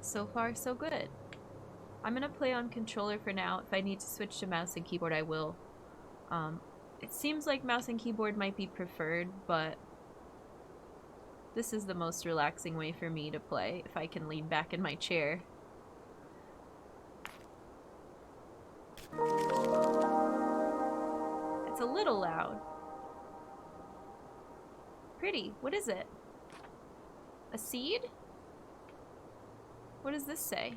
So far, so good. I'm gonna play on controller for now. If I need to switch to mouse and keyboard, I will. It seems like mouse and keyboard might be preferred, but this is the most relaxing way for me to play, if I can lean back in my chair. It's a little loud. Pretty. What is it? A seed? What does this say?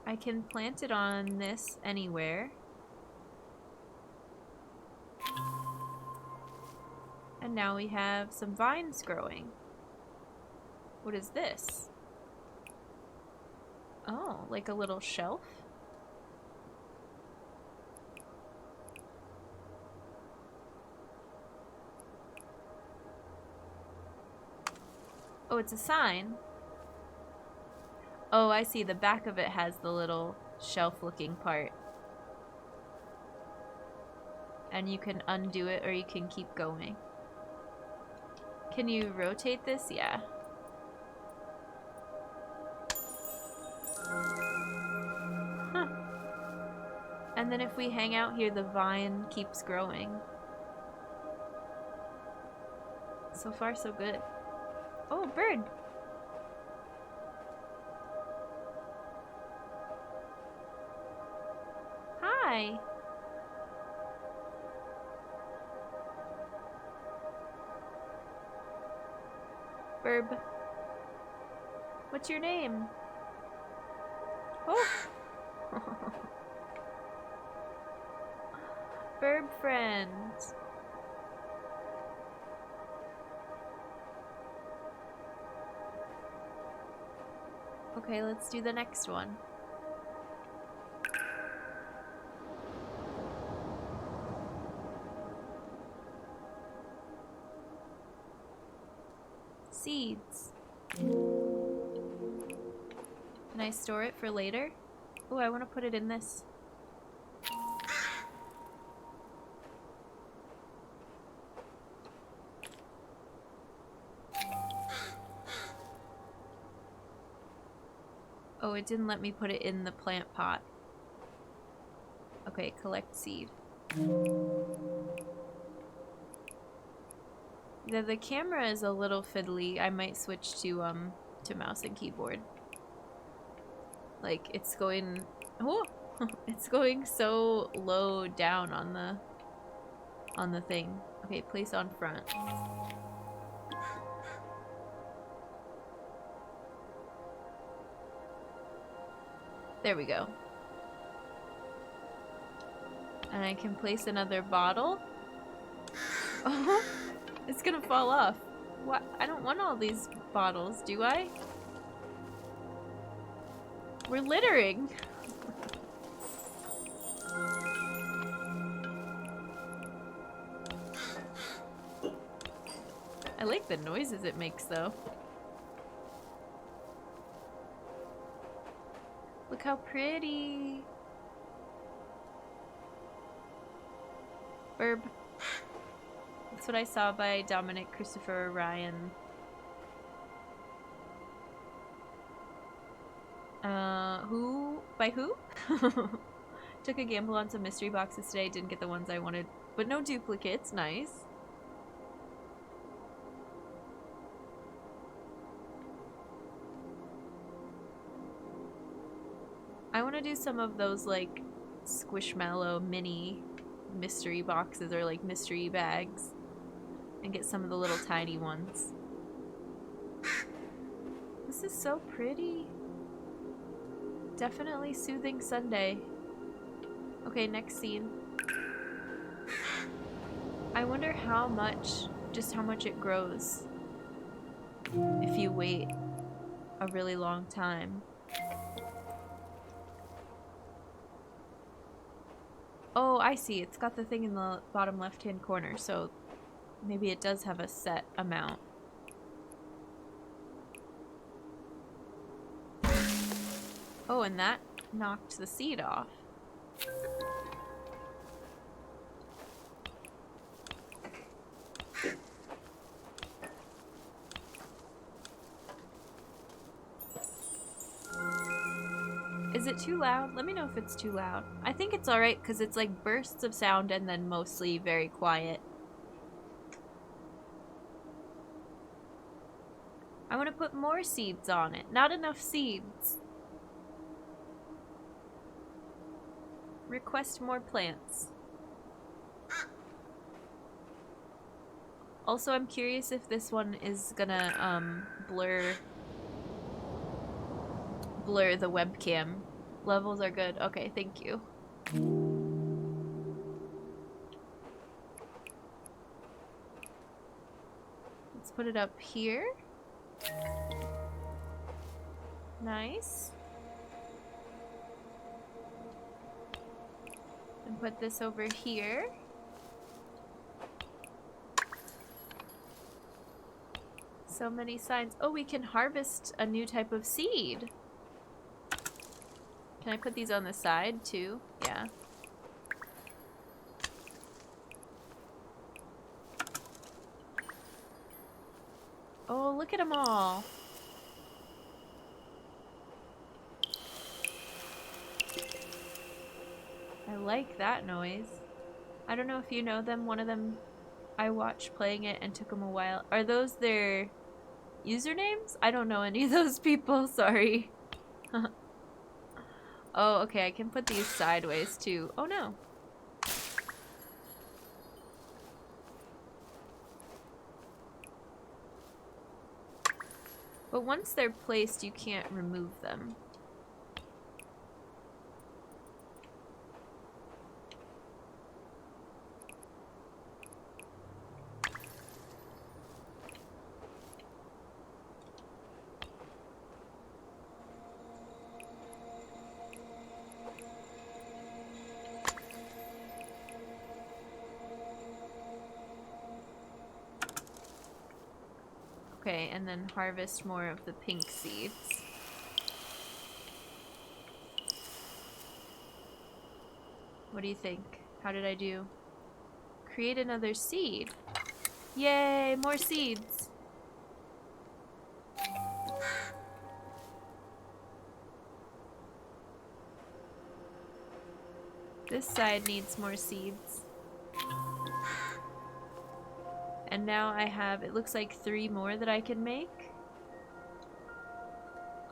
I can plant it on this anywhere. And now we have some vines growing. What is this? Oh, like a little shelf? Oh, it's a sign. Oh, I see. The back of it has the little shelf-looking part. And you can undo it or you can keep going. Can you rotate this? Yeah. Huh. And then if we hang out here, the vine keeps growing. So far, so good. Oh, bird! Hi! Burb. What's your name? Oh! Burb friend. Okay, let's do the next one. Seeds. Can I store it for later? Oh, I want to put it in this. Oh, it didn't let me put it in the plant pot. Okay, collect seed. The camera is a little fiddly. I might switch to mouse and keyboard. Like it's going, oh, it's going so low down on the thing. Okay, place on front. There we go. And I can place another bottle. Oh, it's gonna fall off. What? I don't want all these bottles, do I? We're littering. I like the noises it makes, though. Look how pretty. Burb. That's what I saw by Dominic Christopher Ryan. Who? By who? Took a gamble on some mystery boxes today. Didn't get the ones I wanted, but no duplicates. Nice. I want to do some of those like Squishmallow mini mystery boxes or like mystery bags and get some of the little tiny ones. This is so pretty. Definitely soothing Sunday. Okay, next scene. I wonder how much, just how much it grows if you wait a really long time. Oh, I see. It's got the thing in the bottom left-hand corner, so maybe it does have a set amount. Oh, and that knocked the seed off. Is it too loud? Let me know if it's too loud. I think it's alright because it's like bursts of sound and then mostly very quiet. I want to put more seeds on it. Not enough seeds. Request more plants. Also, I'm curious if this one is gonna blur the webcam. Levels are good. Okay, thank you. Let's put it up here. Nice. And put this over here. So many signs. Oh, we can harvest a new type of seed. Can I put these on the side too? Yeah. Oh, look at them all. I like that noise. I don't know if you know them. One of them, I watched playing it and took them a while. Are those their usernames? I don't know any of those people. Sorry. Oh, okay. I can put these sideways too. Oh, no. But once they're placed, you can't remove them. Okay, and then harvest more of the pink seeds. What do you think? How did I do? Create another seed. Yay, more seeds. This side needs more seeds. And now I have, it looks like 3 more that I can make.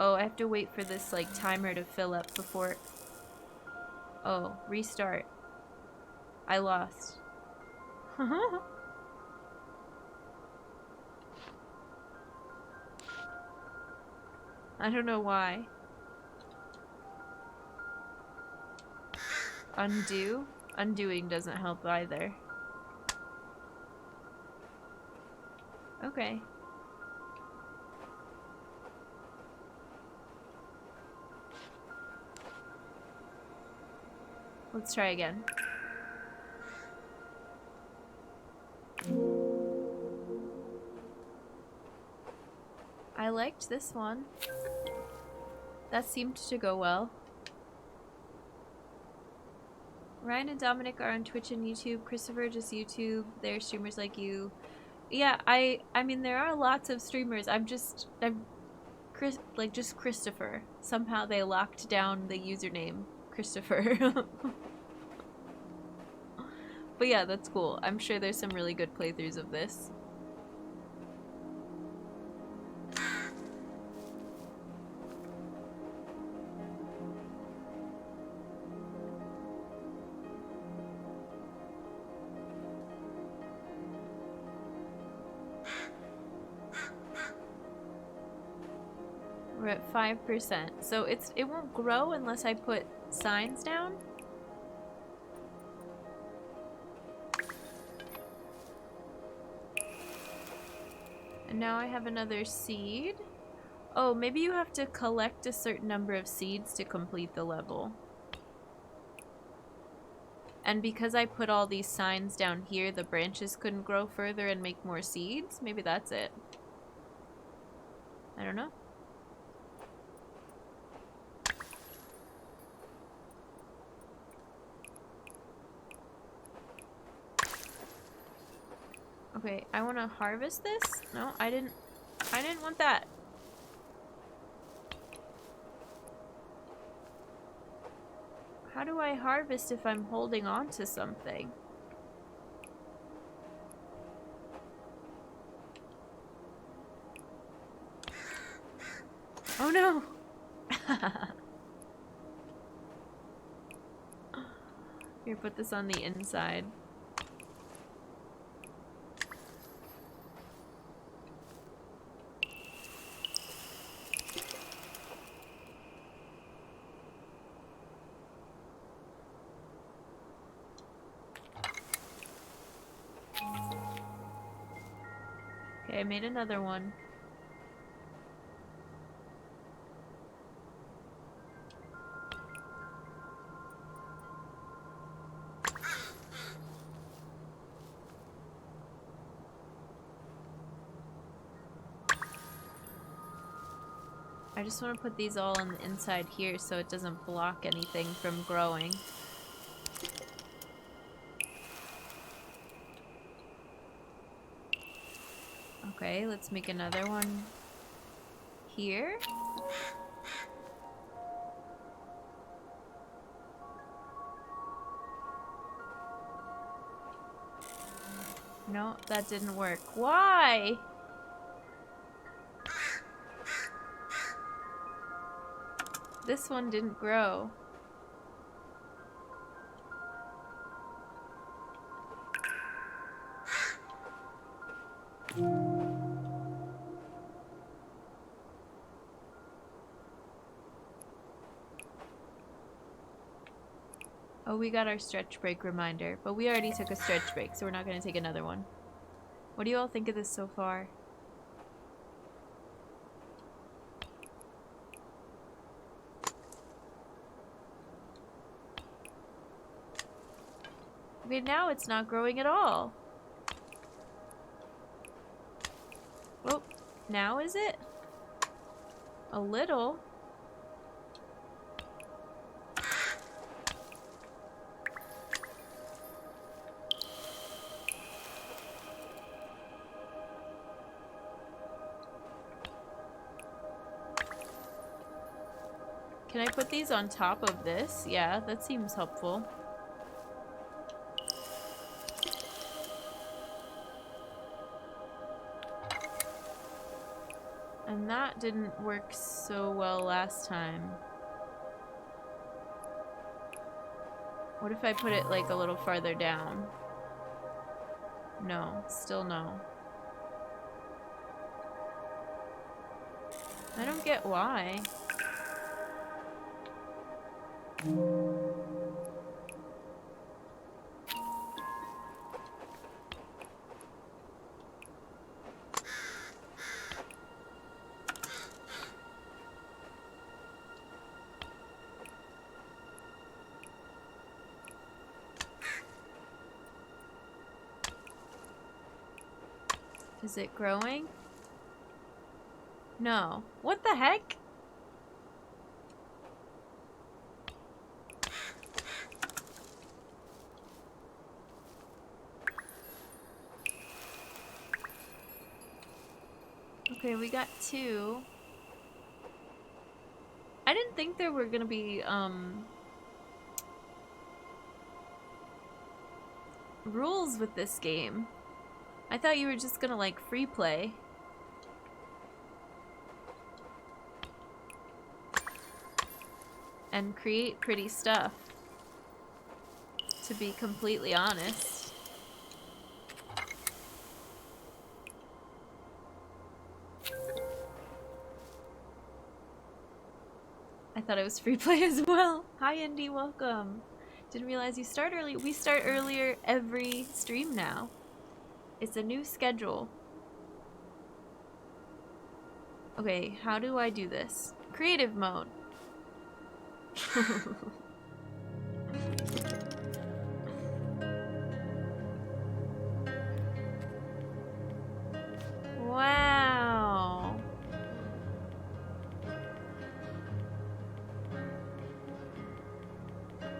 Oh, I have to wait for this like timer to fill up before. Oh, restart. I lost. I don't know why. Undo? Undoing doesn't help either. Okay. Let's try again. I liked this one. That seemed to go well. Ryan and Dominic are on Twitch and YouTube. Christopher just YouTube. They're streamers like you. Yeah, I mean there are lots of streamers. I'm just Christopher. Somehow they locked down the username Christopher. But yeah, that's cool. I'm sure there's some really good playthroughs of this. We're at 5%. So it won't grow unless I put signs down. And now I have another seed. Oh, maybe you have to collect a certain number of seeds to complete the level. And because I put all these signs down here, the branches couldn't grow further and make more seeds? Maybe that's it. I don't know. Okay, I want to harvest this? No, I didn't want that. How do I harvest if I'm holding on to something? Oh no! Here, put this on the inside. Okay, I made another one. I just want to put these all on the inside here so it doesn't block anything from growing. Okay, let's make another one here. No, that didn't work. Why? This one didn't grow. Oh, we got our stretch break reminder, but we already took a stretch break, so we're not going to take another one. What do you all think of this so far? Okay, now it's not growing at all. Oh, now is it? A little. Can I put these on top of this? Yeah, that seems helpful. And that didn't work so well last time. What if I put it like a little farther down? No, still no. I don't get why. Is it growing? No. What the heck? Okay, we got 2. I didn't think there were gonna be, rules with this game. I thought you were just gonna, like, free play. And create pretty stuff. To be completely honest. I thought it was free play as well. Hi Indy, welcome. Didn't realize you start early. We start earlier every stream now. It's a new schedule. Okay, how do I do this? Creative mode. Wow.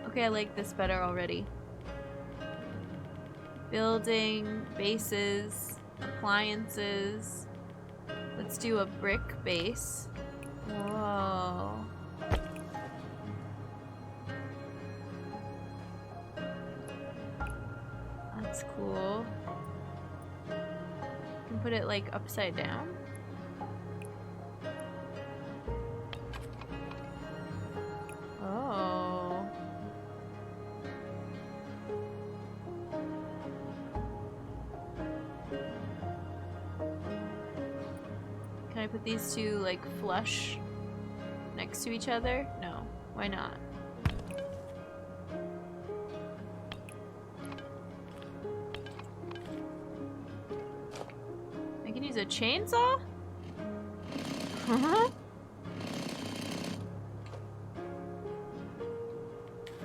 Okay, I like this better already. Building, bases, appliances. Let's do a brick base. Whoa. That's cool. You can put it like upside down. Oh. Can I put these two like flush next to each other? No. Why not? I can use a chainsaw?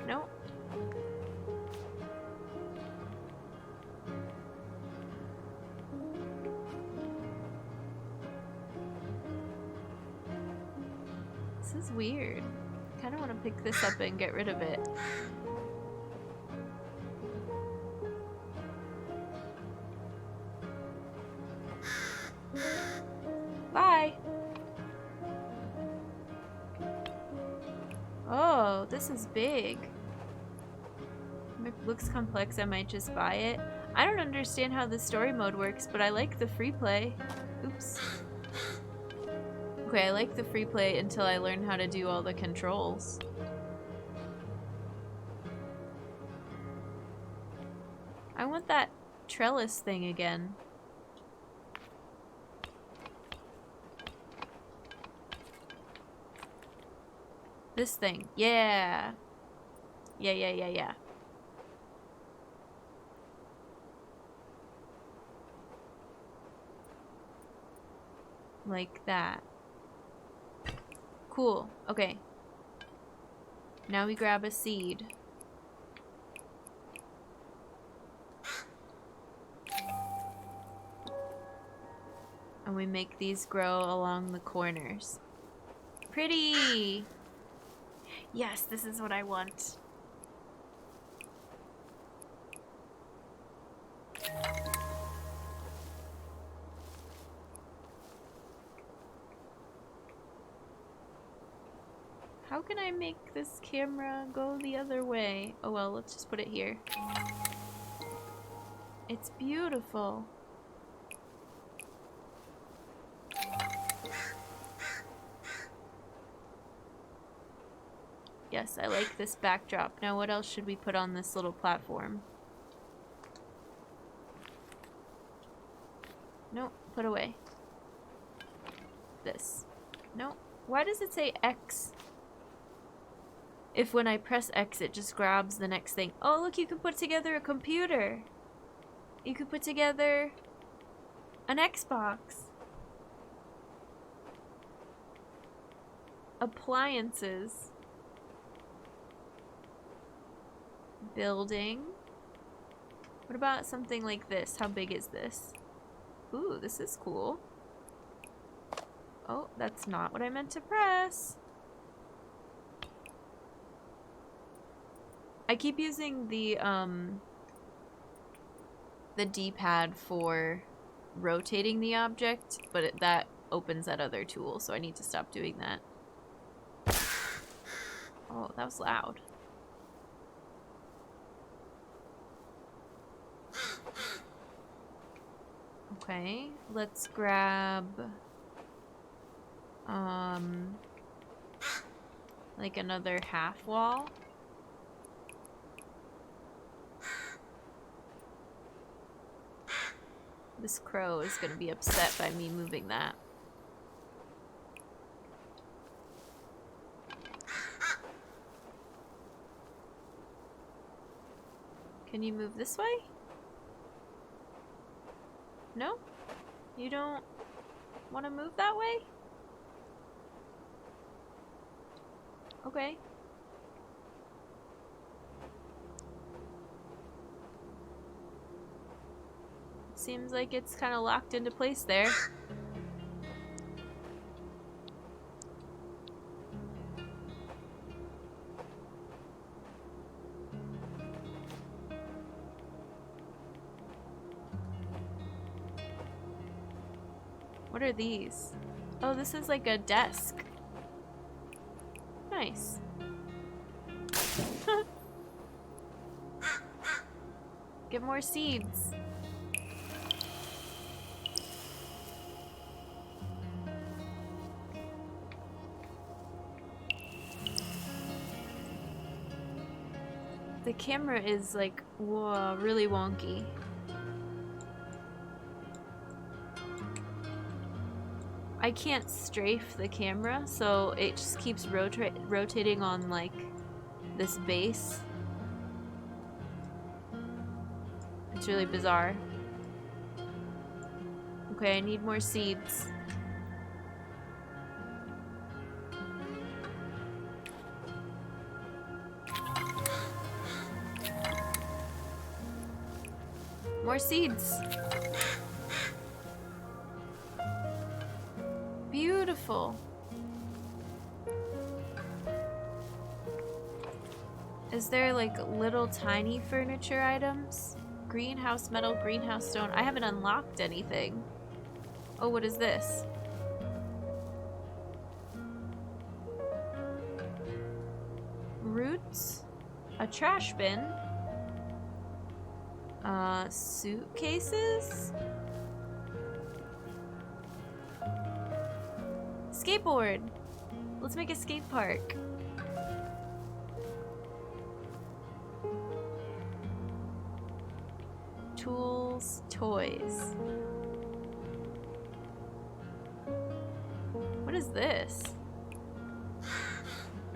No. This is weird. I kind of want to pick this up and get rid of it. Bye. Oh, this is big. It looks complex. I might just buy it. I don't understand how the story mode works, but I like the free play. Oops. Okay, I like the free play until I learn how to do all the controls. I want that trellis thing again. This thing. Yeah. Yeah. Like that. Cool. Okay. Now we grab a seed. And we make these grow along the corners. Pretty! Yes, this is what I want. How can I make this camera go the other way? Oh well, let's just put it here. It's beautiful. Yes, I like this backdrop. Now what else should we put on this little platform? Nope, put away. This. Nope. Why does it say X? If when I press X it just grabs the next thing. Oh look, you can put together a computer. You could put together an Xbox. Appliances. Building. What about something like this? How big is this? Ooh, this is cool. Oh, that's not what I meant to press. I keep using the D-pad for rotating the object, but that opens that other tool, so I need to stop doing that. Oh, that was loud. Okay, let's grab like another half wall. This crow is gonna be upset by me moving that. Can you move this way? No? You don't want to move that way? Okay. Seems like it's kind of locked into place there. What are these? Oh, this is like a desk. Nice. Get more seeds. The camera is like, whoa, really wonky. I can't strafe the camera, so it just keeps rotating on like this base. It's really bizarre. Okay, I need more seeds. More seeds. Beautiful. Is there like little tiny furniture items? Greenhouse metal, greenhouse stone. I haven't unlocked anything. Oh, what is this? Roots? A trash bin? Suitcases? Skateboard! Let's make a skate park. Tools, toys. What is this?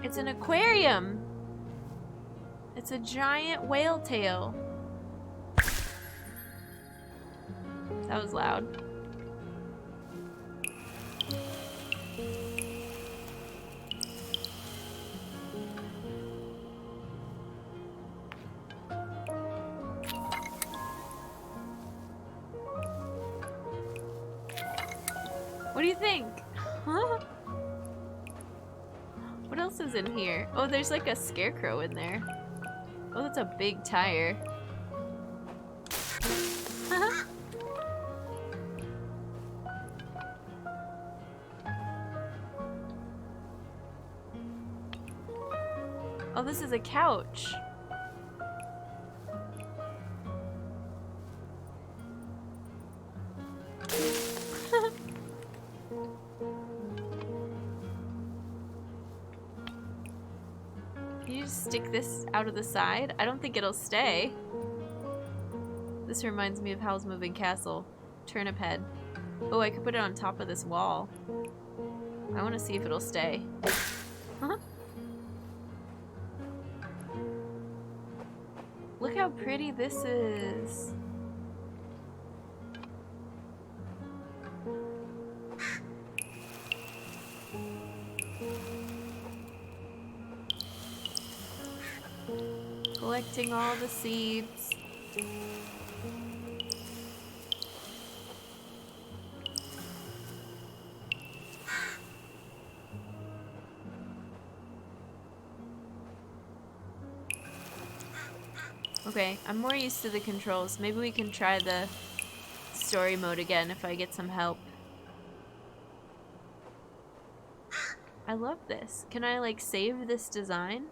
It's an aquarium! It's a giant whale tail. That was loud. What do you think? Huh? What else is in here? Oh, there's like a scarecrow in there. Oh, that's a big tire. Oh, this is a couch. Can you just stick this out of the side? I don't think it'll stay. This reminds me of Howl's Moving Castle. Turnip head. Oh, I could put it on top of this wall. I want to see if it'll stay. Look how pretty this is. Collecting all the seeds. Okay, I'm more used to the controls. Maybe we can try the story mode again if I get some help. I love this. Can I like save this design?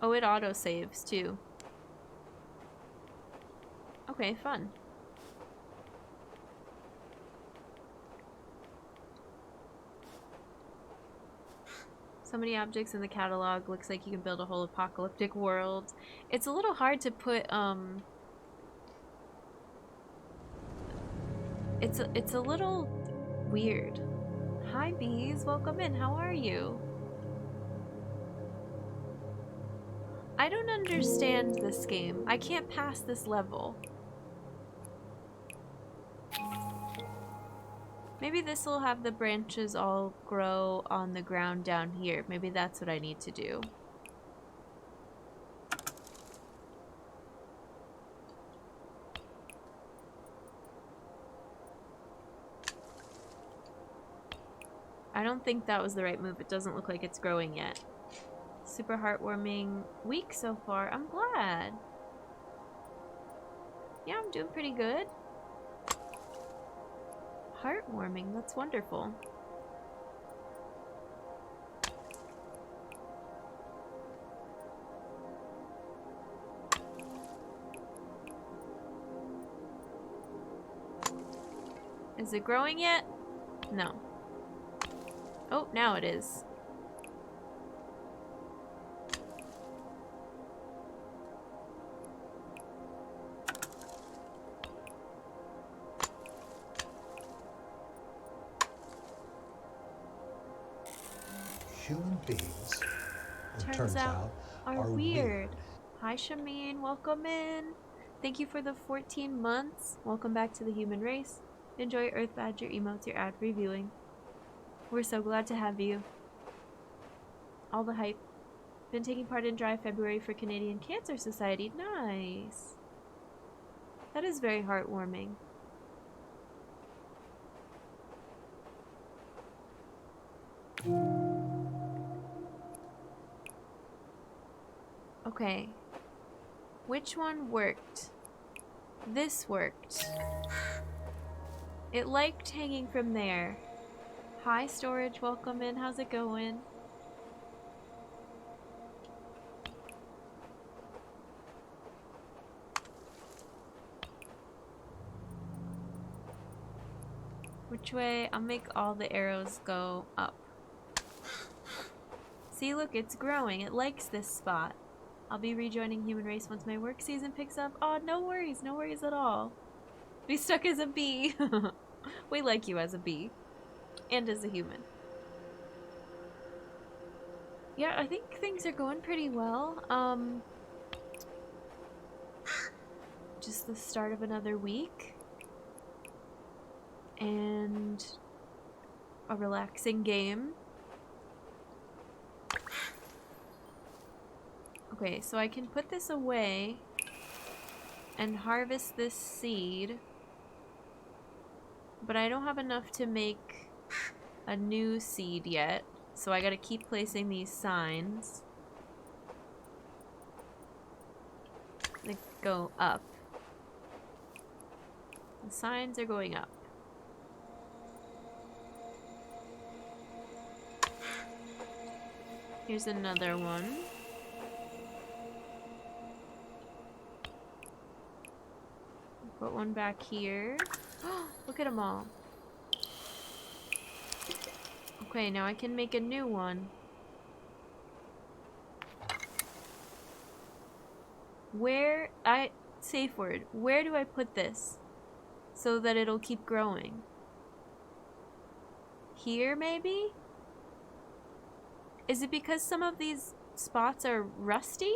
Oh, it auto-saves too. Okay, fun. So many objects in the catalog. Looks like you can build a whole apocalyptic world. It's a little hard to put, It's a little weird. Hi, bees. Welcome in. How are you? I don't understand this game. I can't pass this level. Maybe this will have the branches all grow on the ground down here. Maybe that's what I need to do. I don't think that was the right move. It doesn't look like it's growing yet. Super heartwarming week so far. I'm glad. Yeah, I'm doing pretty good. Heartwarming. That's wonderful. Is it growing yet? No. Oh, now it is. Human beings, it turns out are weird. Hi Shameen, welcome in. Thank you for the 14 months. Welcome back to the human race. Enjoy Earth Badger emotes, your ad reviewing. We're so glad to have you. All the hype. Been taking part in Dry February for Canadian Cancer Society. Nice. That is very heartwarming. Okay. Which one worked? This worked. It liked hanging from there. Hi Storage, welcome in. How's it going? Which way? I'll make all the arrows go up. See, look, it's growing. It likes this spot. I'll be rejoining human race once my work season picks up. Oh, no worries at all. Be stuck as a bee. We like you as a bee. And as a human. Yeah, I think things are going pretty well. Just the start of another week. And a relaxing game. Okay, so I can put this away and harvest this seed. But I don't have enough to make a new seed yet. So I gotta keep placing these signs. They go up. The signs are going up. Here's another one. Put one back here. Look at them all. Okay, now I can make a new one. Safe word. Where do I put this so that it'll keep growing? Here, maybe? Is it because some of these spots are rusty?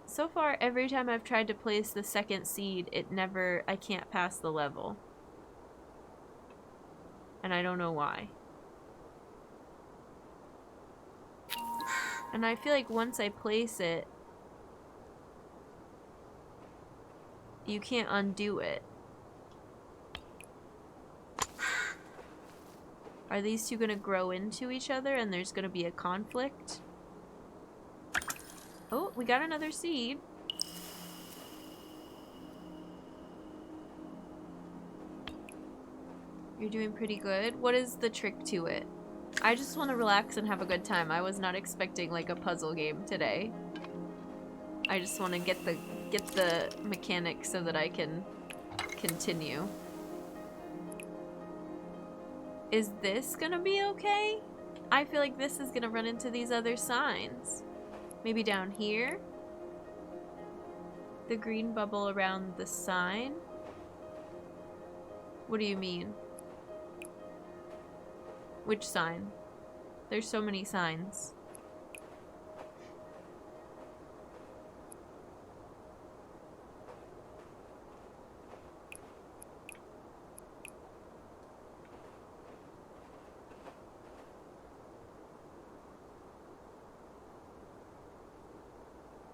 So far, every time I've tried to place the second seed, I can't pass the level. And I don't know why. And I feel like once I place it, you can't undo it. Are these two gonna grow into each other and there's gonna be a conflict? Oh, we got another seed. You're doing pretty good. What is the trick to it? I just want to relax and have a good time. I was not expecting like a puzzle game today. I just want to get the mechanics so that I can continue. Is this gonna be okay? I feel like this is gonna run into these other signs. Maybe down here? The green bubble around the sign? What do you mean? Which sign? There's so many signs.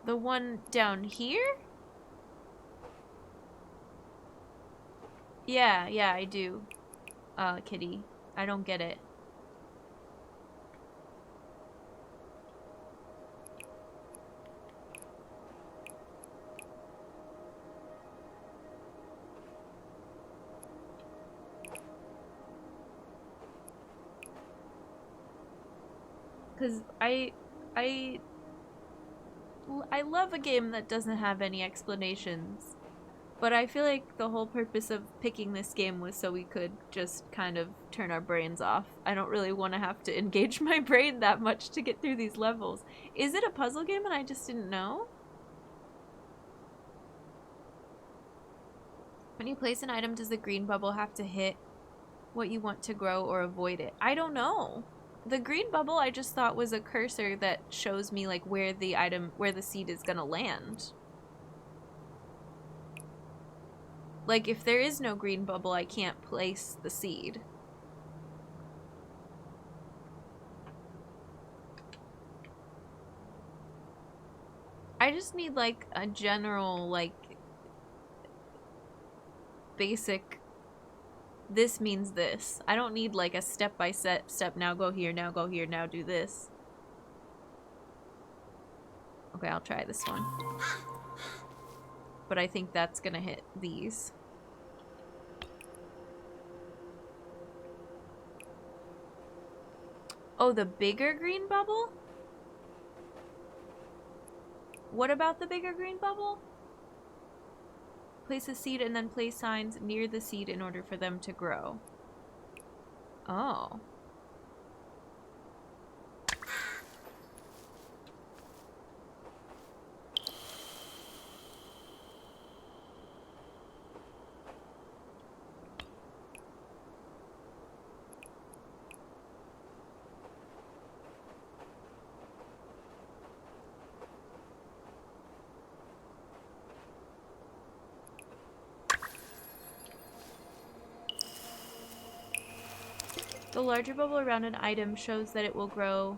The one down here? Yeah, I do. Kitty. I don't get it. Because I love a game that doesn't have any explanations. But I feel like the whole purpose of picking this game was so we could just kind of turn our brains off. I don't really want to have to engage my brain that much to get through these levels. Is it a puzzle game and I just didn't know? When you place an item, does the green bubble have to hit what you want to grow or avoid it? I don't know. The green bubble I just thought was a cursor that shows me like where the item, where the seed is gonna land. Like, if there is no green bubble, I can't place the seed. I just need, like, a general, like, basic, this means this. I don't need, like, a step-by-step, now go here, now go here, now do this. Okay, I'll try this one. But I think that's gonna hit these. Oh, the bigger green bubble? What about the bigger green bubble? Place a seed and then place signs near the seed in order for them to grow. Oh. The larger bubble around an item shows that it will grow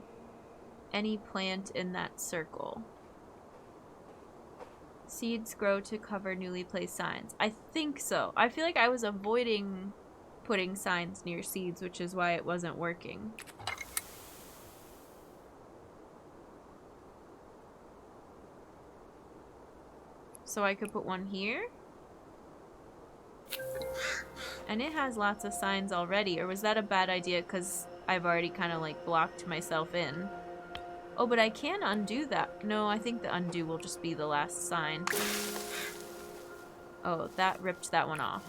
any plant in that circle. Seeds grow to cover newly placed signs. I think so. I feel like I was avoiding putting signs near seeds, which is why it wasn't working. So I could put one here. And it has lots of signs already. Or was that a bad idea because I've already kind of like blocked myself in? Oh, but I can undo that. No, I think the undo will just be the last sign. Oh, that ripped that one off.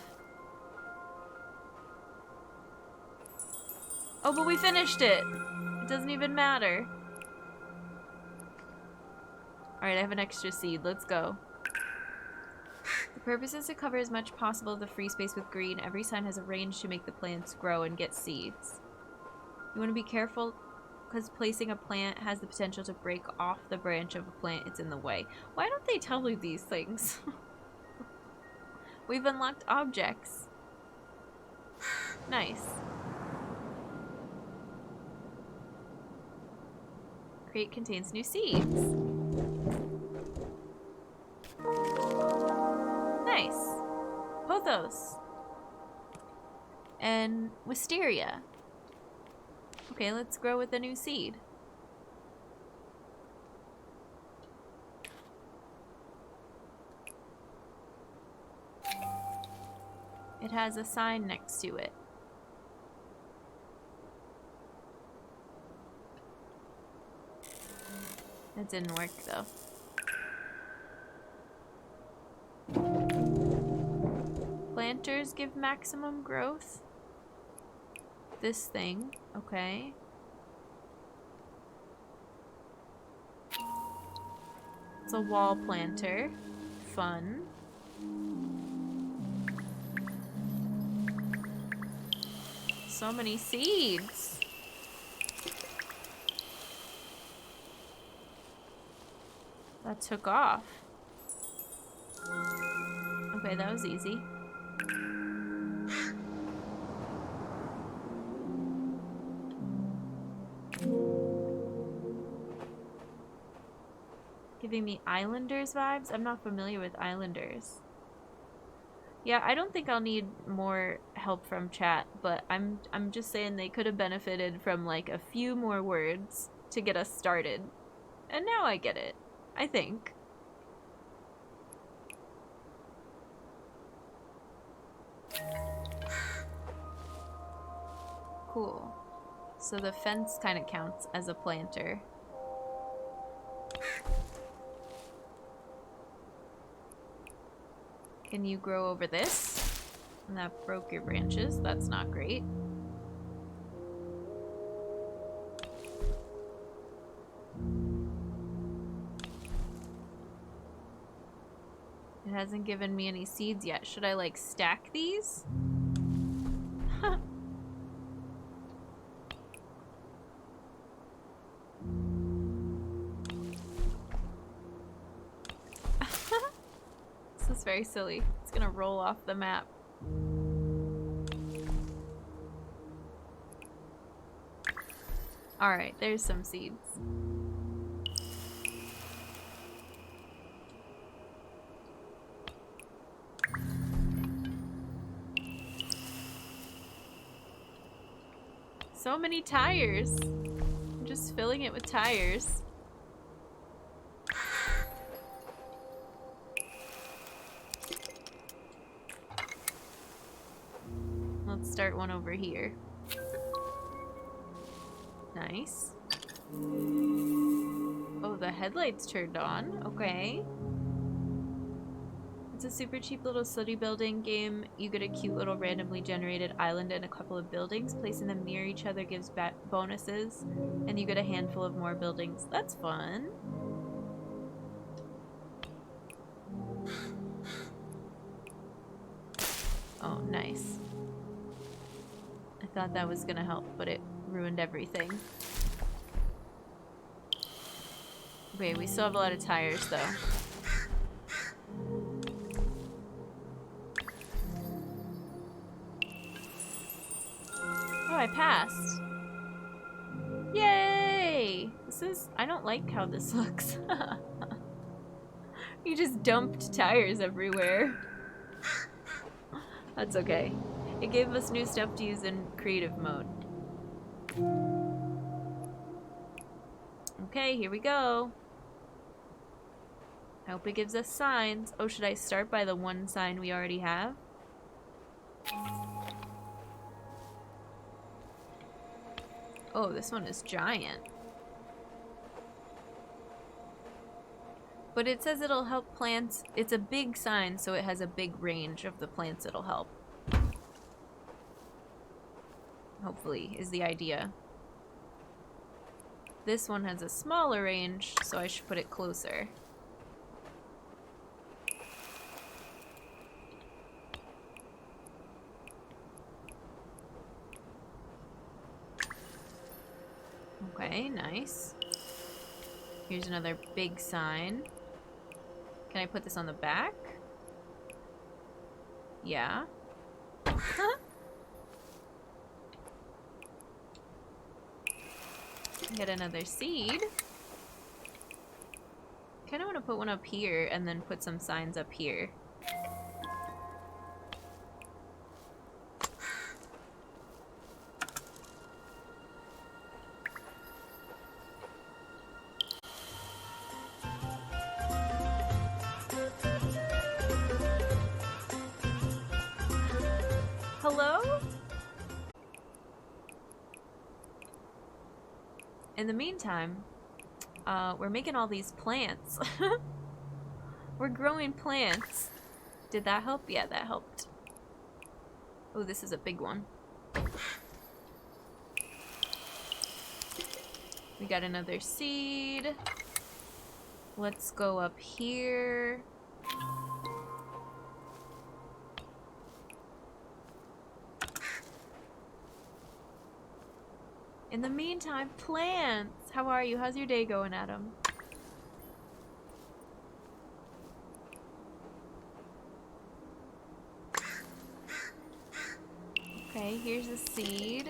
Oh, but we finished it. It doesn't even matter. Alright, I have an extra seed. Let's go. The purpose is to cover as much possible of the free space with green. Every sign has a range to make the plants grow and get seeds. You want to be careful because placing a plant has the potential to break off the branch of a plant it's in the way. Why don't they tell me these things? We've unlocked objects. Nice. Crate contains new seeds. Nice. Pothos. And wisteria. Okay, let's grow with a new seed. It has a sign next to it. That didn't work though. Planters give maximum growth. This thing, okay. It's a wall planter. Fun. So many seeds. That took off. Okay, that was easy. Giving me Islanders vibes? I'm not familiar with Islanders. Yeah, I don't think I'll need more help from chat, but I'm just saying they could have benefited from like a few more words to get us started. And now I get it. I think. Cool. So the fence kind of counts as a planter. Can you grow over this? And that broke your branches. That's not great. It hasn't given me any seeds yet. Should I, like, stack these? This is very silly. It's gonna roll off the map. Alright, there's some seeds. So many tires. I'm just filling it with tires. Let's start one over here. Nice. Oh, the headlights turned on. Okay. It's a super cheap little city building game. You get a cute little randomly generated island and a couple of buildings. Placing them near each other gives bonuses, and you get a handful of more buildings. That's fun. Oh, nice. I thought that was gonna help, but it ruined everything. Okay, we still have a lot of tires, though. Oh, I passed. Yay! This is... I don't like how this looks. You just dumped tires everywhere. That's okay. It gave us new stuff to use in creative mode. Okay, here we go. I hope it gives us signs. Oh, should I start by the one sign we already have? Oh, this one is giant. But it says it'll help plants. It's a big sign, so it has a big range of the plants it'll help. Hopefully, is the idea. This one has a smaller range, so I should put it closer. Okay, nice. Here's another big sign. Can I put this on the back? Yeah. Get another seed. Kinda wanna put one up here and then put some signs up here. Hello? In the meantime, we're making all these plants. We're growing plants. Did that help? Yeah, that helped. Oh, this is a big one. We got another seed. Let's go up here. In the meantime, plants! How are you? How's your day going, Adam? Okay, here's a seed.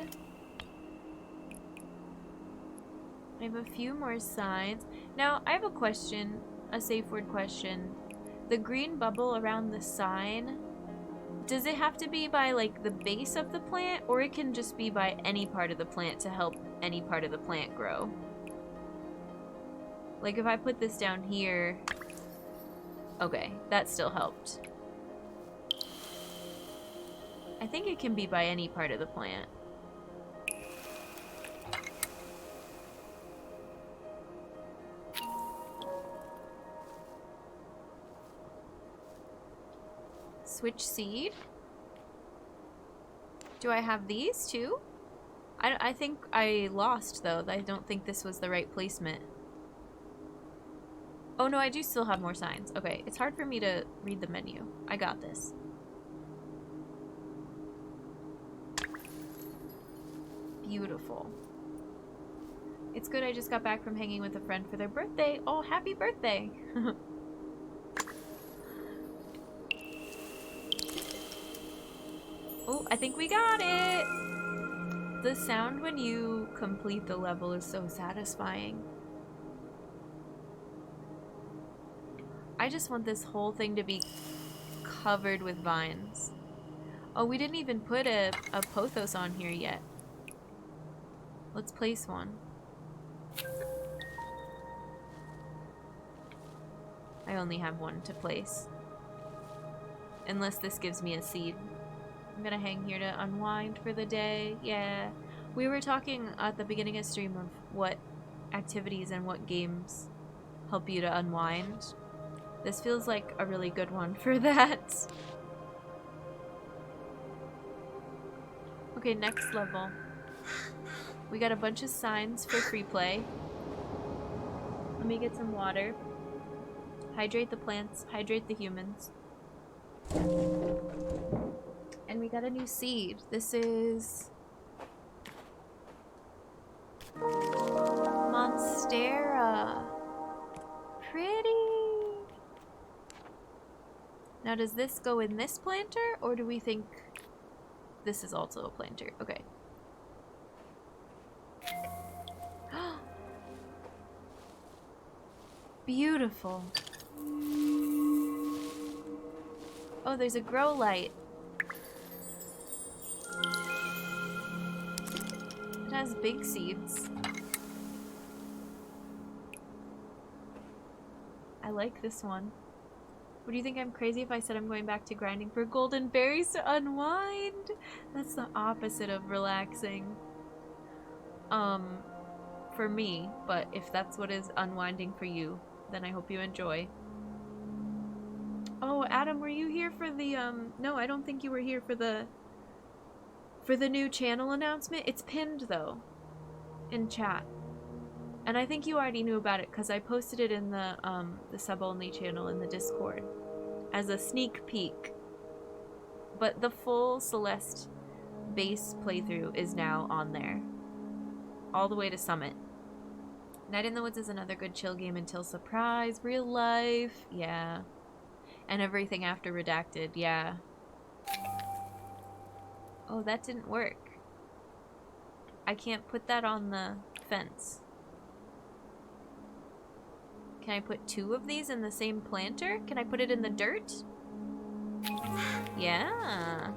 I have a few more signs. Now, I have a question, a safe word question. The green bubble around the sign, does it have to be by, like, the base of the plant, or it can just be by any part of the plant to help any part of the plant grow? Like, if I put this down here... Okay, that still helped. I think it can be by any part of the plant. Switch seed. Do I have these too? I think I lost though. I don't think this was the right placement. Oh no, I do still have more signs. Okay, it's hard for me to read the menu. I got this. Beautiful. It's good I just got back from hanging with a friend for their birthday. Oh, happy birthday! Oh, I think we got it! The sound when you complete the level is so satisfying. I just want this whole thing to be covered with vines. Oh, we didn't even put a pothos on here yet. Let's place one. I only have one to place. Unless this gives me a seed. I'm gonna hang here to unwind for the day. Yeah. We were talking at the beginning of stream of what activities and what games help you to unwind. This feels like a really good one for that. Okay, next level. We got a bunch of signs for free play. Let me get some water. Hydrate the plants, hydrate the humans. And we got a new seed. This is Monstera. Pretty. Now does this go in this planter, or do we think this is also a planter? Okay. Beautiful. Oh, there's a grow light. It has big seeds. I like this one. What do you think? I'm crazy if I said I'm going back to grinding for golden berries to unwind? That's the opposite of relaxing. For me, but if that's what is unwinding for you, then I hope you enjoy. Oh, Adam, were you here for the, no, I don't think you were here for the new channel announcement. It's pinned, though, in chat. And I think you already knew about it, because I posted it in the sub-only channel in the Discord as a sneak peek. But the full Celeste base playthrough is now on there. All the way to Summit. Night in the Woods is another good chill game until Surprise. Real life. Yeah. And everything after Redacted. Yeah. Oh, that didn't work. I can't put that on the fence. Can I put 2 of these in the same planter? Can I put it in the dirt? Yeah.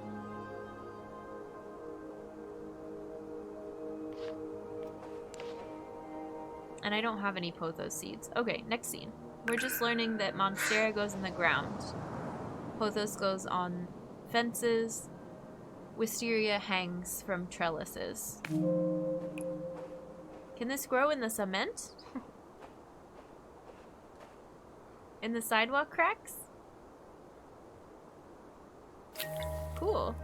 And I don't have any pothos seeds. Okay, next scene. We're just learning that Monstera goes in the ground. Pothos goes on fences. Wisteria hangs from trellises. Can this grow in the cement? In the sidewalk cracks? Cool.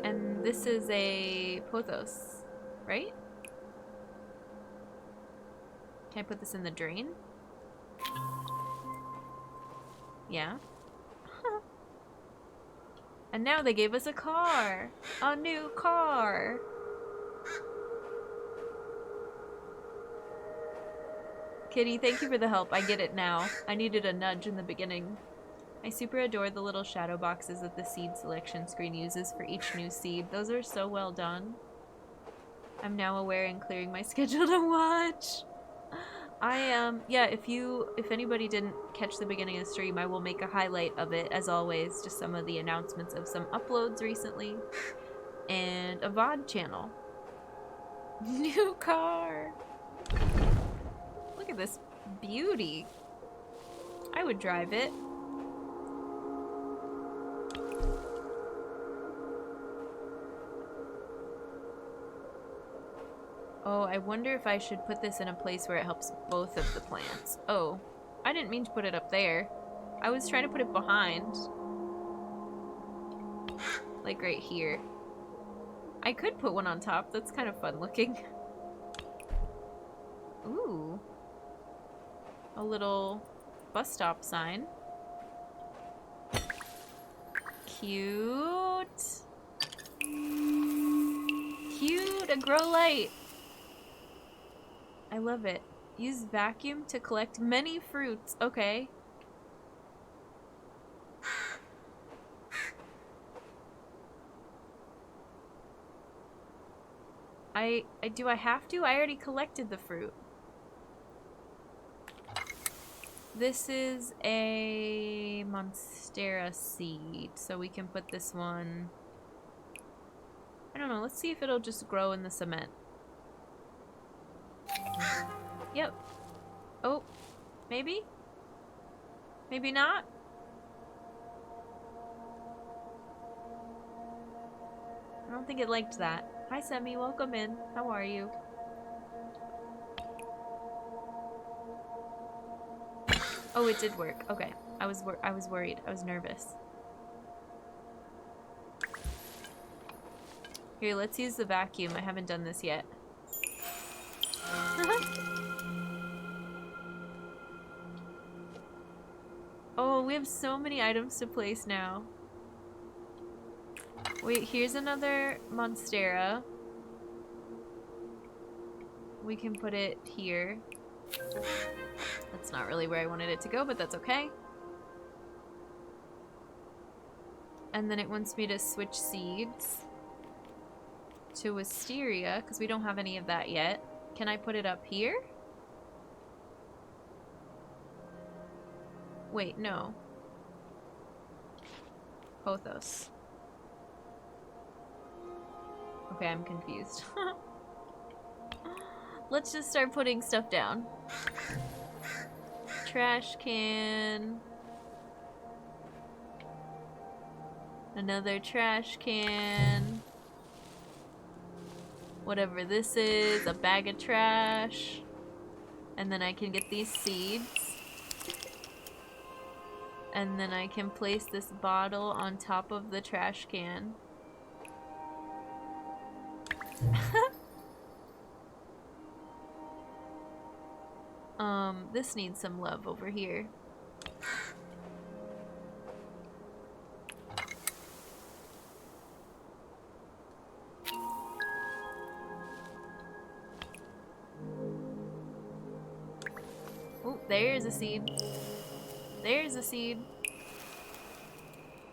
And this is a pothos, right? Can I put this in the drain? Yeah. And now they gave us a car! A new car! Kitty, thank you for the help. I get it now. I needed a nudge in the beginning. I super adore the little shadow boxes that the seed selection screen uses for each new seed. Those are so well done. I'm now aware and clearing my schedule to watch. Yeah, if anybody didn't catch the beginning of the stream, I will make a highlight of it, as always, just some of the announcements of some uploads recently, and a VOD channel. New car! Look at this beauty. I would drive it. Oh, I wonder if I should put this in a place where it helps both of the plants. Oh, I didn't mean to put it up there. I was trying to put it behind. Like right here. I could put one on top. That's kind of fun looking. Ooh. A little bus stop sign. Cute. Cute, a grow light. I love it. Use vacuum to collect many fruits. Okay. Do I have to? I already collected the fruit. This is a Monstera seed, so we can put this one. I don't know, let's see if it'll just grow in the cement. Yep. Oh, maybe? Maybe not? I don't think it liked that. Hi Semi, welcome in. How are you? Oh, it did work. Okay. I was worried. I was nervous. Here, let's use the vacuum. I haven't done this yet. Oh, we have so many items to place now. Wait, here's another Monstera. We can put it here. That's not really where I wanted it to go, but that's okay. And then it wants me to switch seeds to wisteria, because we don't have any of that yet. Can I put it up here? Wait, no. Pothos. Okay, I'm confused. Let's just start putting stuff down. Trash can. Another trash can. Whatever this is, a bag of trash. And then I can get these seeds. And then I can place this bottle on top of the trash can. This needs some love over here. Oh, there's a seed. There's a seed.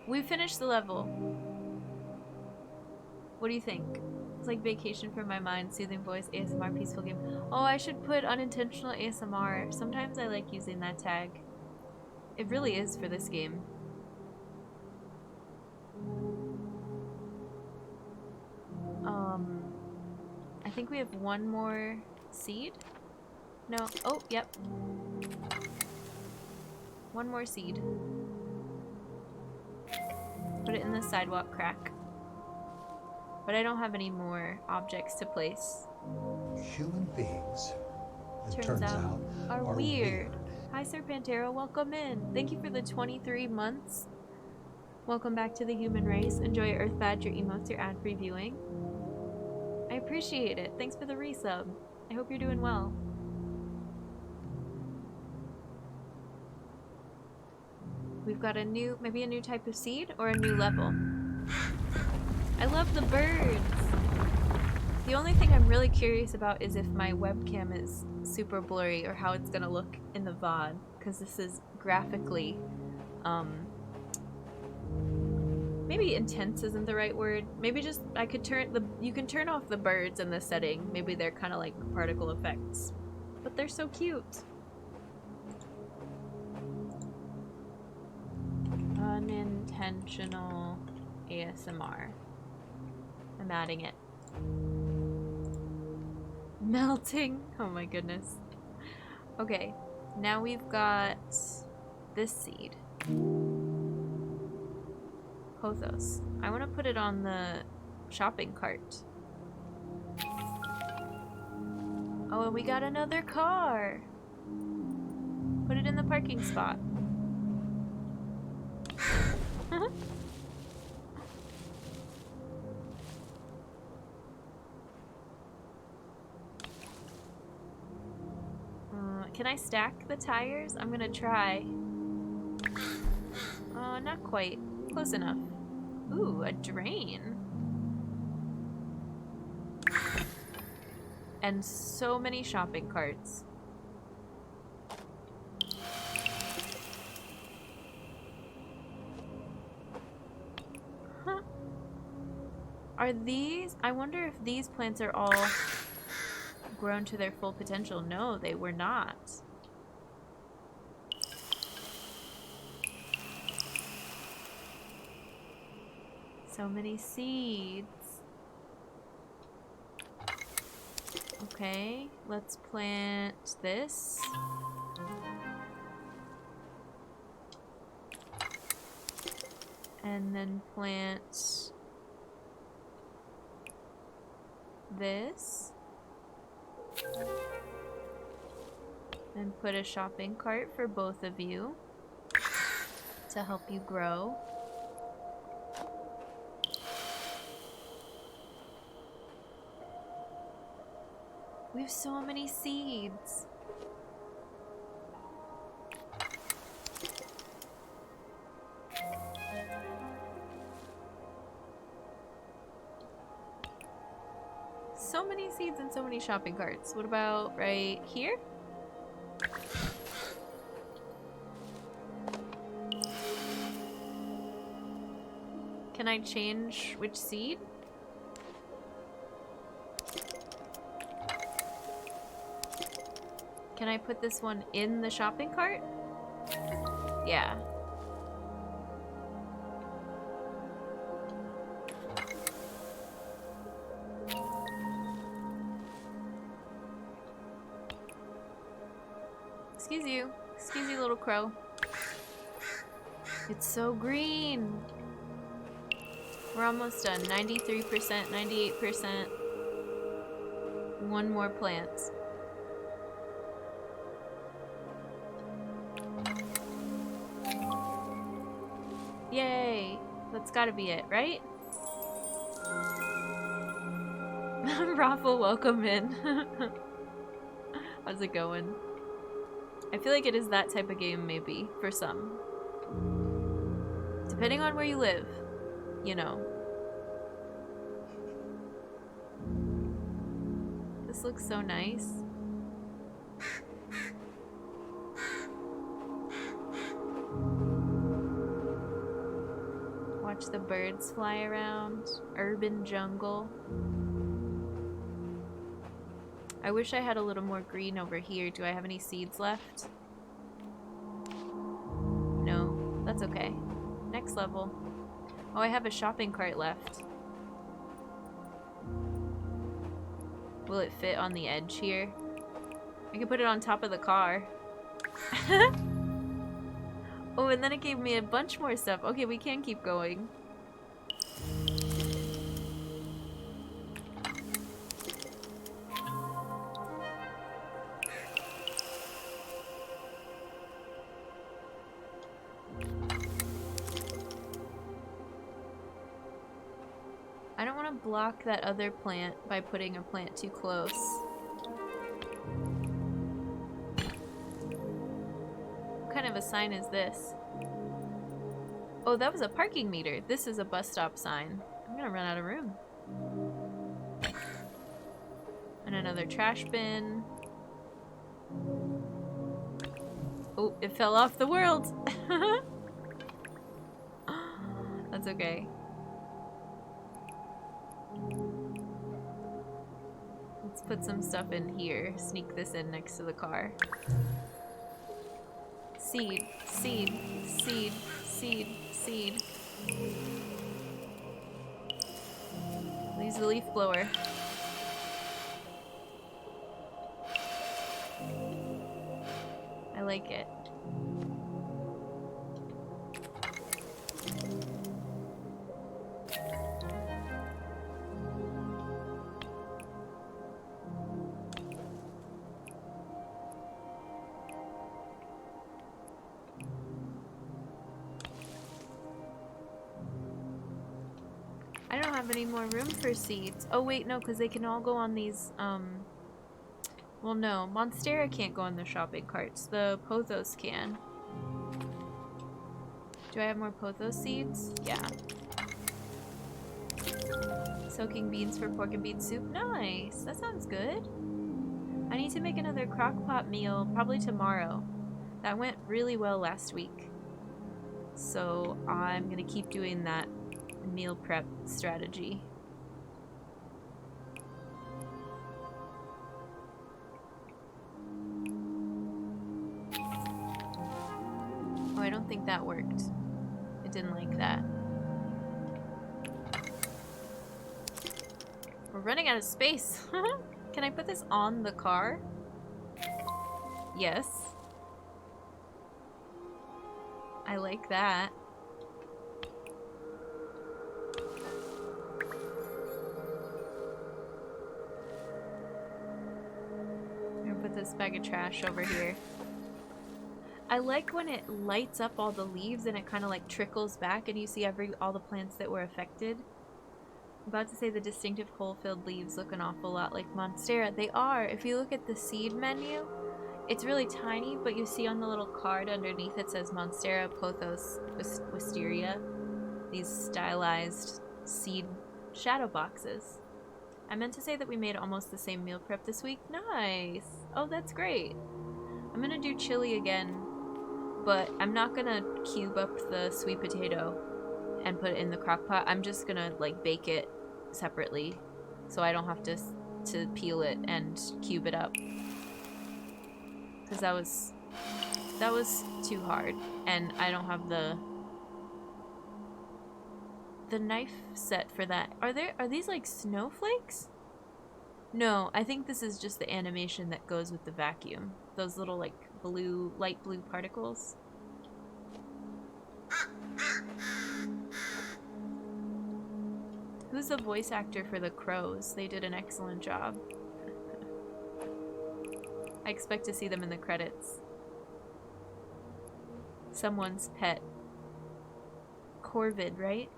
We finished the level. What do you think? It's like vacation for my mind, soothing voice, ASMR, peaceful game. Oh, I should put unintentional ASMR. Sometimes I like using that tag. It really is for this game. I think we have one more seed? No. Oh, yep. One more seed. Put it in the sidewalk crack. But I don't have any more objects to place. Human beings, it Turns out, are weird. Hi, Sir Pantera. Welcome in. Thank you for the 23 months. Welcome back to the human race. Enjoy your Earth Badge, your emotes, your ad-free viewing. I appreciate it. Thanks for the resub. I hope you're doing well. We've got a new, maybe a new type of seed or a new level. I love the birds. The only thing I'm really curious about is if my webcam is super blurry or how it's gonna look in the VOD, because this is graphically, maybe intense isn't the right word. Maybe just I could you can turn off the birds in this setting. Maybe they're kind of like particle effects, but they're so cute. Unintentional ASMR. I'm adding it. Melting. Oh my goodness. Okay, now we've got this seed. Pothos. I want to put it on the shopping cart. Oh, and we got another car. Put it in the parking spot. Can I stack the tires? I'm gonna try. Oh, not quite. Close enough. Ooh, a drain. And so many shopping carts. Huh. Are these... I wonder if these plants are all grown to their full potential. No, they were not. So many seeds. Okay, let's plant this. And then plant this. And put a shopping cart for both of you to help you grow. We have so many seeds. So many seeds and so many shopping carts. What about right here? Can I change which seed? Can I put this one in the shopping cart? Yeah. Excuse you, little crow. It's so green. We're almost done. 93%, 98%. One more plant. Yay! That's gotta be it, right? Raffle, welcome in. How's it going? I feel like it is that type of game, maybe, for some. Depending on where you live, you know. This looks so nice. Watch the birds fly around. Urban jungle. I wish I had a little more green over here. Do I have any seeds left? No, that's okay. Next level. Oh, I have a shopping cart left. Will it fit on the edge here? I can put it on top of the car. Oh, and then it gave me a bunch more stuff. Okay, we can keep going. I don't want to block that other plant by putting a plant too close. What kind of a sign is this? Oh, that was a parking meter. This is a bus stop sign. I'm gonna run out of room. And another trash bin. Oh, it fell off the world. That's okay. Let's put some stuff in here. Sneak this in next to the car. Seed, seed, seed, seed, seed. Use the leaf blower. I like it. have any more room for seeds. Oh wait, no, because they can all go on these, well no, Monstera can't go on the shopping carts. The Pothos can. Do I have more Pothos seeds? Yeah. Soaking beans for pork and bean soup. Nice! That sounds good. I need to make another crock-pot meal probably tomorrow. That went really well last week. So I'm gonna keep doing that meal prep strategy. Oh, I don't think that worked. It didn't like that. We're running out of space. Can I put this on the car? Yes. I like that. I'm gonna put this bag of trash over here. I like when it lights up all the leaves and it kind of like trickles back and you see all the plants that were affected. I'm about to say the distinctive coal-filled leaves look an awful lot like Monstera. They are. If you look at the seed menu, it's really tiny, but you see on the little card underneath it says Monstera, Pothos, Wisteria. These stylized seed shadow boxes. I meant to say that we made almost the same meal prep this week. Nice! Oh, that's great. I'm gonna do chili again, but I'm not gonna cube up the sweet potato and put it in the crock pot. I'm just gonna like bake it separately so I don't have to peel it and cube it up. Because that was too hard, and I don't have the knife set for that. Are these like snowflakes? No, I think this is just the animation that goes with the vacuum. Those little like light blue particles. Who's the voice actor for the crows? They did an excellent job. I expect to see them in the credits. Someone's pet. Corvid, right?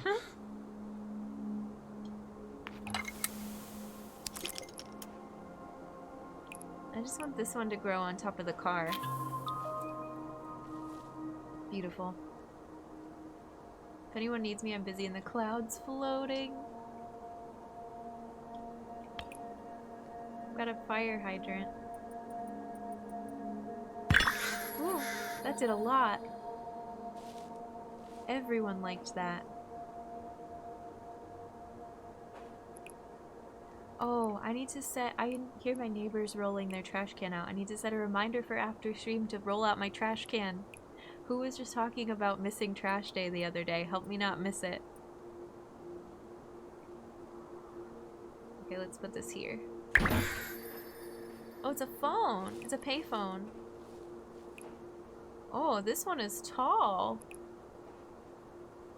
Huh? I just want this one to grow on top of the car. Beautiful. If anyone needs me, I'm busy in the clouds floating. Got a fire hydrant. Ooh, that did a lot. Everyone liked that. Oh, I need to set... I can hear my neighbors rolling their trash can out. I need to set a reminder for after stream to roll out my trash can. Who was just talking about missing trash day the other day? Help me not miss it. Okay, let's put this here. Oh, it's a phone. It's a payphone. Oh, this one is tall.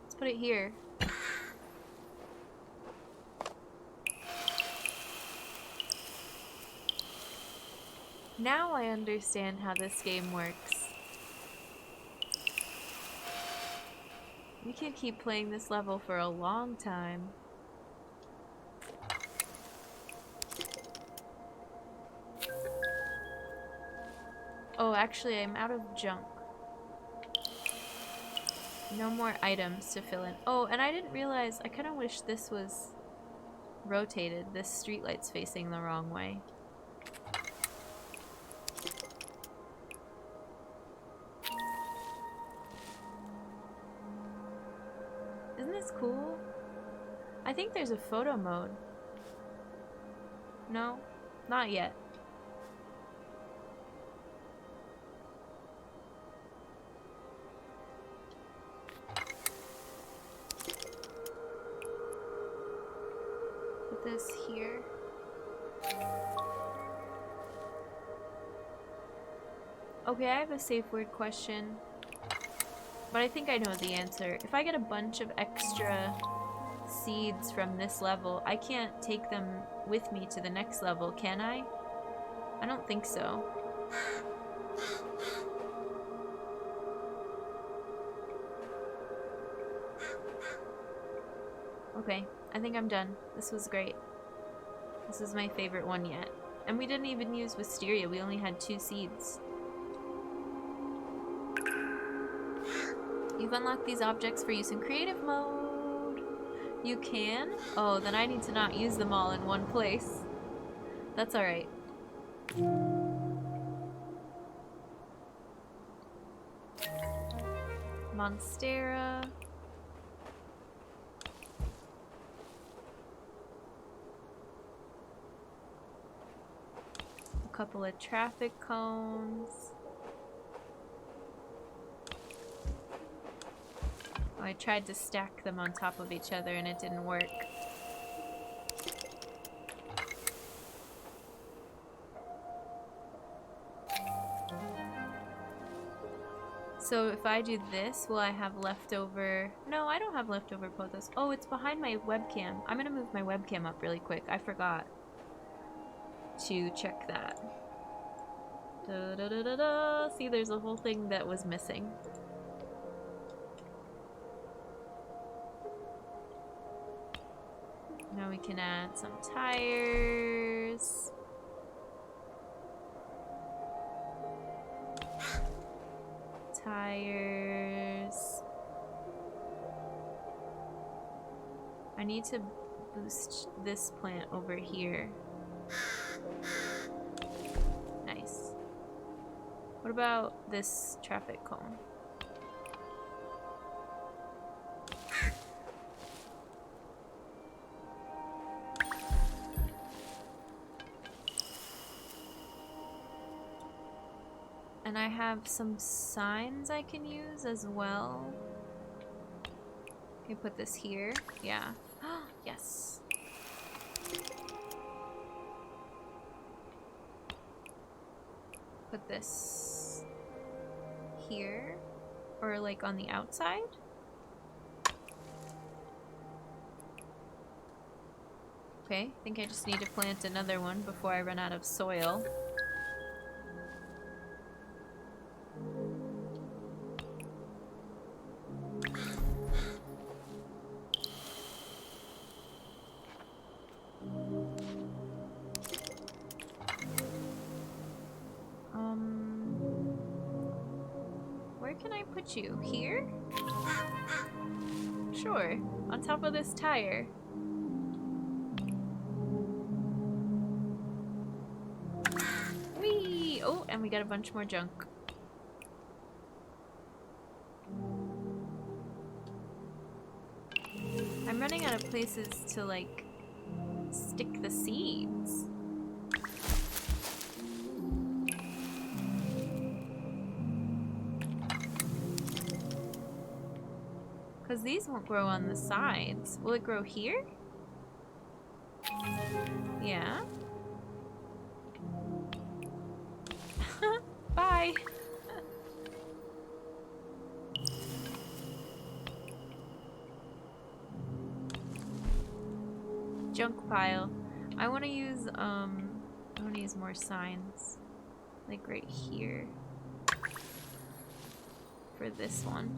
Let's put it here. Now I understand how this game works. We can keep playing this level for a long time. Oh, actually, I'm out of junk. No more items to fill in. Oh, and I didn't realize, I kind of wish this was rotated. This streetlight's facing the wrong way. Isn't this cool? I think there's a photo mode. No? Not yet. Put this here. Okay, I have a safe word question. But I think I know the answer. If I get a bunch of extra seeds from this level, I can't take them with me to the next level, can I? I don't think so. Okay, I think I'm done. This was great. This is my favorite one yet. And we didn't even use wisteria, we only had 2 seeds. You've unlocked these objects for use in creative mode. You can? Oh, then I need to not use them all in one place. That's alright. Monstera. A couple of traffic cones. Oh, I tried to stack them on top of each other and it didn't work. So if I do this, will I have leftover? No, I don't have leftover pothos. Oh, it's behind my webcam. I'm gonna move my webcam up really quick. I forgot to check that. Da, da, da, da, da. See, there's a whole thing that was missing. Now we can add some tires. Tires. I need to boost this plant over here. Nice. What about this traffic cone? And I have some signs I can use as well. Can you put this here? Yeah. Yes. Put this here. Or like on the outside. Okay, I think I just need to plant another one before I run out of soil. Where can I put you? Here? Sure, on top of this tire. Whee! Oh, and we got a bunch more junk. I'm running out of places to, like, stick the seeds. Because these won't grow on the sides. Will it grow here? Yeah. Bye. Junk pile. I want to use more signs. Like right here. For this one.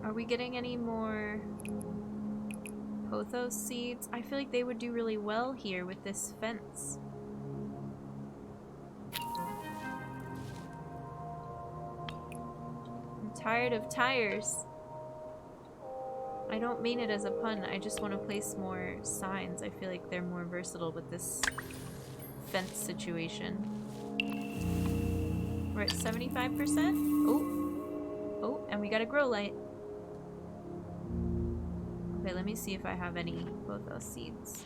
Are we getting any more pothos seeds? I feel like they would do really well here with this fence. I'm tired of tires. I don't mean it as a pun, I just want to place more signs. I feel like they're more versatile with this fence situation. We're at 75%. Oh, and we got a grow light. Okay, let me see if I have any pothos seeds.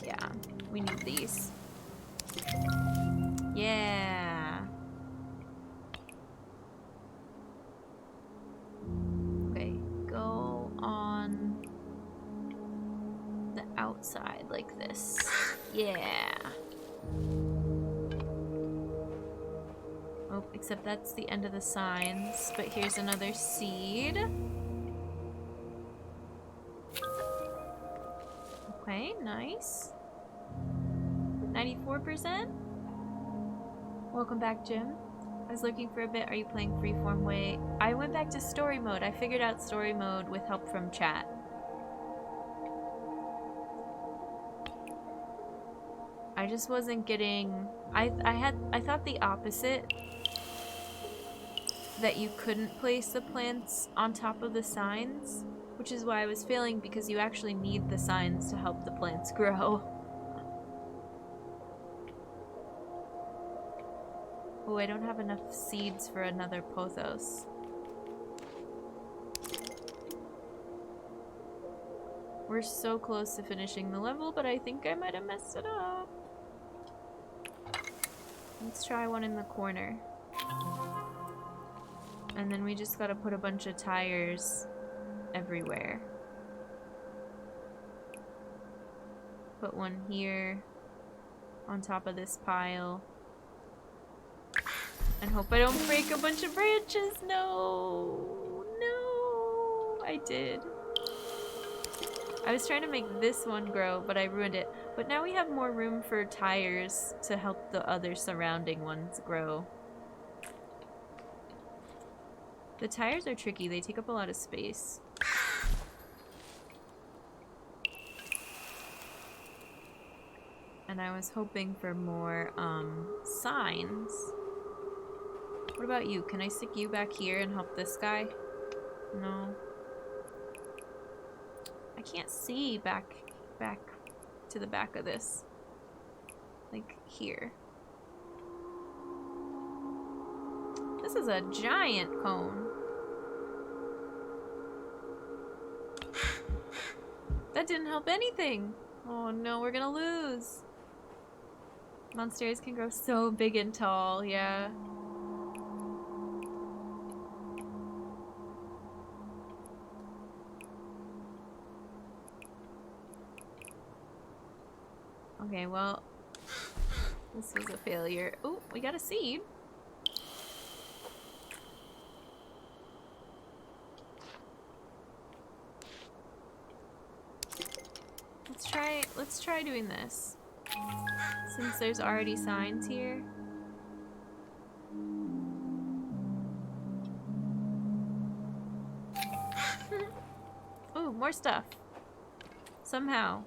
Yeah, we need these. Yeah. Okay, go on the outside like this. Yeah. Oh, except that's the end of the signs. But here's another seed. Okay, nice. 94%? Welcome back, Jim. I was looking for a bit. Are you playing Freeform Way? I went back to story mode. I figured out story mode with help from chat. I just wasn't getting... I thought the opposite. That you couldn't place the plants on top of the signs. Which is why I was failing, because you actually need the signs to help the plants grow. Oh, I don't have enough seeds for another pothos. We're so close to finishing the level, but I think I might have messed it up. Let's try one in the corner. And then we just gotta put a bunch of tires everywhere. Put one here on top of this pile. And hope I don't break a bunch of branches. No. No. I did. I was trying to make this one grow, but I ruined it. But now we have more room for tires to help the other surrounding ones grow. The tires are tricky. They take up a lot of space. And I was hoping for more signs. What about you? Can I stick you back here and help this guy? No. I can't see back to the back of this. Like here. This is a giant cone. That didn't help anything. Oh no, we're gonna lose. Monsters can grow so big and tall, yeah. Okay, well, this was a failure. Oh, we got a seed. Let's try doing this. Since there's already signs here. Ooh, more stuff. Somehow.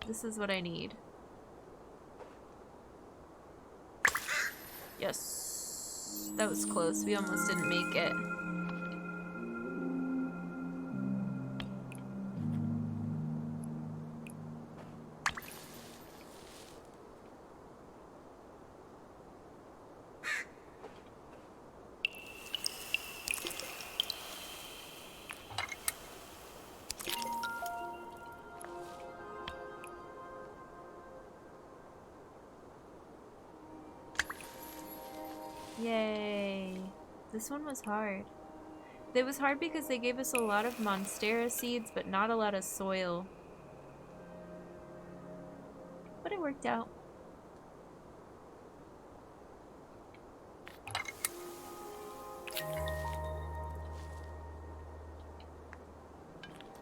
This is what I need. Yes. That was close. We almost didn't make it. Yay. This one was hard. It was hard because they gave us a lot of Monstera seeds, but not a lot of soil. But it worked out.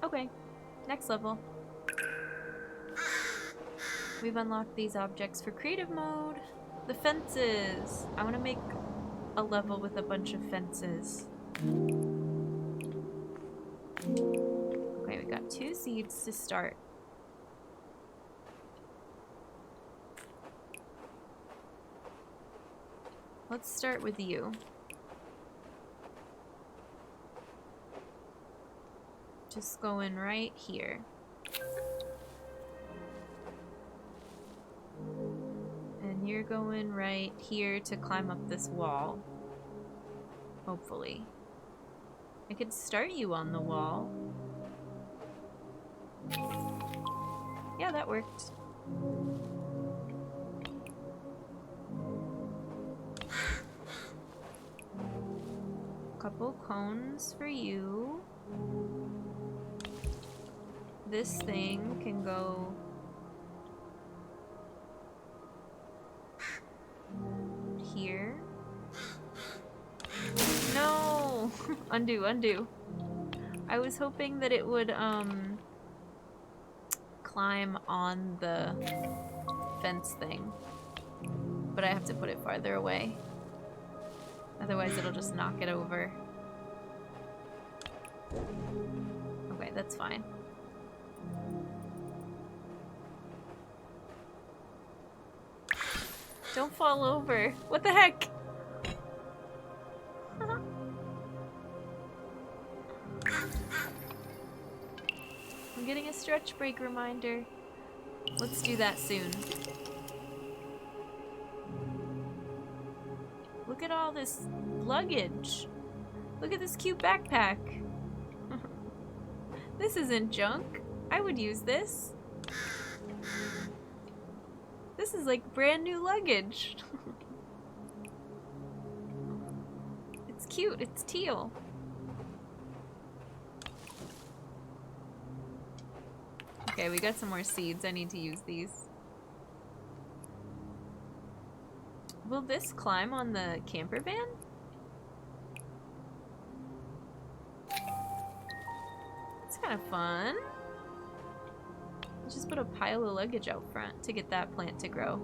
Okay, next level. We've unlocked these objects for creative mode. The fences! I want to make a level with a bunch of fences. Okay, we got 2 seeds to start. Let's start with you. Just going right here. And you're going right here to climb up this wall. Hopefully. I could start you on the wall. Yeah, that worked. Couple cones for you. This thing can go here. No! Undo, undo. I was hoping that it would climb on the fence thing. but I have to put it farther away. Otherwise it'll just knock it over. Okay, that's fine. Don't fall over. What the heck? I'm getting a stretch break reminder. Let's do that soon. Look at all this luggage. Look at this cute backpack. This isn't junk. I would use this. This is like brand new luggage. It's cute. It's teal. Okay, we got some more seeds. I need to use these. Will this climb on the camper van? It's kind of fun. Let's just put a pile of luggage out front to get that plant to grow.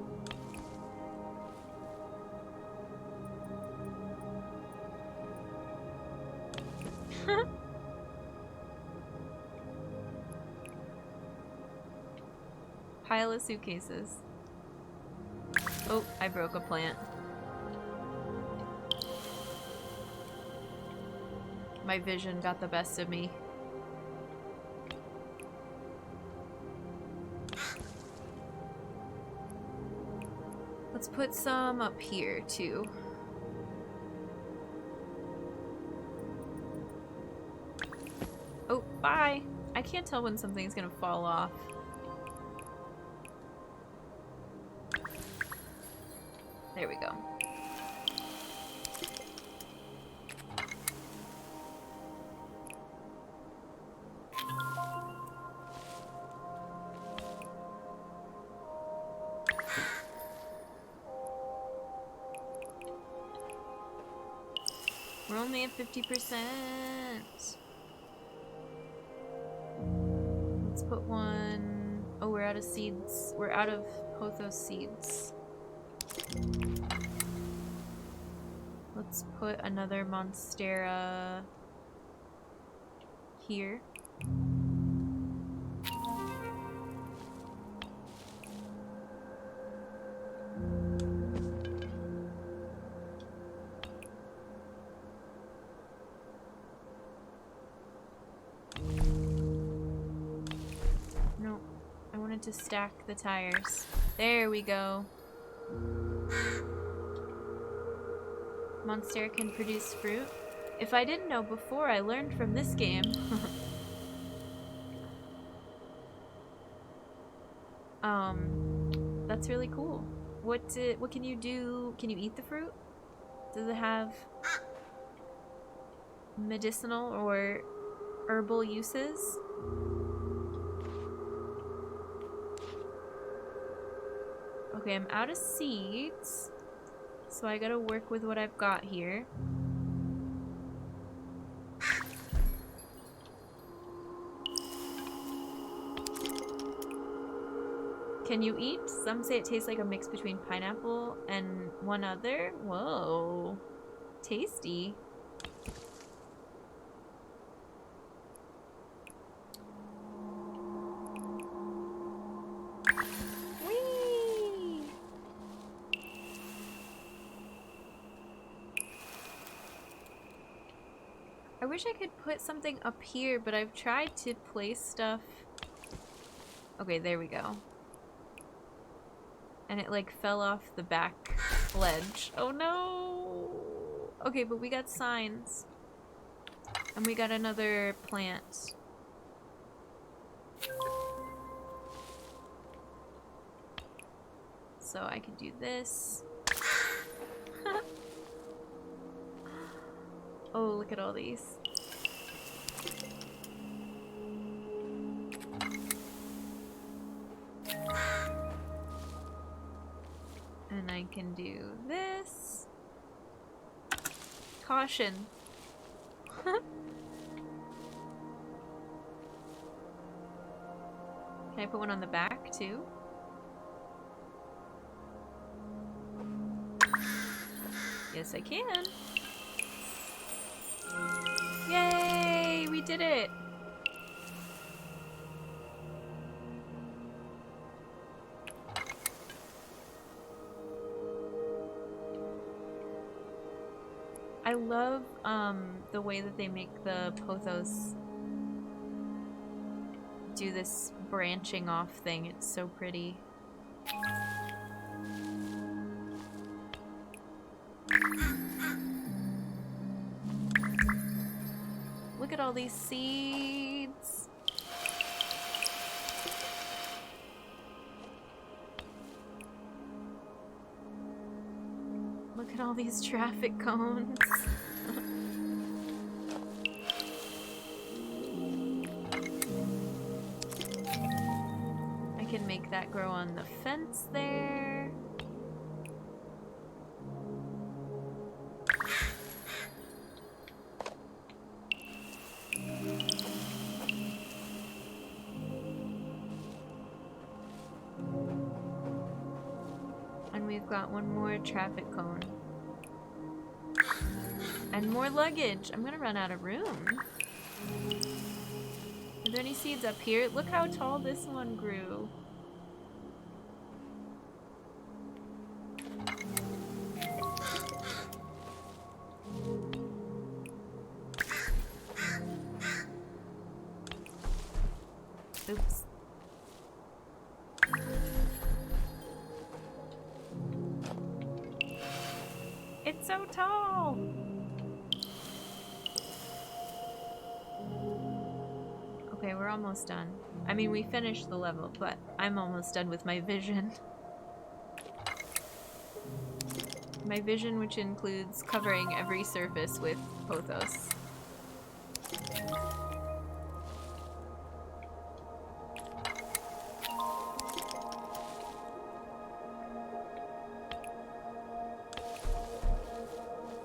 Pile of suitcases. Oh, I broke a plant. My vision got the best of me. Let's put some up here too. Oh, bye! I can't tell when something's gonna fall off. There we go. We're only at 50%. Let's put one... Oh, we're out of seeds. We're out of pothos seeds. Let's put another monstera here. No, I wanted to stack the tires. There we go. Monstera can produce fruit. If I didn't know before, I learned from this game. That's really cool. What can you do? Can you eat the fruit? Does it have medicinal or herbal uses? Okay, I'm out of seeds. So I gotta work with what I've got here. Can you eat? Some say it tastes like a mix between pineapple and one other. Whoa. Tasty. Whee! I wish I could put something up here, but I've tried to place stuff. Okay, there we go. And it like fell off the back ledge. Oh no! Okay, but we got signs. And we got another plant. So I can do this. Oh, look at all these. And I can do this. Caution. Can I put one on the back too? Yes, I can. Yay! We did it! I love the way that they make the pothos do this branching off thing. It's so pretty. Look at all these seeds. Look at all these traffic cones. I can make that grow on the fence there. And we've got one more traffic cone. And more luggage. I'm gonna run out of room. Are there any seeds up here? Look how tall this one grew. Oops. It's so tall! Okay, we're almost done. I mean, we finished the level, but I'm almost done with my vision. My vision, which includes covering every surface with pothos.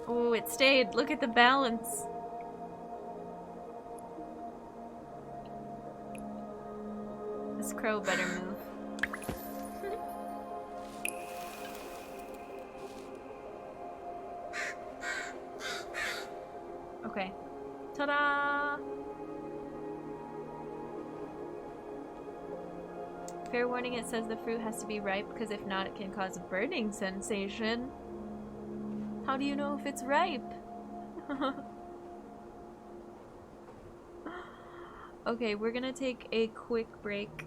Oh, it stayed. Look at the balance. This crow better move. Okay. Ta-da! Fair warning, it says the fruit has to be ripe because if not, it can cause a burning sensation. How do you know if it's ripe? Okay, we're gonna take a quick break.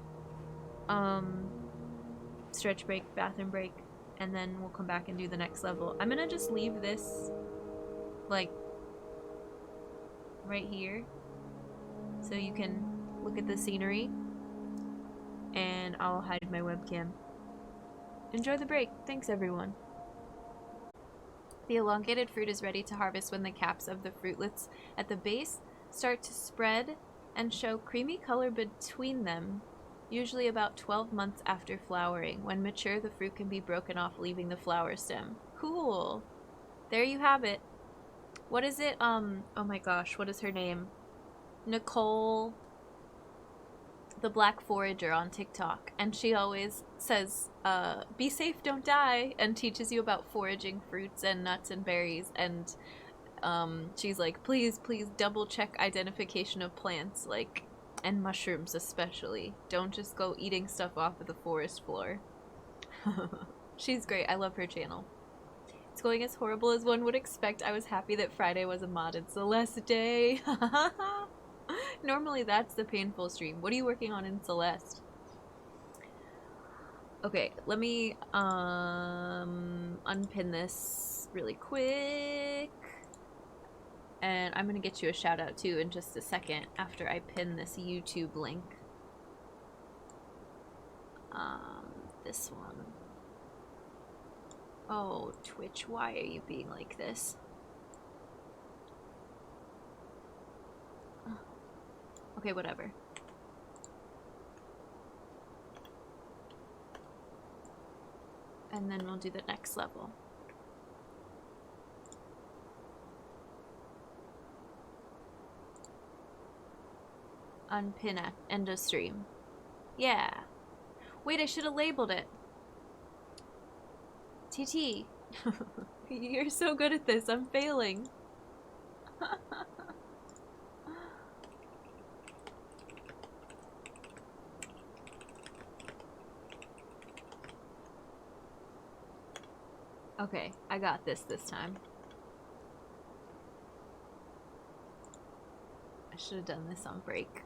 Stretch break, bathroom break, and then we'll come back and do the next level. I'm gonna just leave this, like, right here, so you can look at the scenery, and I'll hide my webcam. Enjoy the break. Thanks, everyone. The elongated fruit is ready to harvest when the caps of the fruitlets at the base start to spread and show creamy color between them, usually about 12 months after flowering. When mature, the fruit can be broken off, leaving the flower stem. Cool. There you have it. What is it? Oh my gosh, what is her name? Nicole, the Black Forager on TikTok. And she always says, be safe, don't die, and teaches you about foraging fruits and nuts and berries. And she's like, please double check identification of plants, like, and mushrooms especially. Don't just go eating stuff off of the forest floor. She's great. I love her channel. It's going as horrible as one would expect. I was happy that Friday was a modded Celeste day. Normally that's the painful stream. What are you working on in Celeste? Okay, let me unpin this really quick. And I'm gonna get you a shout out too in just a second after I pin this YouTube link. This one. Oh, Twitch, why are you being like this? Okay, whatever. And then we'll do the next level. Unpin it. End of stream. Yeah. Wait, I should have labeled it. TT. You're so good at this. I'm failing. Okay, I got this time. I should have done this on break.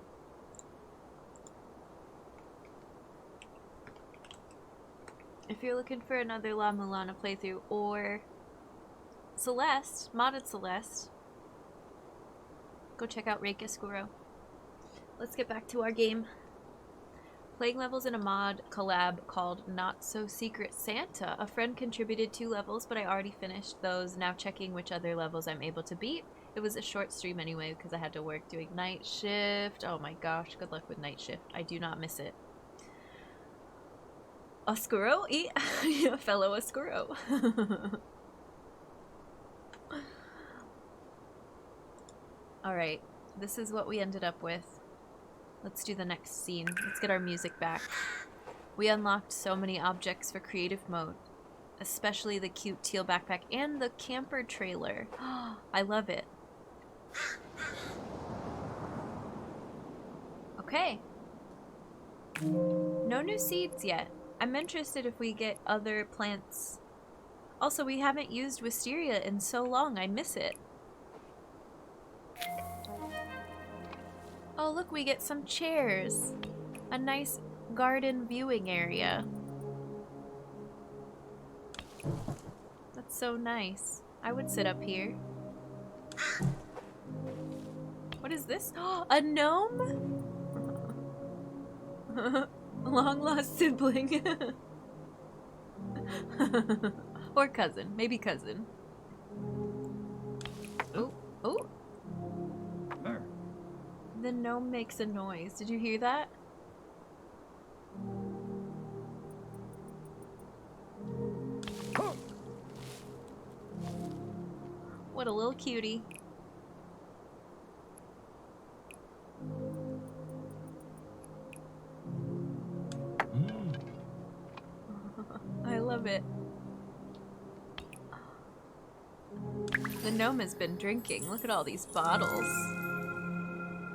If you're looking for another La Mulana playthrough or Celeste, modded Celeste, go check out Reiki Skuro. Let's get back to our game. Playing levels in a mod collab called Not So Secret Santa. A friend contributed 2 levels, but I already finished those. Now checking which other levels I'm able to beat. It was a short stream anyway because I had to work doing night shift. Oh my gosh, good luck with night shift. I do not miss it. Oscuro? Fellow Oscuro. Alright, this is what we ended up with. Let's do the next scene. Let's get our music back. We unlocked so many objects for creative mode, especially the cute teal backpack and the camper trailer. I love it. Okay. No new seeds yet. I'm interested if we get other plants. Also, we haven't used wisteria in so long. I miss it. Oh, look, we get some chairs. A nice garden viewing area. That's so nice. I would sit up here. What is this? A gnome? Long lost sibling. Or cousin. Maybe cousin. Oh, oh. The gnome makes a noise. Did you hear that? What a little cutie. I love it. The gnome has been drinking. Look at all these bottles.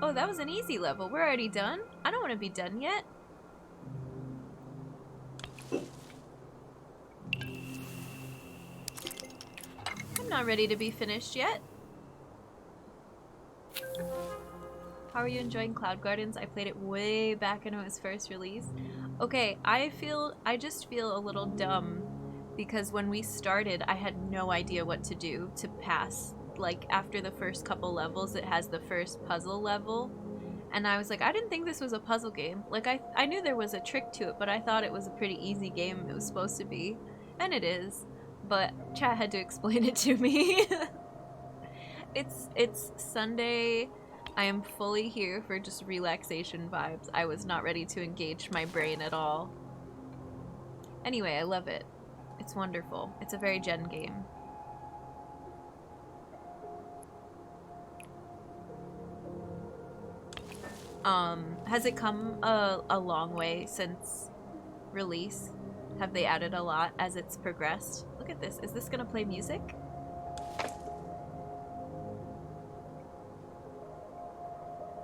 Oh, that was an easy level. We're already done? I don't want to be done yet. I'm not ready to be finished yet. How are you enjoying Cloud Gardens? I played it way back when it was first released. Okay, I just feel a little dumb because when we started, I had no idea what to do to pass. Like, after the first couple levels, it has the first puzzle level. And I was like, I didn't think this was a puzzle game. Like, I knew there was a trick to it, but I thought it was a pretty easy game it was supposed to be. And it is. But chat had to explain it to me. It's Sunday. I am fully here for just relaxation vibes. I was not ready to engage my brain at all. Anyway, I love it. It's wonderful. It's a very Gen game. Has it come a long way since release? Have they added a lot as it's progressed? Look at this. Is this gonna play music?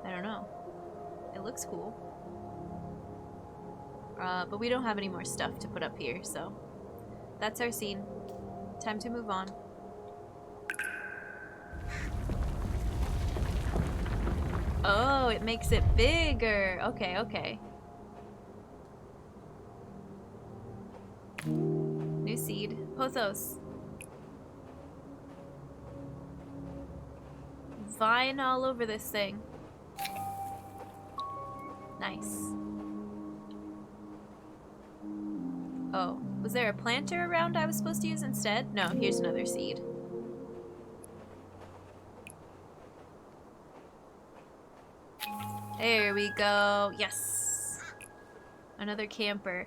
I don't know. It looks cool. But we don't have any more stuff to put up here, so that's our scene. Time to move on. Oh, it makes it bigger. Okay, okay. New seed. Pothos. Vine all over this thing. Nice. Oh, was there a planter around I was supposed to use instead? No, here's another seed. There we go. Yes. Another camper.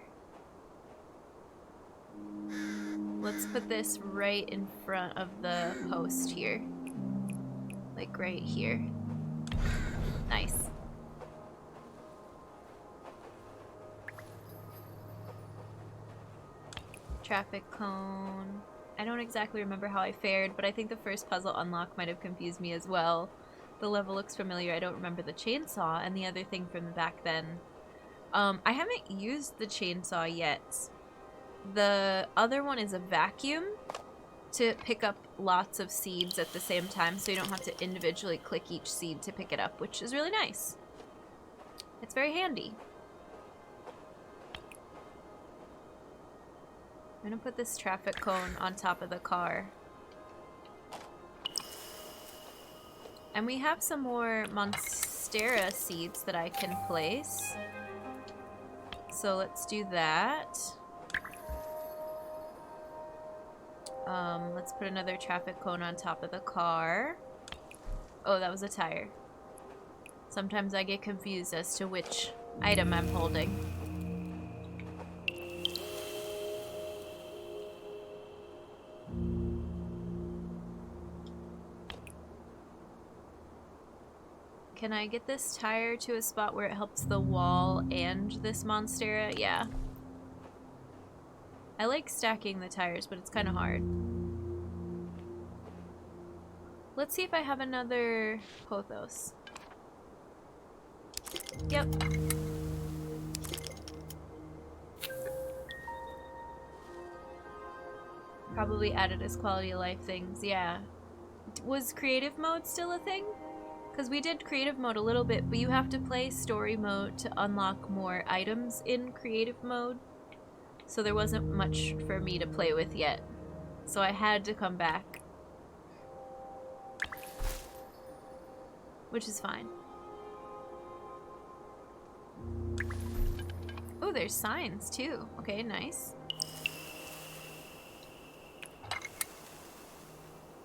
Let's put this right in front of the host here. Like right here. Nice. Traffic cone. I don't exactly remember how I fared, but I think the first puzzle unlock might have confused me as well. The level looks familiar. I don't remember the chainsaw and the other thing from back then. I haven't used the chainsaw yet. The other one is a vacuum to pick up lots of seeds at the same time, so you don't have to individually click each seed to pick it up, which is really nice. It's very handy. I'm gonna put this traffic cone on top of the car. And we have some more Monstera seeds that I can place. So let's do that. Let's put another traffic cone on top of the car. Oh, that was a tire. Sometimes I get confused as to which item I'm holding. Can I get this tire to a spot where it helps the wall and this Monstera? Yeah. I like stacking the tires, but it's kind of hard. Let's see if I have another Pothos. Yep. Probably added as quality of life things, yeah. Was creative mode still a thing? Because we did creative mode a little bit, but you have to play story mode to unlock more items in creative mode. So there wasn't much for me to play with yet. So I had to come back. Which is fine. Oh, there's signs too. Okay, nice.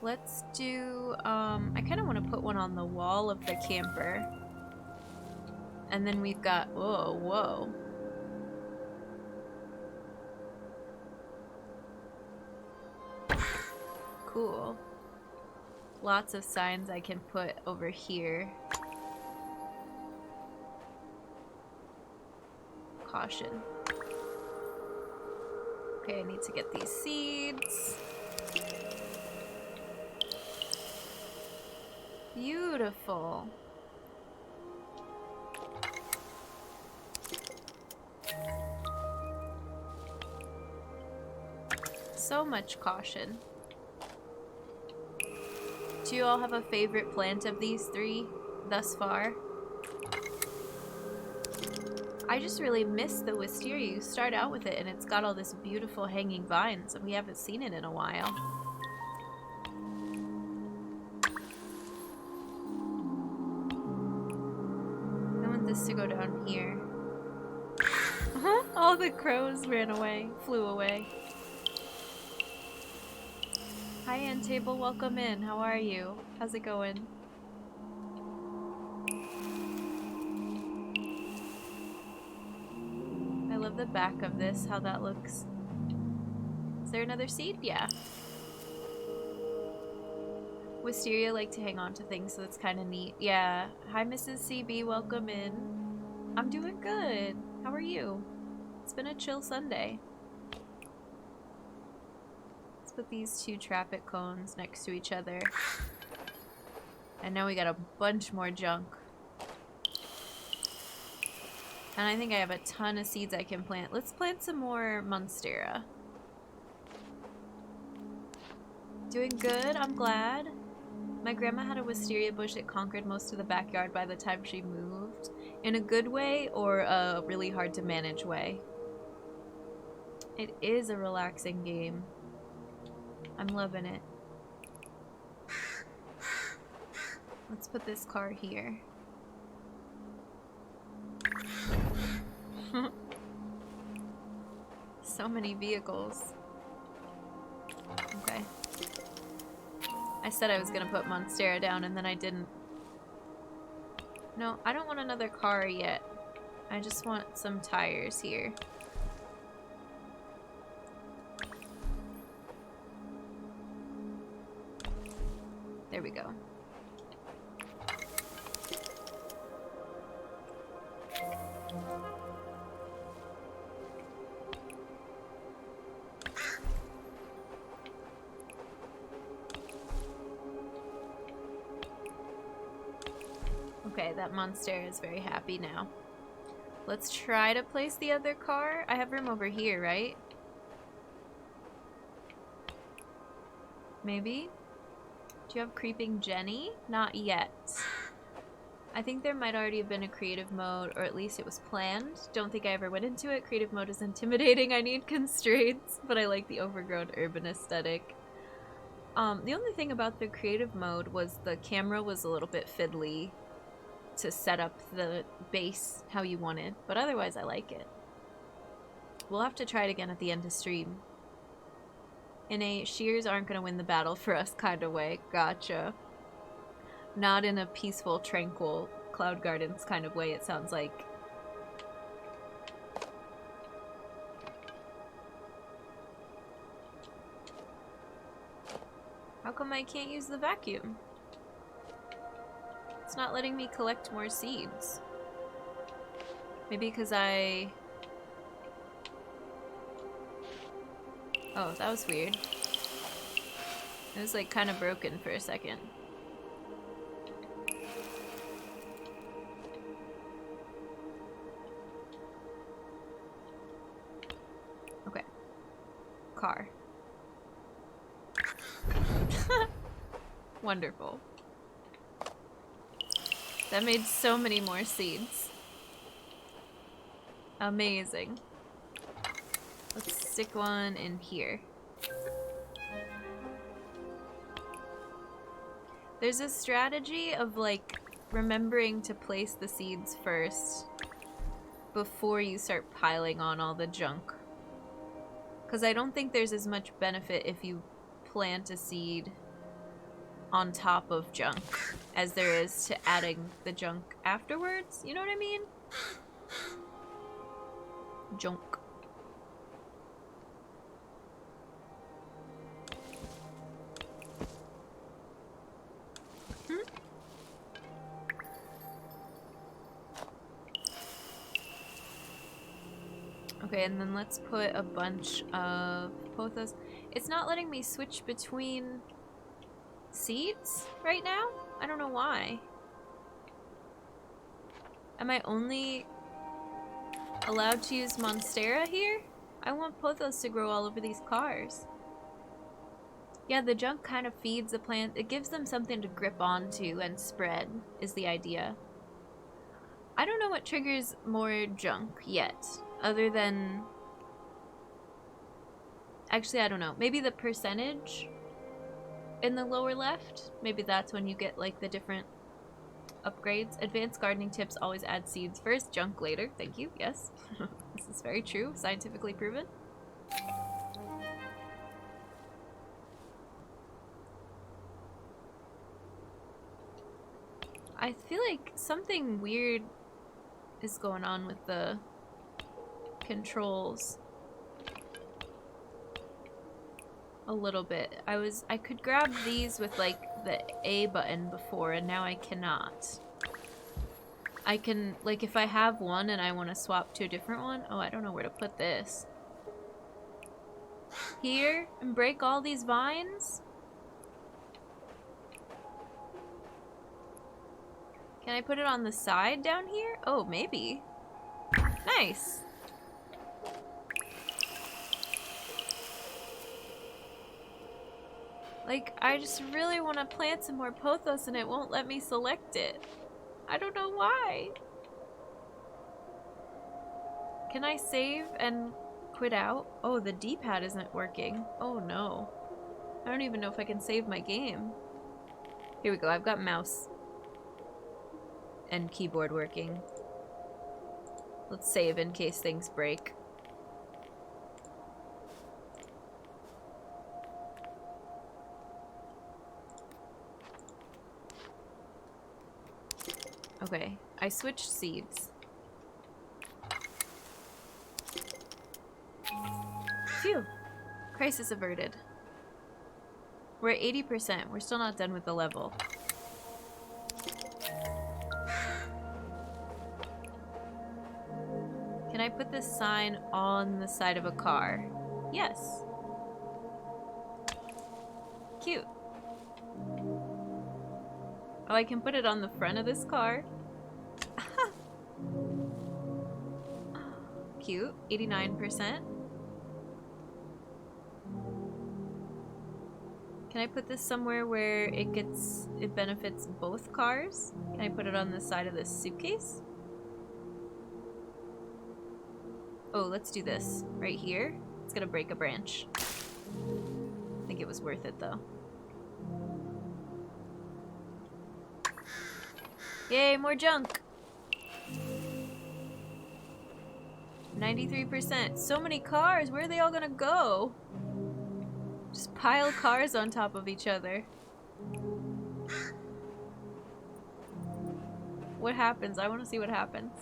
Let's do, I kind of want to put one on the wall of the camper. And then we've got, whoa, whoa. Cool. Lots of signs I can put over here. Caution. Okay, I need to get these seeds. Beautiful. So much caution. Do you all have a favorite plant of these three thus far? I just really miss the wisteria. You start out with it and it's got all this beautiful hanging vines and we haven't seen it in a while. I want this to go down here. All the crows ran away, flew away. Hi, End Table, welcome in. How are you? How's it going? I love the back of this, how that looks. Is there another seed? Yeah. Wisteria like to hang on to things, so it's kind of neat. Yeah. Hi, Mrs. CB, welcome in. I'm doing good. How are you? It's been a chill Sunday. Let's put these two traffic cones next to each other. And now we got a bunch more junk. And I think I have a ton of seeds I can plant. Let's plant some more Monstera. Doing good, I'm glad. My grandma had a wisteria bush that conquered most of the backyard by the time she moved. In a good way or a really hard to manage way. It is a relaxing game. I'm loving it. Let's put this car here. So many vehicles. Okay. I said I was gonna put Monstera down and then I didn't. No, I don't want another car yet. I just want some tires here. There we go. Okay, that monster is very happy now. Let's try to place the other car. I have room over here, right? Maybe? Do you have Creeping Jenny? Not yet. I think there might already have been a creative mode, or at least it was planned. Don't think I ever went into it. Creative mode is intimidating. I need constraints, but I like the overgrown urban aesthetic. The only thing about the creative mode was the camera was a little bit fiddly to set up the base how you wanted, but otherwise I like it. We'll have to try it again at the end of stream. In a shears aren't gonna win the battle for us kind of way. Gotcha. Not in a peaceful, tranquil Cloud Gardens kind of way, it sounds like. How come I can't use the vacuum? It's not letting me collect more seeds. Maybe because I... Oh, that was weird. It was like kind of broken for a second. Okay. Car. Wonderful. That made so many more seeds. Amazing. Let's stick one in here. There's a strategy of like remembering to place the seeds first before you start piling on all the junk. Because I don't think there's as much benefit if you plant a seed on top of junk as there is to adding the junk afterwards. You know what I mean? Junk. Okay, and then let's put a bunch of pothos. It's not letting me switch between seeds right now? I don't know why. Am I only allowed to use Monstera here? I want pothos to grow all over these cars. Yeah, the junk kind of feeds the plant. It gives them something to grip onto and spread, is the idea. I don't know what triggers more junk yet, other than... Actually, I don't know. Maybe the percentage in the lower left? Maybe that's when you get, like, the different upgrades. Advanced gardening tips always add seeds first, junk later. Thank you, yes. This is very true, scientifically proven. I feel like something weird is going on with the controls. A little bit. I could grab these with like the A button before, and now I cannot. I can, like, if I have one and I want to swap to a different one. Oh, I don't know where to put this. Here, and break all these vines? Can I put it on the side down here? Oh, maybe. Nice. Like, I just really want to plant some more pothos and it won't let me select it. I don't know why. Can I save and quit out? Oh, the D-pad isn't working. Oh no. I don't even know if I can save my game. Here we go, I've got mouse and keyboard working. Let's save in case things break. Okay, I switched seeds. Phew! Crisis averted. We're at 80%. We're still not done with the level. Can I put this sign on the side of a car? Yes. Cute. Oh, I can put it on the front of this car. cute. 89%. Can I put this somewhere where it benefits both cars? Can I put it on the side of this suitcase? Oh, let's do this. Right here. It's gonna break a branch. I think it was worth it though. Yay, more junk! 93%. So many cars! Where are they all gonna go? Just pile cars on top of each other. What happens? I want to see what happens.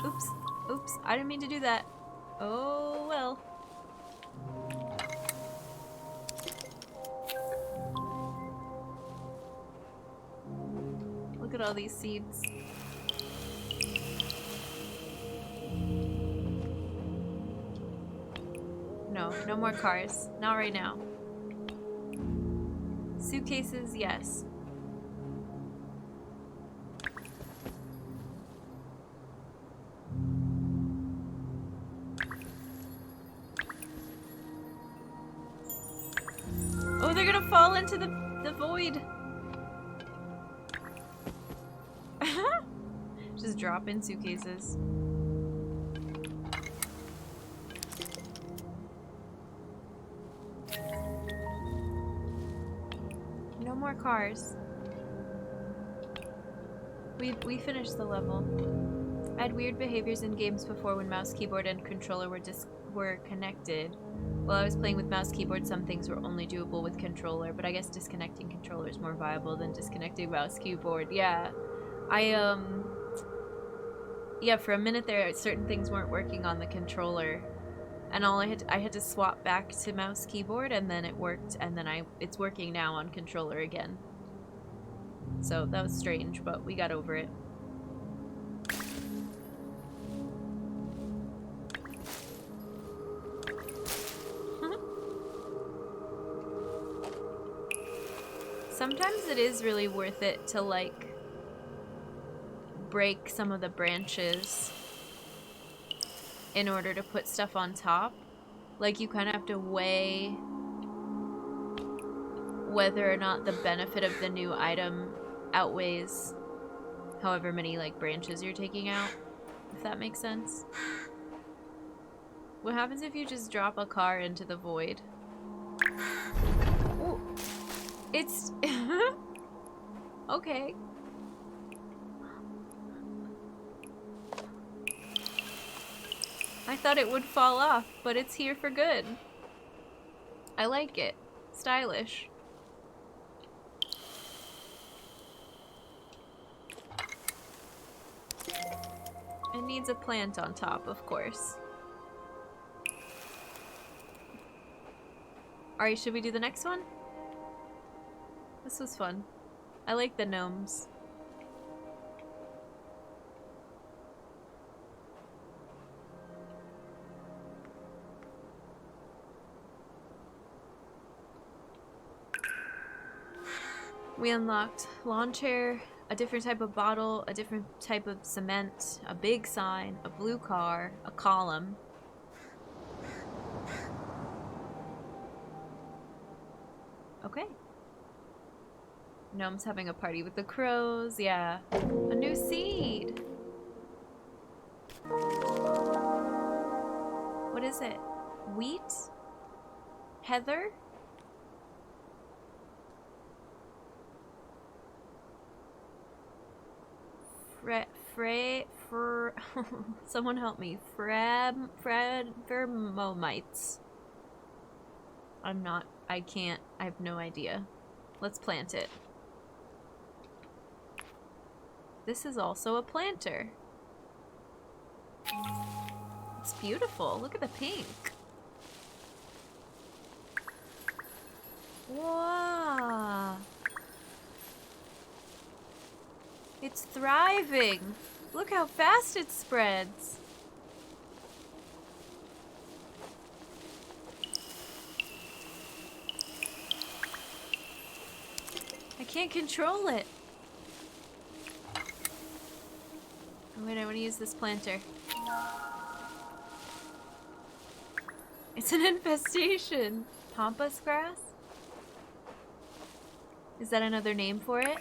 Oops. Oops. I didn't mean to do that. Oh, well. Look at all these seeds. No, no more cars. Not right now. Suitcases, yes. Oh, they're gonna fall into the void. Just drop in suitcases. No more cars. We finished the level. I had weird behaviors in games before when mouse, keyboard, and controller were connected. While I was playing with mouse, keyboard, some things were only doable with controller, but I guess disconnecting controller is more viable than disconnecting mouse, keyboard. Yeah. Yeah, for a minute there, certain things weren't working on the controller, and I had to swap back to mouse keyboard, and then it worked, and then it's working now on controller again. So that was strange, but we got over it. Sometimes it is really worth it to like break some of the branches in order to put stuff on top. Like, you kind of have to weigh whether or not the benefit of the new item outweighs however many like branches you're taking out, if that makes sense. What happens if you just drop a car into the void? Ooh. It's okay. I thought it would fall off, but it's here for good. I like it. Stylish. It needs a plant on top, of course. Alright, should we do the next one? This was fun. I like the gnomes. We unlocked lawn chair, a different type of bottle, a different type of cement, a big sign, a blue car, a column. Okay. Gnome's having a party with the crows, yeah. A new seed! What is it? Wheat? Heather? Someone help me. Vermomites. I can't, I have no idea. Let's plant it. This is also a planter. It's beautiful. Look at the pink. Wow. It's thriving. Look how fast it spreads. I can't control it. Oh wait, I want to use this planter. It's an infestation. Pampas grass? Is that another name for it?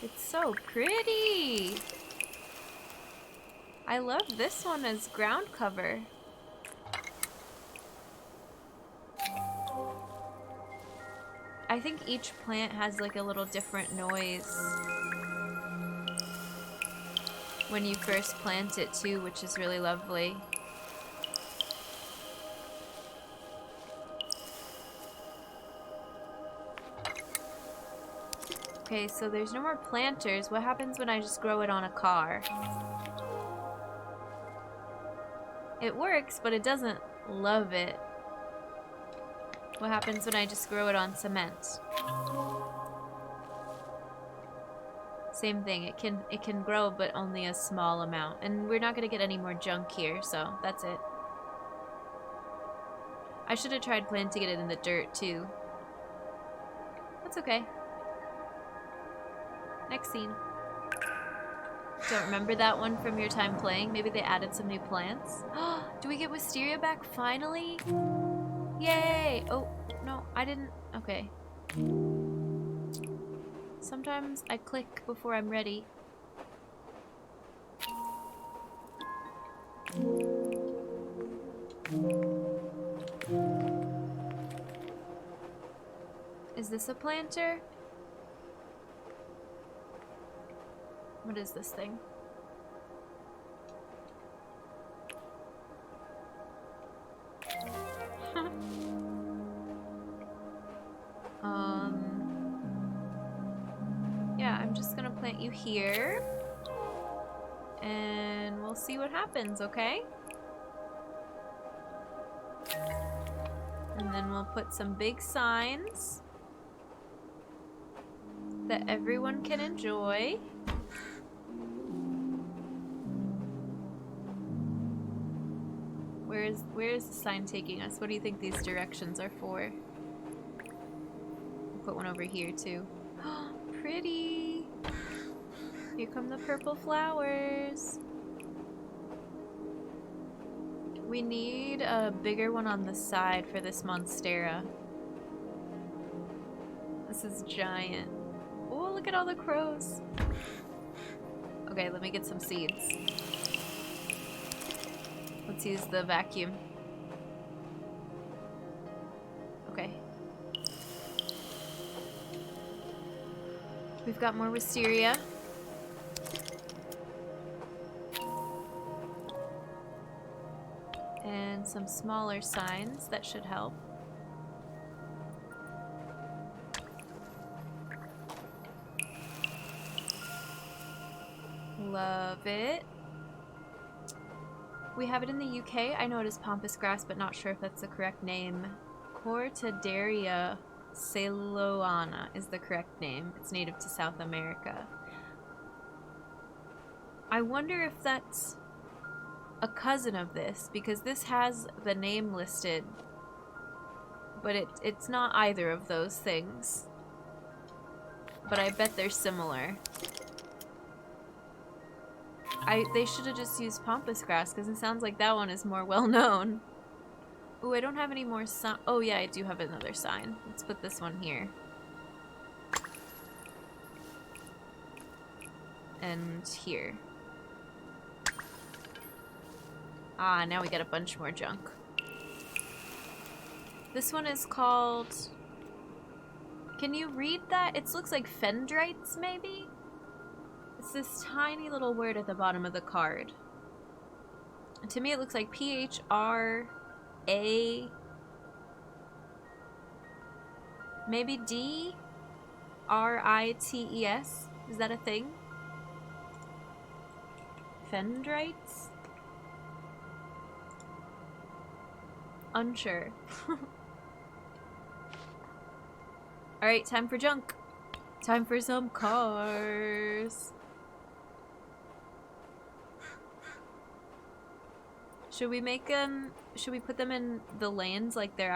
It's so pretty. I love this one as ground cover. I think each plant has like a little different noise when you first plant it too, which is really lovely. Okay, so there's no more planters. What happens when I just grow it on a car? It works, but it doesn't love it. What happens when I just grow it on cement? Same thing. It can grow, but only a small amount. And we're not gonna get any more junk here, so that's it. I should have tried planting it in the dirt too. That's okay. Next scene. Don't remember that one from your time playing. Maybe they added some new plants. Do we get Wisteria back finally? Yay! Oh, no, I didn't. Okay. Sometimes I click before I'm ready. Is this a planter? What is this thing? Yeah, I'm just gonna plant you here. And we'll see what happens, okay? And then we'll put some big signs that everyone can enjoy. Where is the sign taking us? What do you think these directions are for? We'll put one over here too. Pretty! Here come the purple flowers. We need a bigger one on the side for this monstera. This is giant. Oh, look at all the crows. Okay, let me get some seeds. Let's use the vacuum. Okay. We've got more wisteria. And some smaller signs that should help. Love it. We have it in the UK. I know it is pampas grass, but not sure if that's the correct name. Cortaderia celoana is the correct name. It's native to South America. I wonder if that's a cousin of this, because this has the name listed, but it's not either of those things. But I bet they're similar. They should have just used pampas grass, because it sounds like that one is more well known. Ooh, I don't have any more sign. Oh yeah, I do have another sign. Let's put this one here. And here. Ah, now we got a bunch more junk. This one is called... Can you read that? It looks like fendrites, maybe? It's this tiny little word at the bottom of the card. And to me it looks like P-H-R-A... Maybe D-R-I-T-E-S? Is that a thing? Fendrites? Unsure. Alright, time for junk. Time for some cars. Should we make them, should we put them in the lanes like they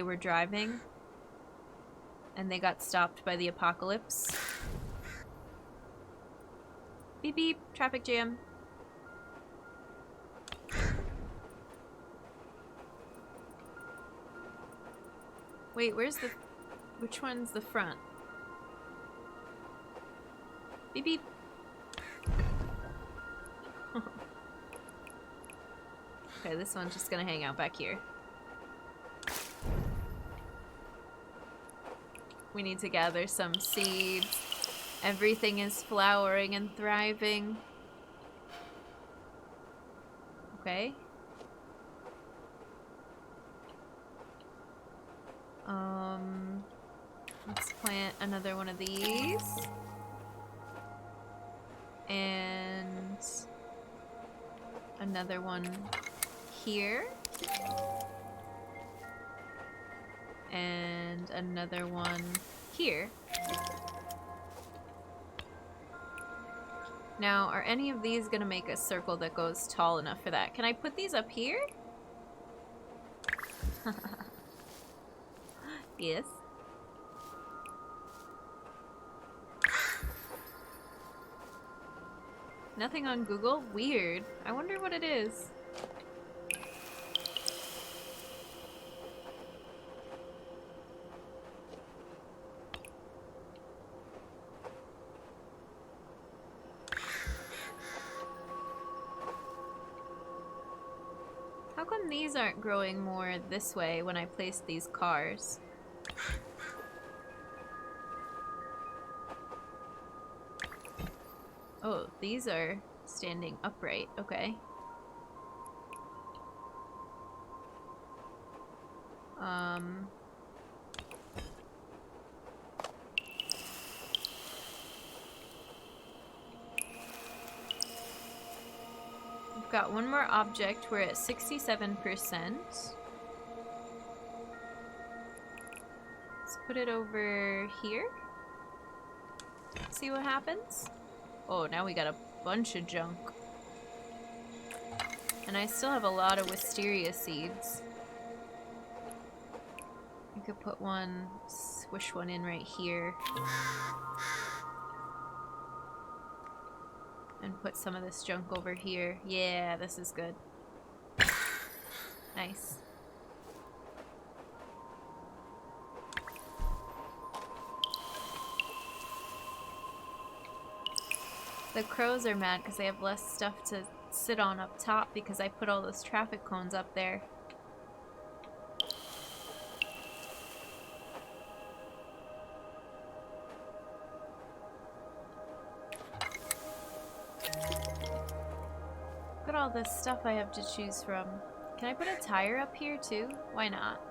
were driving? and they got stopped by the apocalypse. Beep beep, traffic jam. Wait, which one's the front? Beep beep. Okay, this one's just gonna hang out back here. We need to gather some seeds. Everything is flowering and thriving. Okay. Let's plant another one of these. And another one here. And another one here. Now, are any of these gonna make a circle that goes tall enough for that? Can I put these up here? Yes. Nothing on Google? Weird. I wonder what it is. How come these aren't growing more this way when I place these cars? Oh, these are standing upright. Okay. We've got one more object. We're at 67%. Let's put it over here. See what happens. Oh, now we got a bunch of junk. And I still have a lot of wisteria seeds. I could put one, swish one in right here. And put some of this junk over here. Yeah, this is good. Nice. The crows are mad because they have less stuff to sit on up top because I put all those traffic cones up there. Look at all this stuff I have to choose from. Can I put a tire up here too? Why not?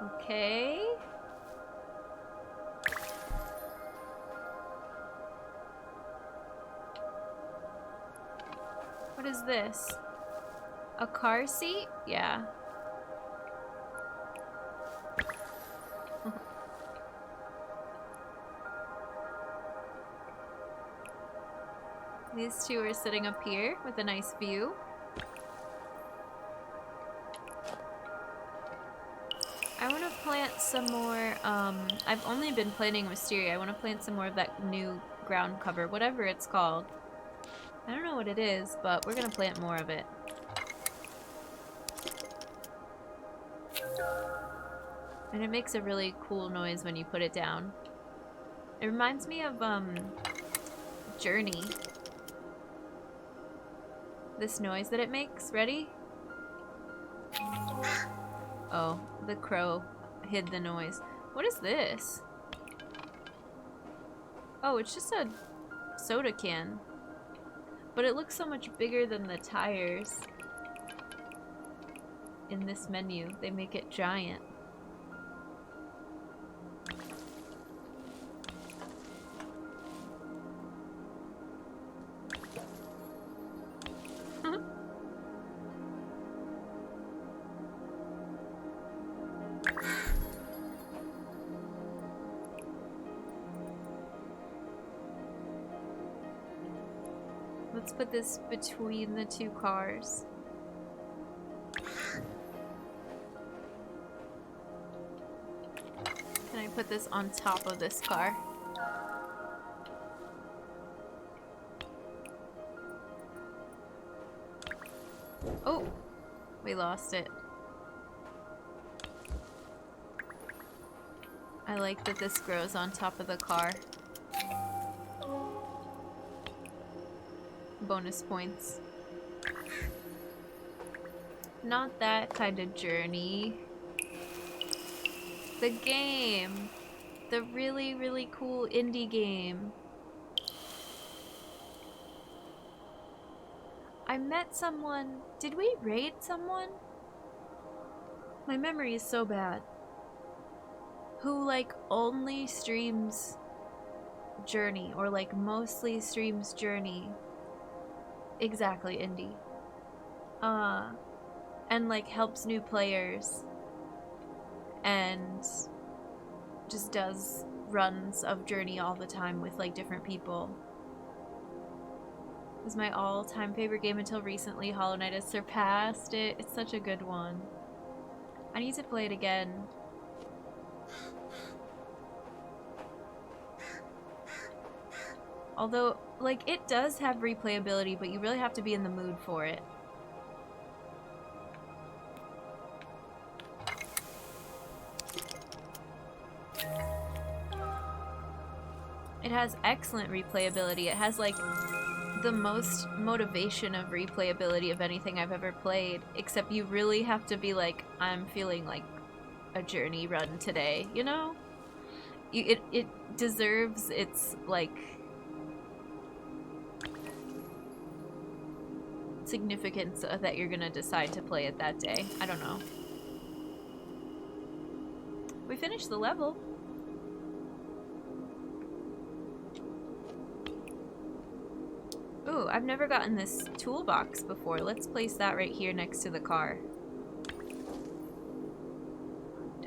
Okay. What is this? A car seat? Yeah. These two are sitting up here with a nice view. I want to plant some more, I've only been planting wisteria. I want to plant some more of that new ground cover, whatever it's called. I don't know what it is, but we're gonna plant more of it. And it makes a really cool noise when you put it down. It reminds me of, Journey. This noise that it makes. Ready? Oh, the crow hid the noise. What is this? Oh, it's just a soda can. But it looks so much bigger than the tires in this menu. They make it giant. Let's put this between the two cars. put this on top of this car. Oh, we lost it. I like that this grows on top of the car. Bonus points. Not that kind of journey. The game. The really, really cool indie game. I met someone. Did we raid someone? My memory is so bad. Who like only streams Journey, or like mostly streams Journey. Exactly, indie. And like helps new players and just does runs of Journey all the time with like different people. It was my all-time favorite game until recently. Hollow Knight has surpassed it. It's such a good one. I need to play it again. Although, like, it does have replayability, but you really have to be in the mood for it. It has excellent replayability. It has, like, the most motivation of replayability of anything I've ever played, except you really have to be like, I'm feeling like a Journey run today, you know? It deserves its, like, significance that you're gonna decide to play it that day. I don't know. We finished the level. Ooh, I've never gotten this toolbox before. Let's place that right here next to the car.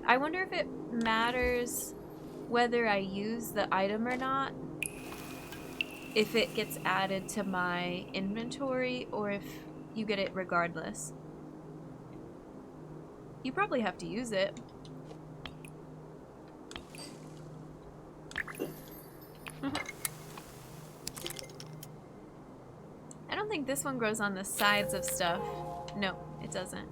I wonder if it matters whether I use the item or not. If it gets added to my inventory, or if you get it regardless. You probably have to use it. I don't think this one grows on the sides of stuff. No, it doesn't.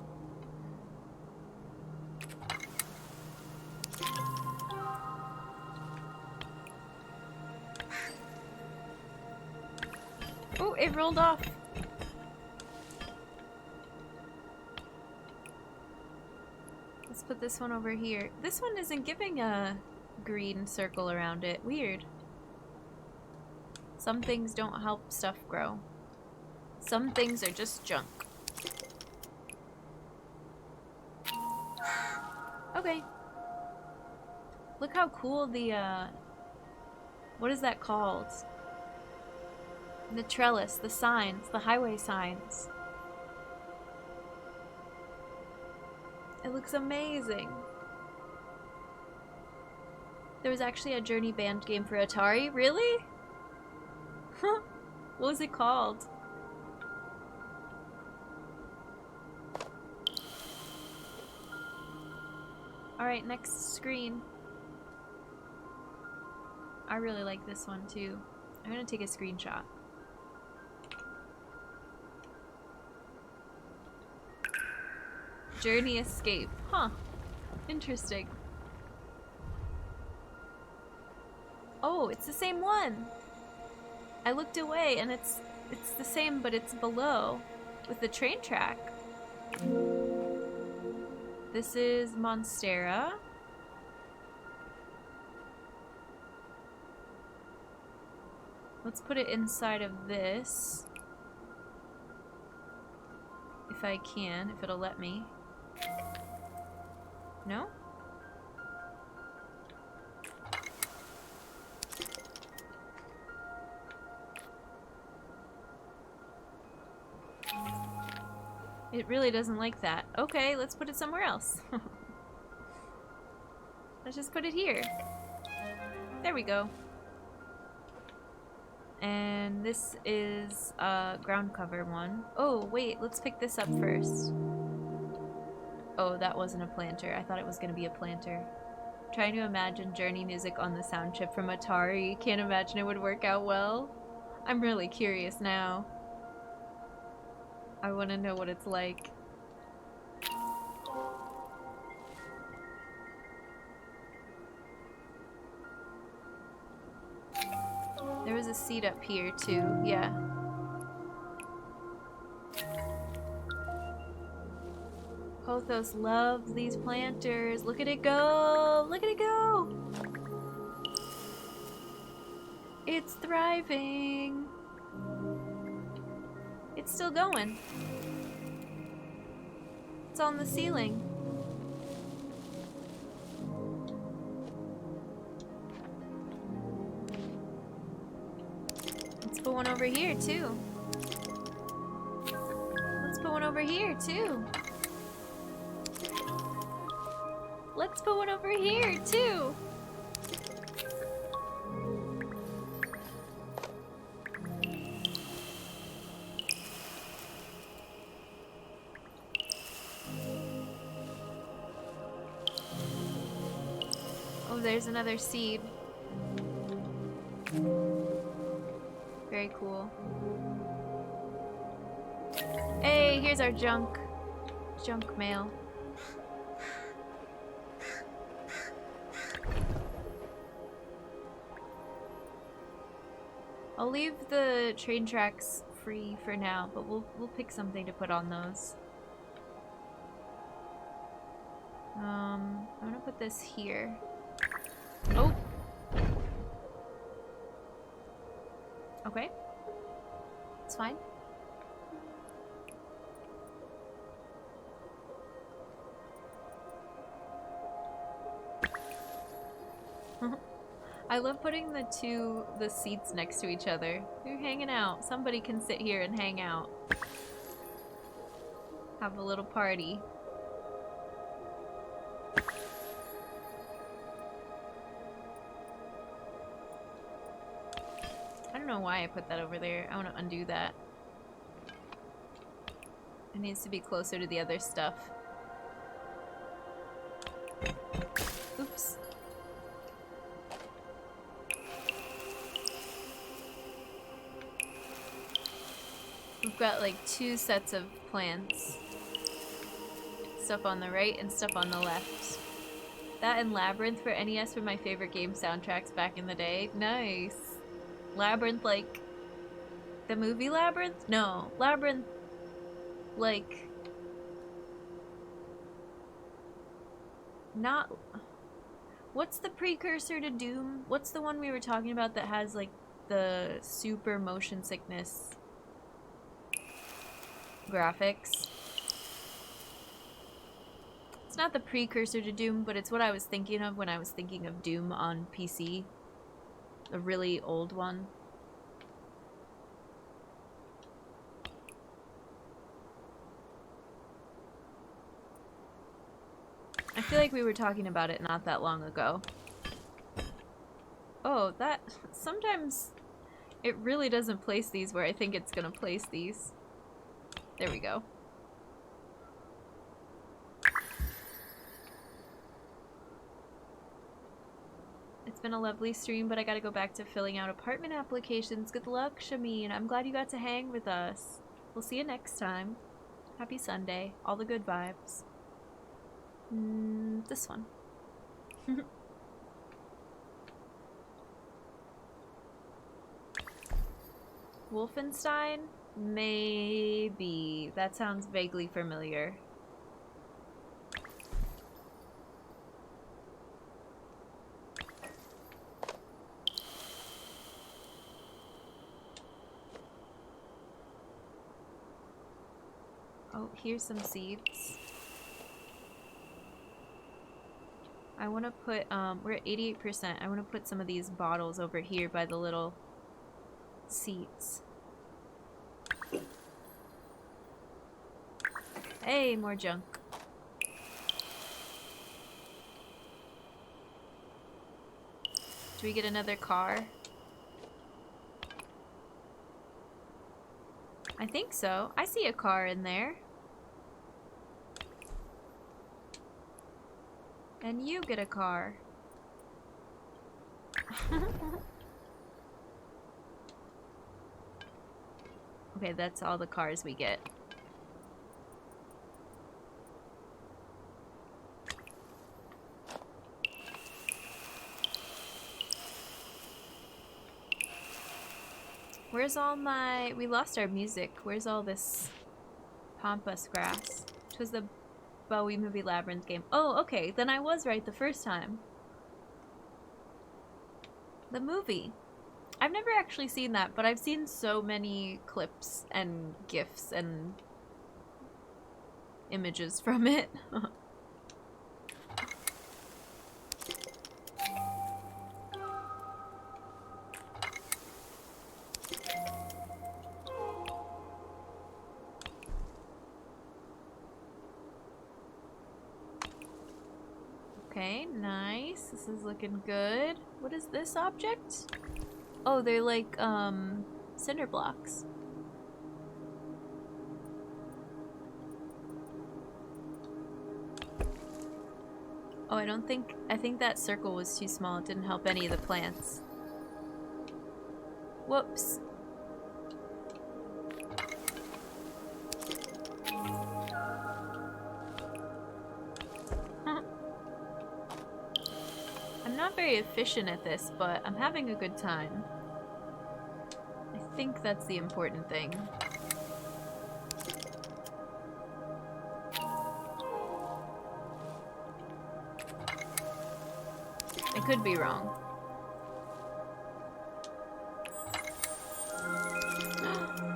Oh, it rolled off. Let's put this one over here. This one isn't giving a green circle around it. Weird. Some things don't help stuff grow. Some things are just junk. Okay. Look how cool the, what is that called? The trellis, the signs, the highway signs. It looks amazing. There was actually a Journey band game for Atari? Really? Huh. What was it called? Alright, next screen. I really like this one too. I'm gonna take a screenshot. Journey escape. Huh. Interesting. Oh, it's the same one. I looked away and it's the same, but it's below with the train track. This is Monstera. Let's put it inside of this. If I can, if it'll let me. No? It really doesn't like that. Okay, let's put it somewhere else. Let's just put it here. There we go. And this is a ground cover one. Oh, wait, let's pick this up first. Oh, that wasn't a planter. I thought it was gonna be a planter. Trying to imagine journey music on the sound chip from Atari. Can't imagine it would work out well. I'm really curious now. I want to know what it's like. There was a seat up here too, yeah. Pothos loves these planters. Look at it go! Look at it go! It's thriving. It's still going. It's on the ceiling. Let's put one over here too. Let's put one over here too. Let's put one over here too. Oh, there's another seed. Very cool. Hey, here's our junk mail. I'll leave the train tracks free for now, but we'll pick something to put on those. I'm gonna put this here. Oh! Okay. It's fine. I love putting the seats next to each other. You're hanging out. Somebody can sit here and hang out. Have a little party. I don't know why I put that over there. I want to undo that. It needs to be closer to the other stuff. Oops. We've got like 2 sets of plants. Stuff on the right and stuff on the left. That and Labyrinth for NES were my favorite game soundtracks back in the day. Nice. Labyrinth like the movie Labyrinth? No, Labyrinth like not. What's the precursor to Doom? What's the one we were talking about that has like the super motion sickness graphics? It's not the precursor to Doom, but it's what I was thinking of when I was thinking of Doom on PC. The really old one. I feel like we were talking about it not that long ago. Oh, that... Sometimes it really doesn't place these where I think it's gonna place these. There we go. It's been a lovely stream, but I gotta go back to filling out apartment applications. Good luck, Shameen. I'm glad you got to hang with us. We'll see you next time. Happy Sunday. All the good vibes. This one. Wolfenstein? Maybe. That sounds vaguely familiar. Oh, here's some seeds. I want to put, we're at 88%. I want to put some of these bottles over here by the little seats. Hey, more junk. Do we get another car? I think so. I see a car in there. And you get a car. Okay, that's all the cars we get. Where's all my... We lost our music. Where's all this pampas grass? Which was the Bowie Movie Labyrinth game. Oh, okay. Then I was right the first time. The movie. I've never actually seen that, but I've seen so many clips and GIFs and images from it. Okay, nice. This is looking good. What is this object? Oh, they're like, cinder blocks. Oh, I think that circle was too small. It didn't help any of the plants. Whoops. I'm not very efficient at this, but I'm having a good time. I think that's the important thing. I could be wrong.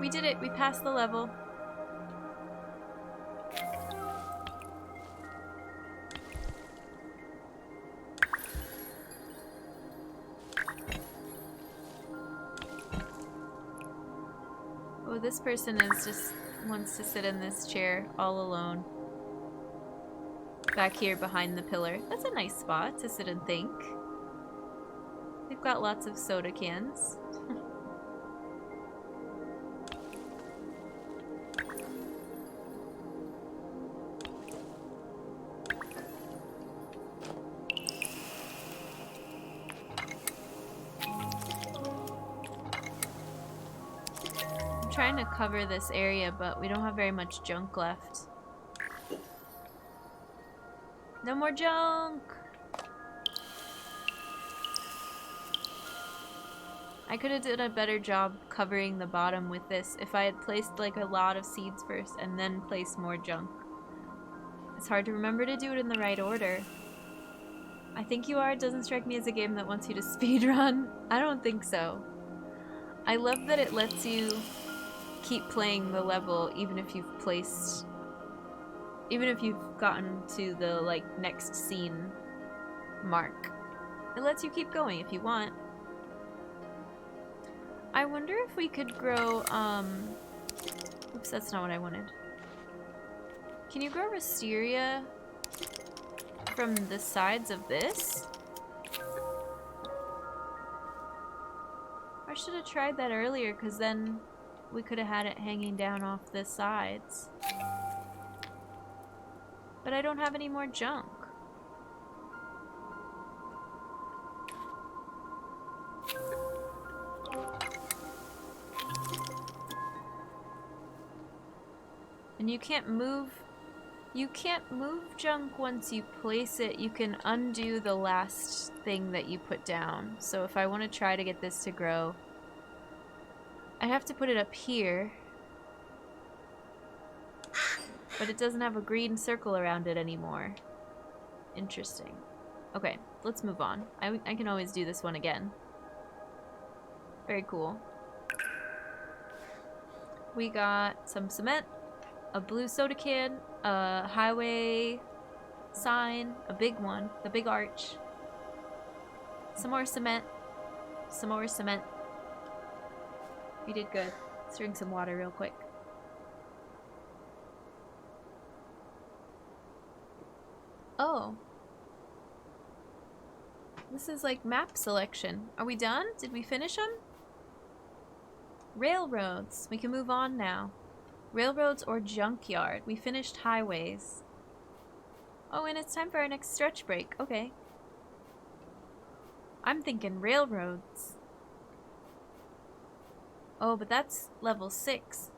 We did it! We passed the level. Oh, this person is just wants to sit in this chair all alone. Back here behind the pillar. That's a nice spot to sit and think. We've got lots of soda cans. I'm trying to cover this area, but we don't have very much junk left. No more junk! I could have done a better job covering the bottom with this if I had placed like a lot of seeds first and then placed more junk. It's hard to remember to do it in the right order. I think you are. It doesn't strike me as a game that wants you to speedrun. I don't think so. I love that it lets you keep playing the level even if you've gotten to the like next scene mark. It lets you keep going if you want. I wonder if we could grow oops, that's not what I wanted. Can you grow wisteria from the sides of this? I should have tried that earlier, because then we could have had it hanging down off the sides. But I don't have any more junk. And you can't move junk once you place it. You can undo the last thing that you put down. So if I want to try to get this to grow, I have to put it up here. But it doesn't have a green circle around it anymore. Interesting. Okay, let's move on. I can always do this one again. Very cool. We got some cement, a blue soda can, a highway sign, a big one, the big arch. Some more cement. Some more cement. We did good. Let's drink some water real quick. Oh. This is like map selection. Are we done? Did we finish them? Railroads. We can move on now. Railroads or junkyard. We finished highways. Oh, and it's time for our next stretch break. Okay. I'm thinking railroads. Oh, but that's level 6.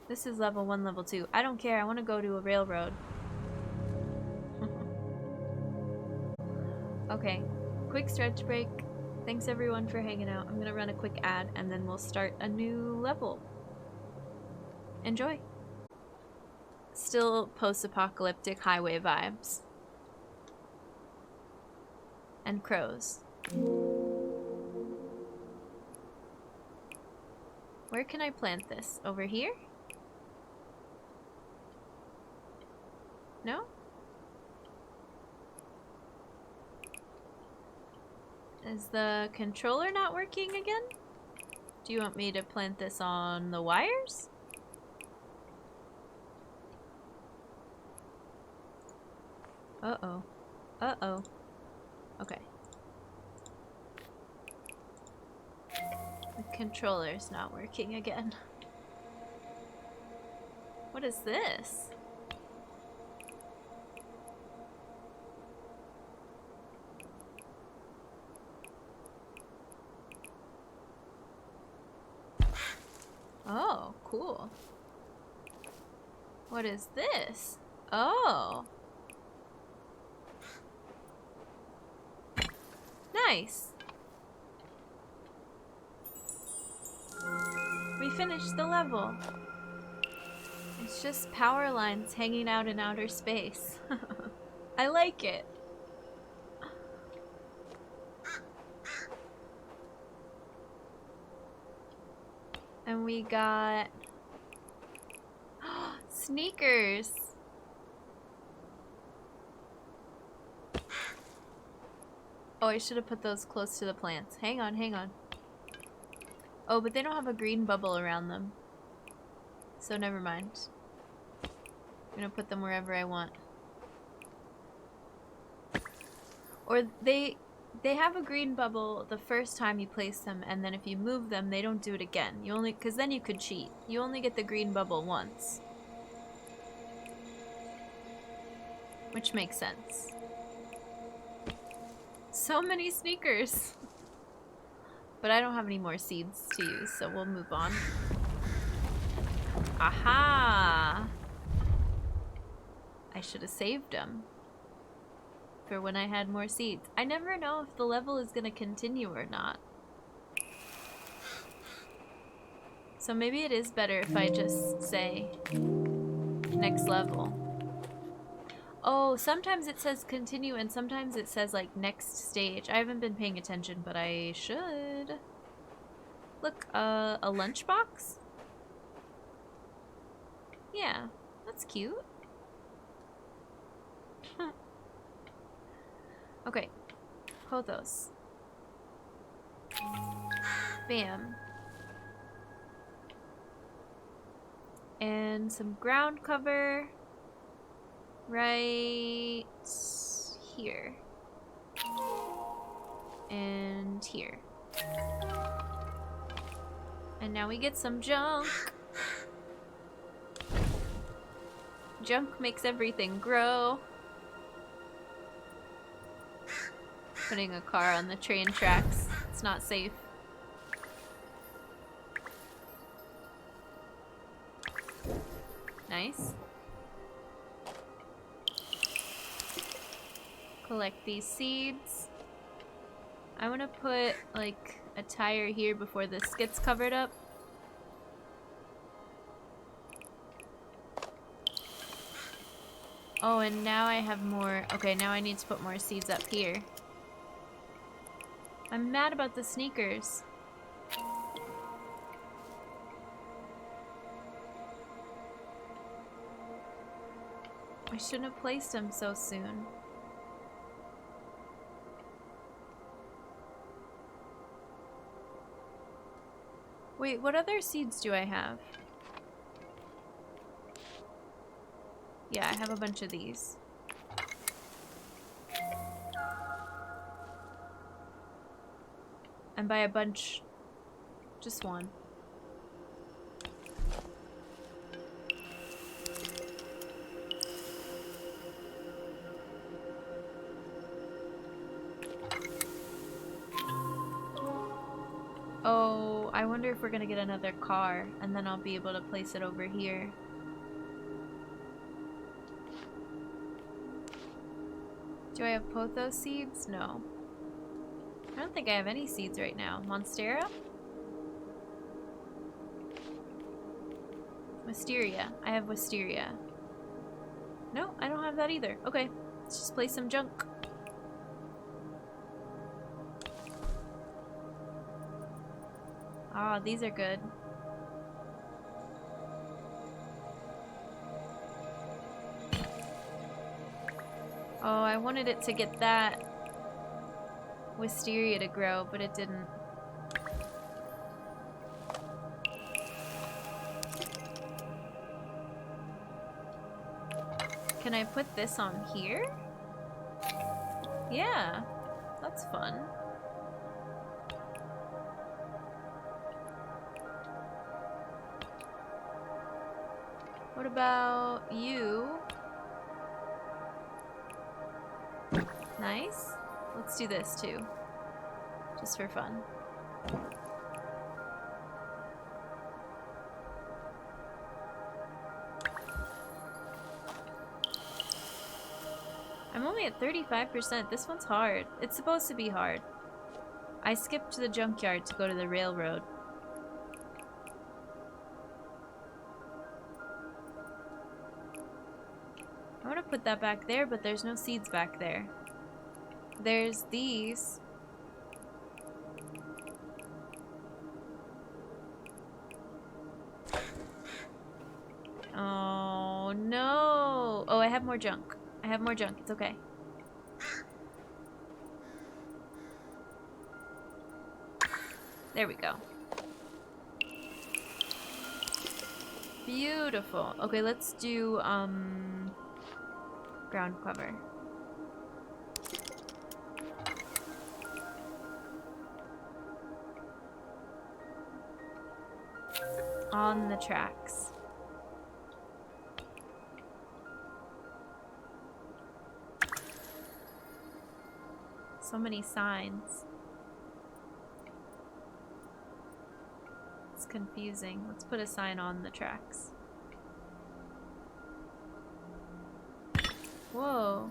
This is level 1, level 2. I don't care. I want to go to a railroad. Okay. Quick stretch break. Thanks everyone for hanging out. I'm going to run a quick ad and then we'll start a new level. Enjoy. Still post-apocalyptic highway vibes. And crows. Where can I plant this? Over here? No? Is the controller not working again? Do you want me to plant this on the wires? Uh-oh. Uh-oh. Okay. The controller's not working again. What is this? Oh, cool. What is this? Oh. Nice. We finished the level. It's just power lines hanging out in outer space. I like it. And we got sneakers. Oh, I should have put those close to the plants. Hang on, hang on. Oh, but they don't have a green bubble around them. So never mind. I'm gonna put them wherever I want. Or they have a green bubble the first time you place them, and then if you move them, they don't do it again. You only, because then you could cheat. You only get the green bubble once. Which makes sense. So many sneakers. But I don't have any more seeds to use, so we'll move on. Aha! I should have saved them for when I had more seeds. I never know if the level is gonna continue or not. So maybe it is better if I just say next level. Oh, sometimes it says continue and sometimes it says like next stage. I haven't been paying attention, but I should. Look, a lunchbox? Yeah, that's cute. Okay, Pothos. Bam. And some ground cover right here. And here. And now we get some junk. Junk makes everything grow. Putting a car on the train tracks. It's not safe. Nice. Collect these seeds. I want to put like a tire here before this gets covered up. Oh, and now I have more. Okay, now I need to put more seeds up here. I'm mad about the sneakers. I shouldn't have placed them so soon. Wait, what other seeds do I have? Yeah, I have a bunch of these. And by a bunch, just one. Oh, I wonder if we're gonna get another car, and then I'll be able to place it over here. Do I have pothos seeds? No. I don't think I have any seeds right now. Monstera? Wisteria. I have wisteria. No, I don't have that either. Okay, let's just place some junk. Ah, these are good. Oh, I wanted it to get that wisteria to grow, but it didn't. Can I put this on here? Yeah, that's fun. What about you? Nice. Let's do this too. Just for fun. I'm only at 35%. This one's hard. It's supposed to be hard. I skipped the junkyard to go to the railroad. I want to put that back there, but there's no seeds back there. There's these. Oh, no. Oh, I have more junk. I have more junk. It's okay. There we go. Beautiful. Okay, let's do, ground cover. On the tracks. So many signs. It's confusing. Let's put a sign on the tracks. Whoa.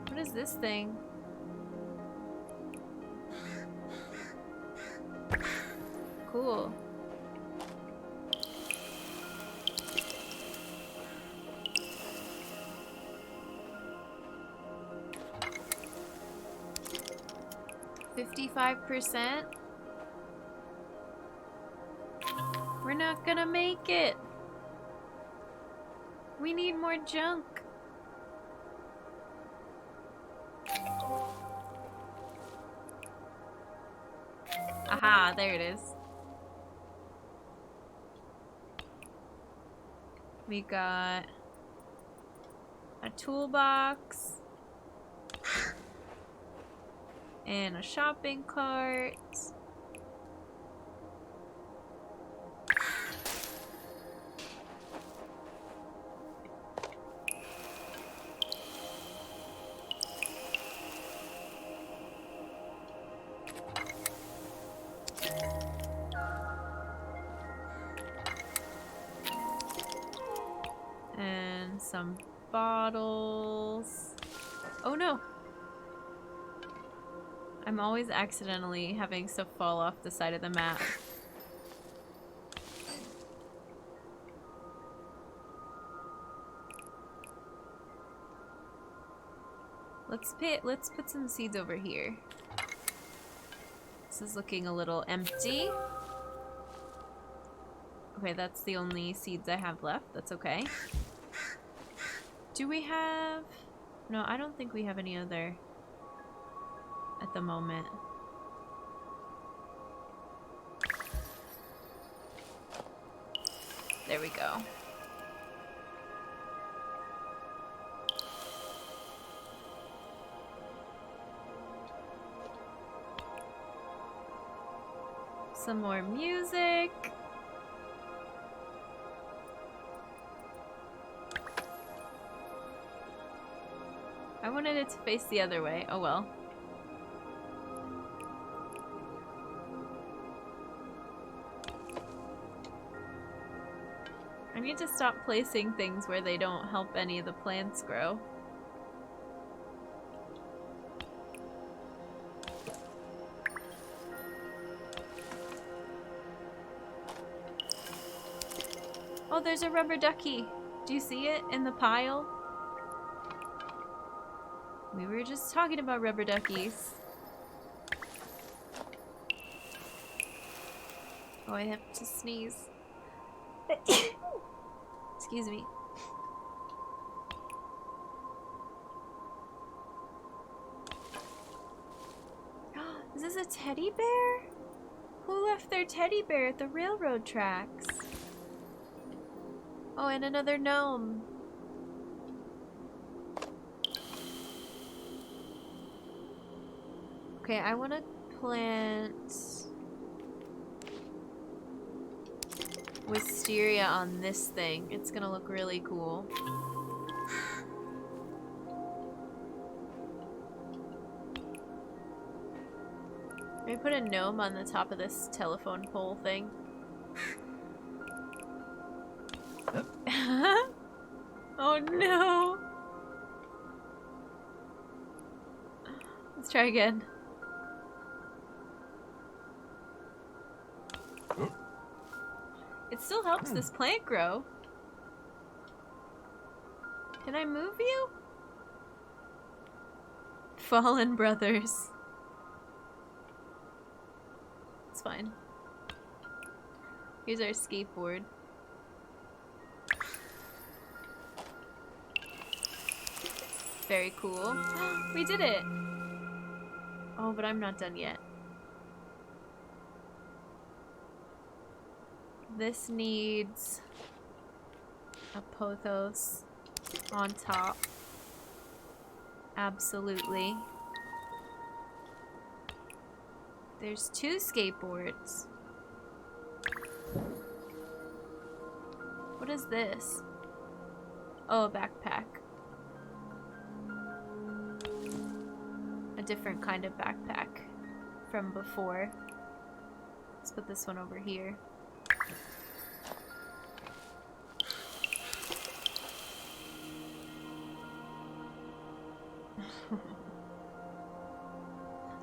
What is this thing? Cool. $55%? We're not gonna make it. We need more junk. Aha, there it is. We got a toolbox and a shopping cart. And some bottles. Oh no! I'm always accidentally having stuff fall off the side of the map. Let's put some seeds over here. This is looking a little empty. Okay, that's the only seeds I have left. That's okay. Do we have... No, I don't think we have any other at the moment. There we go. Some more music. I wanted it to face the other way. Oh well. I need to stop placing things where they don't help any of the plants grow. Oh, there's a rubber ducky. Do you see it in the pile? We were just talking about rubber duckies. Oh, I have to sneeze. Excuse me. Is this a teddy bear? Who left their teddy bear at the railroad tracks? Oh, and another gnome. Okay, I want to plant wisteria on this thing. It's gonna look really cool. Let me put a gnome on the top of this telephone pole thing. Oh no! Let's try again. It still helps this plant grow. Can I move you? Fallen brothers. It's fine. Here's our skateboard. Very cool. We did it! Oh, but I'm not done yet. This needs a pothos on top. Absolutely. There's 2 skateboards. What is this? Oh, a backpack. A different kind of backpack from before. Let's put this one over here.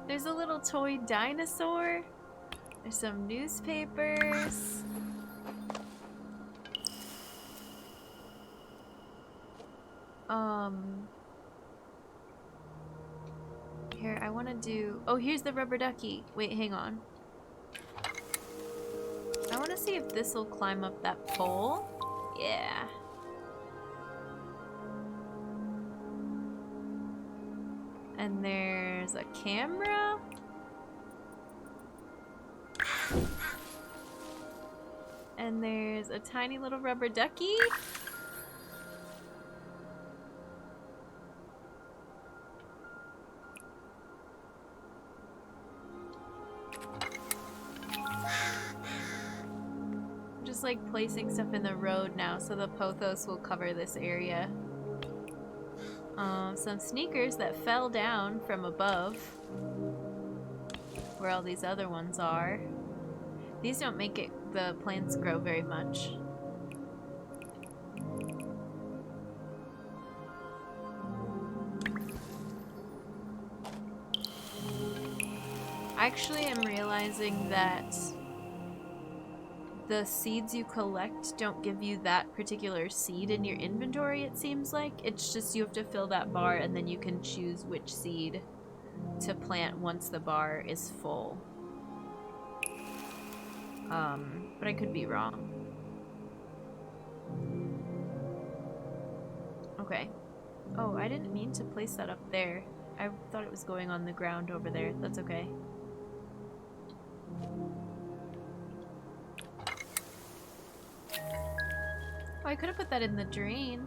There's a little toy dinosaur. There's some newspapers. Here, I want to do... Oh, here's the rubber ducky. Wait, hang on. I want to see if this will climb up that pole. Yeah. And there's a camera. And there's a tiny little rubber ducky. I'm just like placing stuff in the road now so the pothos will cover this area. Some sneakers that fell down from above where all these other ones are. These don't make it the plants grow very much. I actually am realizing that the seeds you collect don't give you that particular seed in your inventory, it seems like. It's just you have to fill that bar and then you can choose which seed to plant once the bar is full. But I could be wrong. Okay. Oh, I didn't mean to place that up there. I thought it was going on the ground over there. That's okay. Oh, I could have put that in the drain.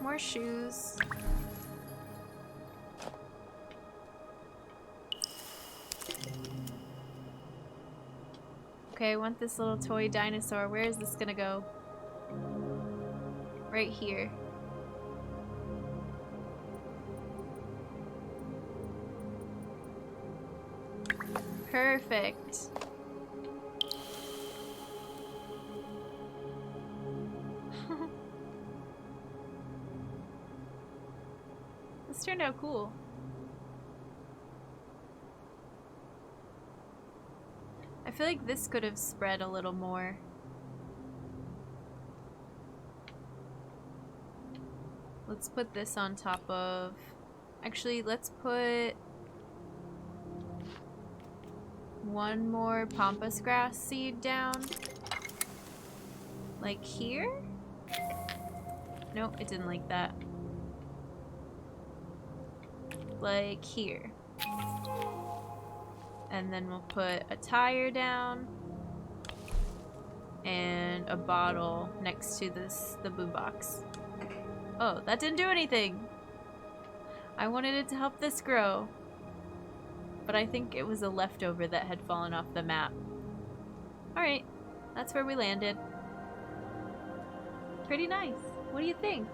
More shoes. Okay, I want this little toy dinosaur. Where is this gonna go? Right here. Perfect. This turned out cool. I feel like this could have spread a little more. Let's put this on top of... Actually, let's put one more pampas grass seed down. Like here? Nope, it didn't like that. Like here. And then we'll put a tire down and a bottle next to the boombox. Oh, that didn't do anything. I wanted it to help this grow, but I think it was a leftover that had fallen off the map. Alright, that's where we landed. Pretty nice. What do you think?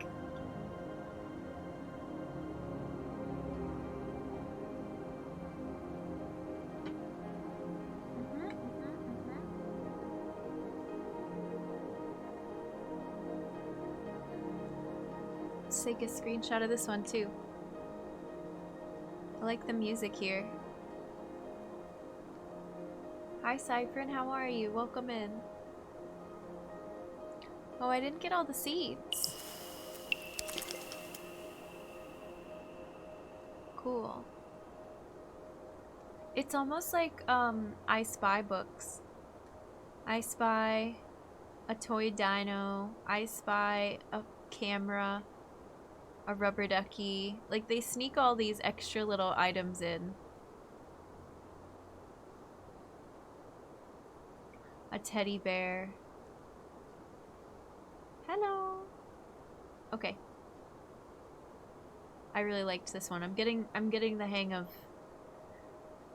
Let's take a screenshot of this one too. I like the music here. Hi Cyphren, how are you? Welcome in. Oh, I didn't get all the seeds. Cool. It's almost like I Spy books. I Spy a toy dino. I Spy a camera. A rubber ducky. Like, they sneak all these extra little items in. A teddy bear. Hello. Okay. I really liked this one. I'm getting the hang of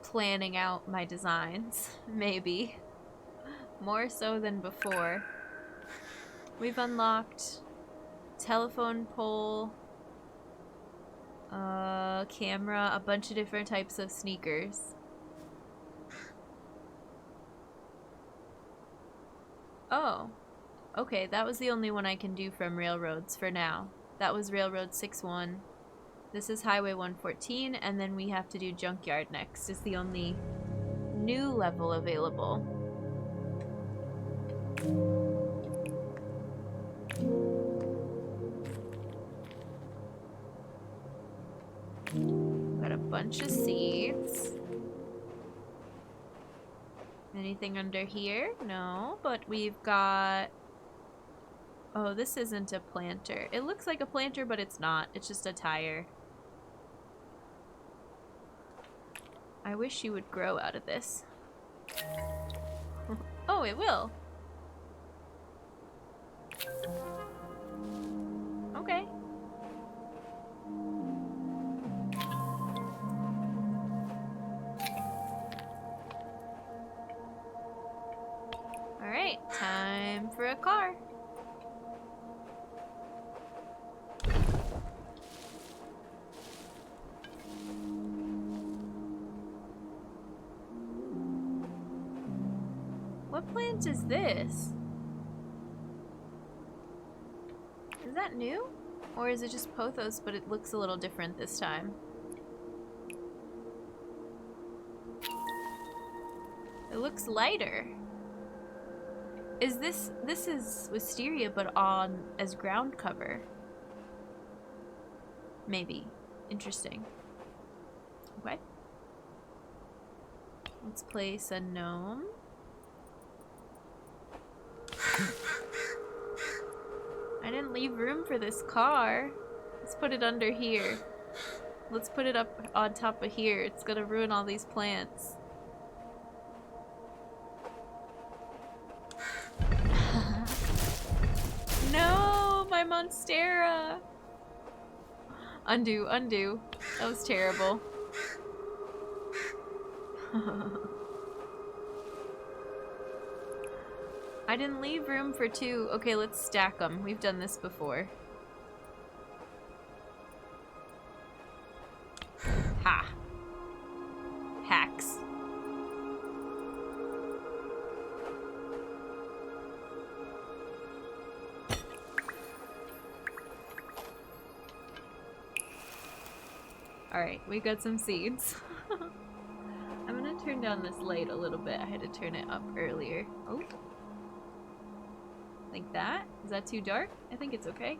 planning out my designs, maybe. More so than before. We've unlocked telephone pole, camera, a bunch of different types of sneakers. Oh. Okay, that was the only one I can do from Railroads for now. That was Railroad 6-1. This is Highway 114, and then we have to do Junkyard next. It's the only new level available. Got a bunch of seeds. Anything under here? No, but we've got... Oh, this isn't a planter. It looks like a planter, but it's not. It's just a tire. I wish you would grow out of this. Oh, it will. Okay. Alright, time for a car. What plant is this? Is that new? Or is it just pothos, but it looks a little different this time? It looks lighter. Is this is wisteria, but on as ground cover? Maybe. Interesting. Okay. Let's place a gnome. I didn't leave room for this car. Let's put it under here. Let's put it up on top of here. It's gonna ruin all these plants. No, my Monstera. Undo, undo. That was terrible. I didn't leave room for 2. Okay, let's stack them. We've done this before. Ha. Hacks. Alright, we got some seeds. I'm gonna turn down this light a little bit. I had to turn it up earlier. Oh. Like that? Is that too dark? I think it's okay.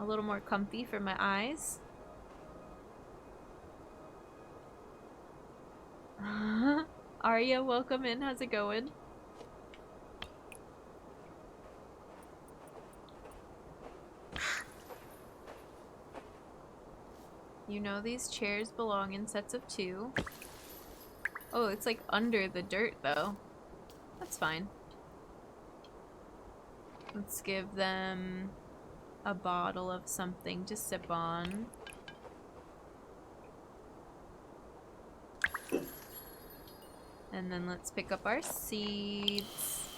A little more comfy for my eyes. Arya, welcome in. How's it going? You know these chairs belong in sets of 2. Oh, it's like under the dirt though. That's fine. Let's give them a bottle of something to sip on. And then let's pick up our seeds.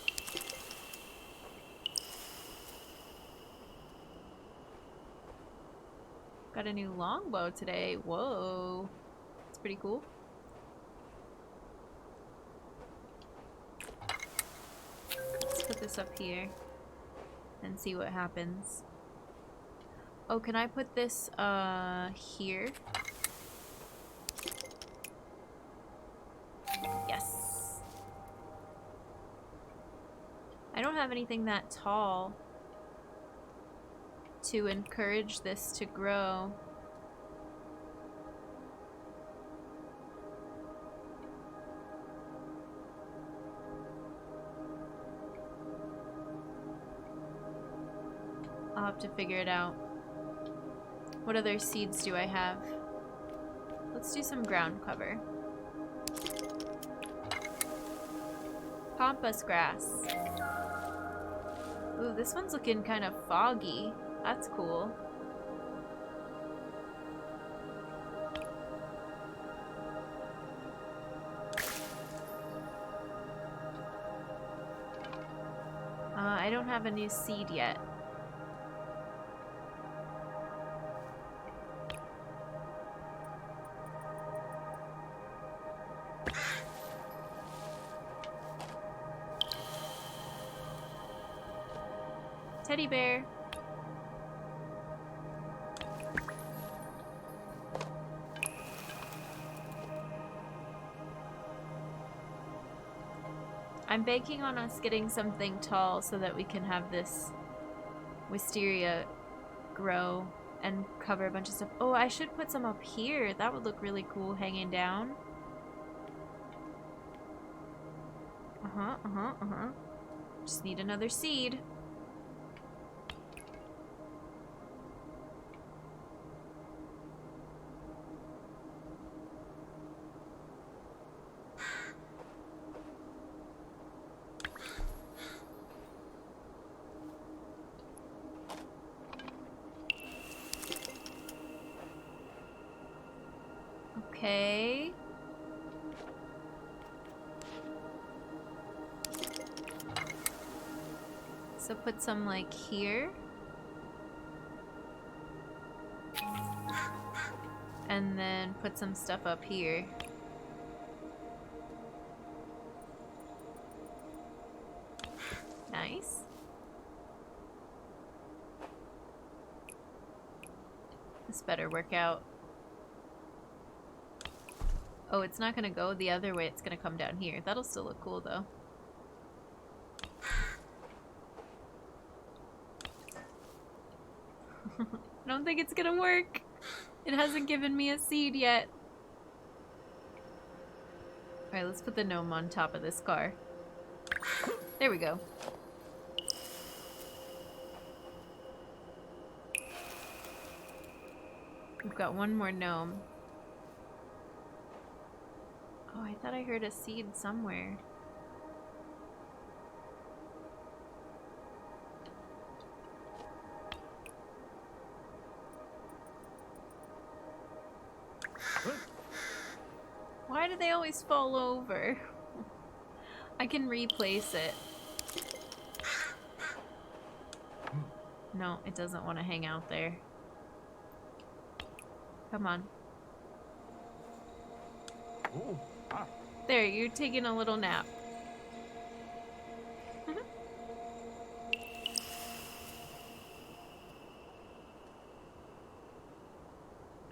Got a new longbow today. Whoa. That's pretty cool. Let's put this up here and see what happens. Oh, can I put this here? Yes. I don't have anything that tall to encourage this to grow. I'll have to figure it out. What other seeds do I have? Let's do some ground cover. Pampas grass. Ooh, this one's looking kind of foggy. That's cool. I don't have a new seed yet. Teddy bear. I'm banking on us getting something tall so that we can have this wisteria grow and cover a bunch of stuff. Oh, I should put some up here. That would look really cool hanging down. Just need another seed. Okay. So put some like here. And then put some stuff up here. Nice. This better work out. Oh, it's not gonna go the other way, it's gonna come down here. That'll still look cool though. I don't think it's gonna work. It hasn't given me a seed yet. Alright, let's put the gnome on top of this car. There we go. We've got one more gnome. Oh, I thought I heard a seed somewhere. Why do they always fall over? I can replace it. No, it doesn't want to hang out there. Come on. There, you're taking a little nap.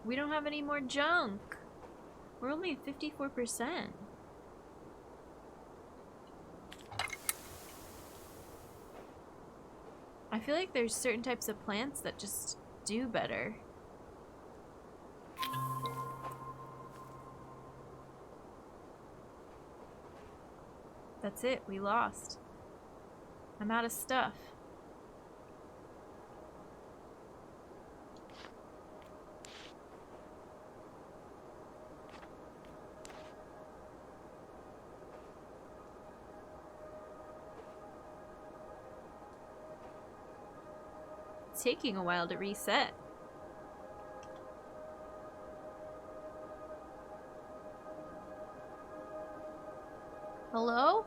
We don't have any more junk. We're only at 54%. I feel like there's certain types of plants that just do better. That's it, we lost. I'm out of stuff. It's taking a while to reset. Hello?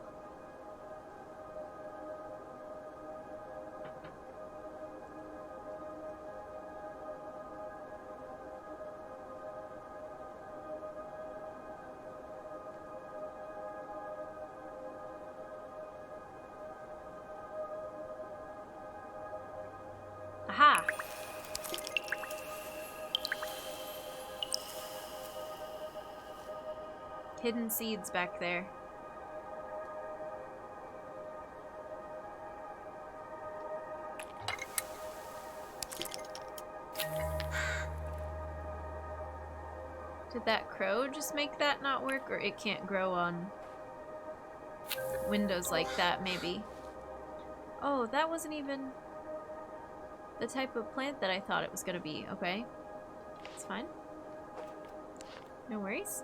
Aha! Hidden seeds back there. Did that crow just make that not work? Or it can't grow on windows like that, maybe? Oh, that wasn't even the type of plant that I thought it was gonna be. Okay. It's fine. No worries.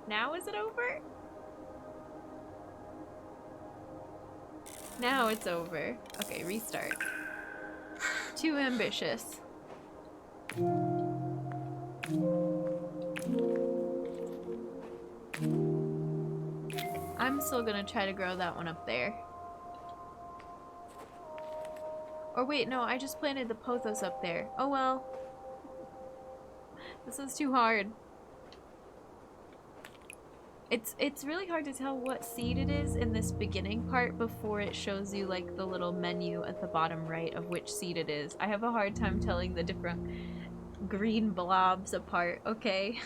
Now is it over? Now it's over. Okay, restart. Too ambitious. I'm still gonna try to grow that one up there. Or wait, no, I just planted the pothos up there. Oh well. This is too hard. It's really hard to tell what seed it is in this beginning part before it shows you like the little menu at the bottom right of which seed it is. I have a hard time telling the different green blobs apart, okay?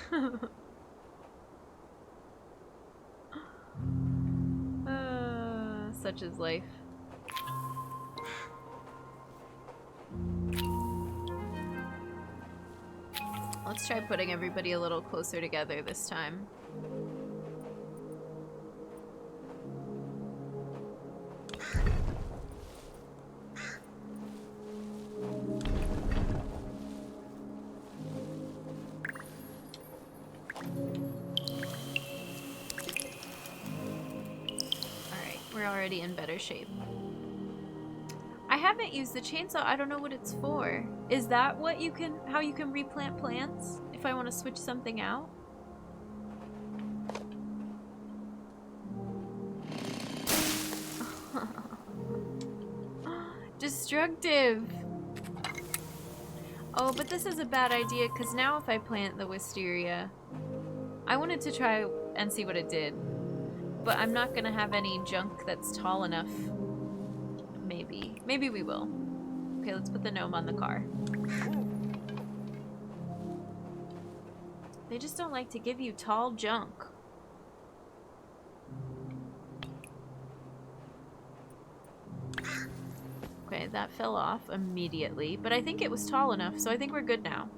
Such is life. Let's try putting everybody a little closer together this time. Already in better shape. I haven't used the chainsaw. I don't know what it's for. Is that what you can, how you can replant plants if I want to switch something out? Destructive. Oh, but this is a bad idea because now if I plant the wisteria, I wanted to try and see what it did. But I'm not gonna have any junk that's tall enough. Maybe. Maybe we will. Okay, let's put the gnome on the car. They just don't like to give you tall junk. Okay, that fell off immediately, but I think it was tall enough, so I think we're good now.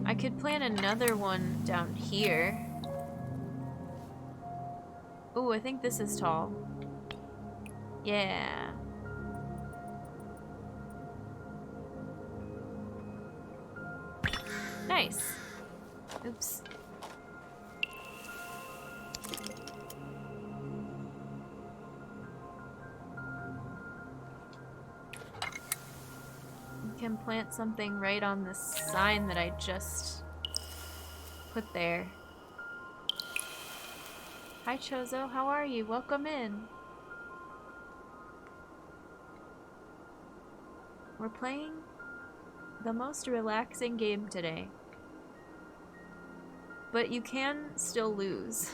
I could plant another one down here. Ooh, I think this is tall. Yeah. Nice. Oops. You can plant something right on the sign that I just put there. Hi Chozo, how are you? Welcome in. We're playing the most relaxing game today. But you can still lose.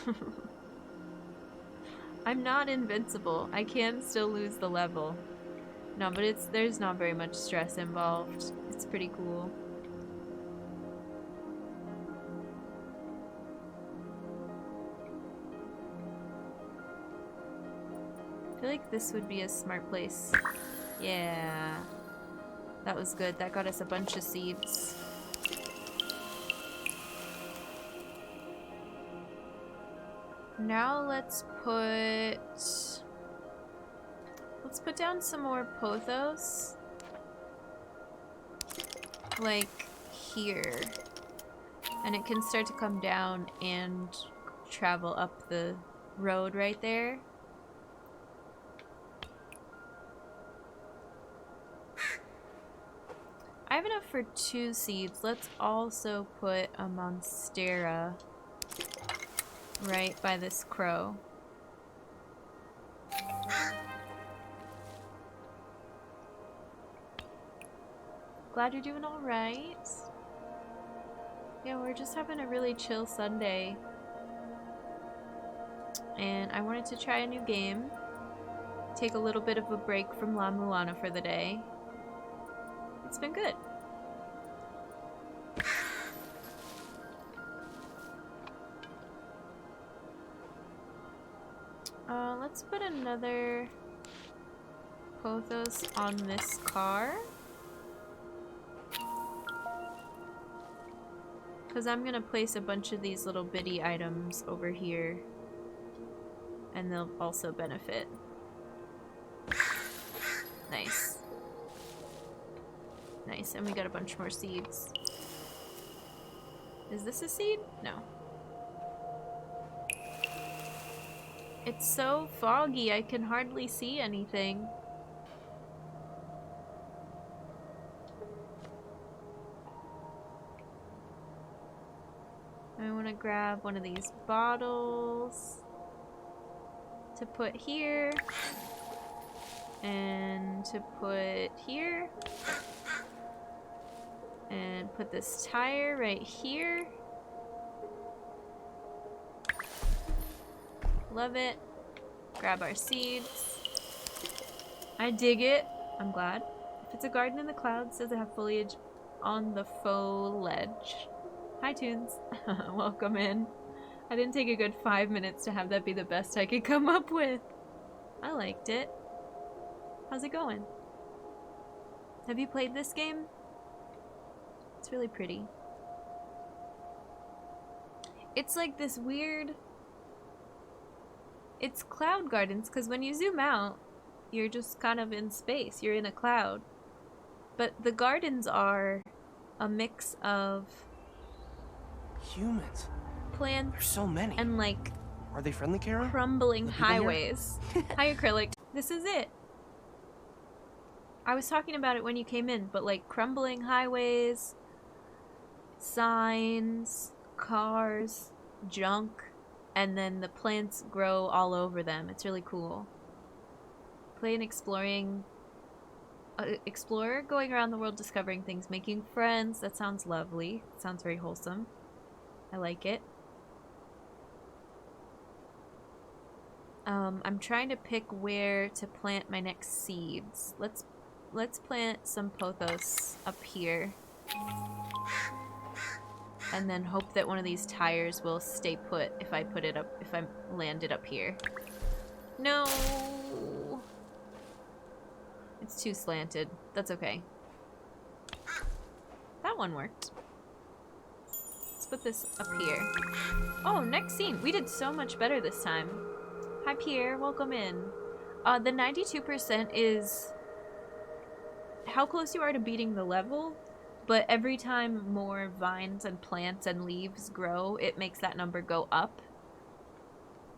I'm not invincible. I can still lose the level. No, but there's not very much stress involved. It's pretty cool. I feel like this would be a smart place. Yeah. That was good. That got us a bunch of seeds. Now let's put down some more pothos. Like here. And it can start to come down and travel up the road right there. I have enough for 2 seeds. Let's also put a monstera right by this crow. Glad you're doing all right. Yeah, we're just having a really chill Sunday. And I wanted to try a new game. Take a little bit of a break from La Mulana for the day. It's been good. Let's put another pothos on this car. Because I'm going to place a bunch of these little bitty items over here. And they'll also benefit. Nice. Nice, and we got a bunch more seeds. Is this a seed? No. It's so foggy, I can hardly see anything. I want to grab one of these bottles to put here. And to put here. And put this tire right here. Love it. Grab our seeds. I dig it. I'm glad. If it's a garden in the clouds, does it have foliage on the faux ledge? Hi, Tunes. Welcome in. I didn't take a good 5 minutes to have that be the best I could come up with. I liked it. How's it going? Have you played this game? It's really pretty. It's like this weird... It's cloud gardens, because when you zoom out, you're just kind of in space. You're in a cloud. But the gardens are a mix of... humans. Plants. There's so many. And like... Are they friendly, Kara? Crumbling highways. Hi, Acrylic. This is it. I was talking about it when you came in, but like crumbling highways, signs, cars, junk, and then the plants grow all over them. It's really cool. Play an explorer going around the world discovering things, making friends. That sounds lovely. It sounds very wholesome. I like it. I'm trying to pick where to plant my next seeds. Let's plant some pothos up here. And then hope that one of these tires will stay put if I land it up here. No! It's too slanted. That's okay. That one worked. Let's put this up here. Oh, next scene. We did so much better this time. Hi, Pierre. Welcome in. The 92% is how close you are to beating the level, but every time more vines and plants and leaves grow, it makes that number go up.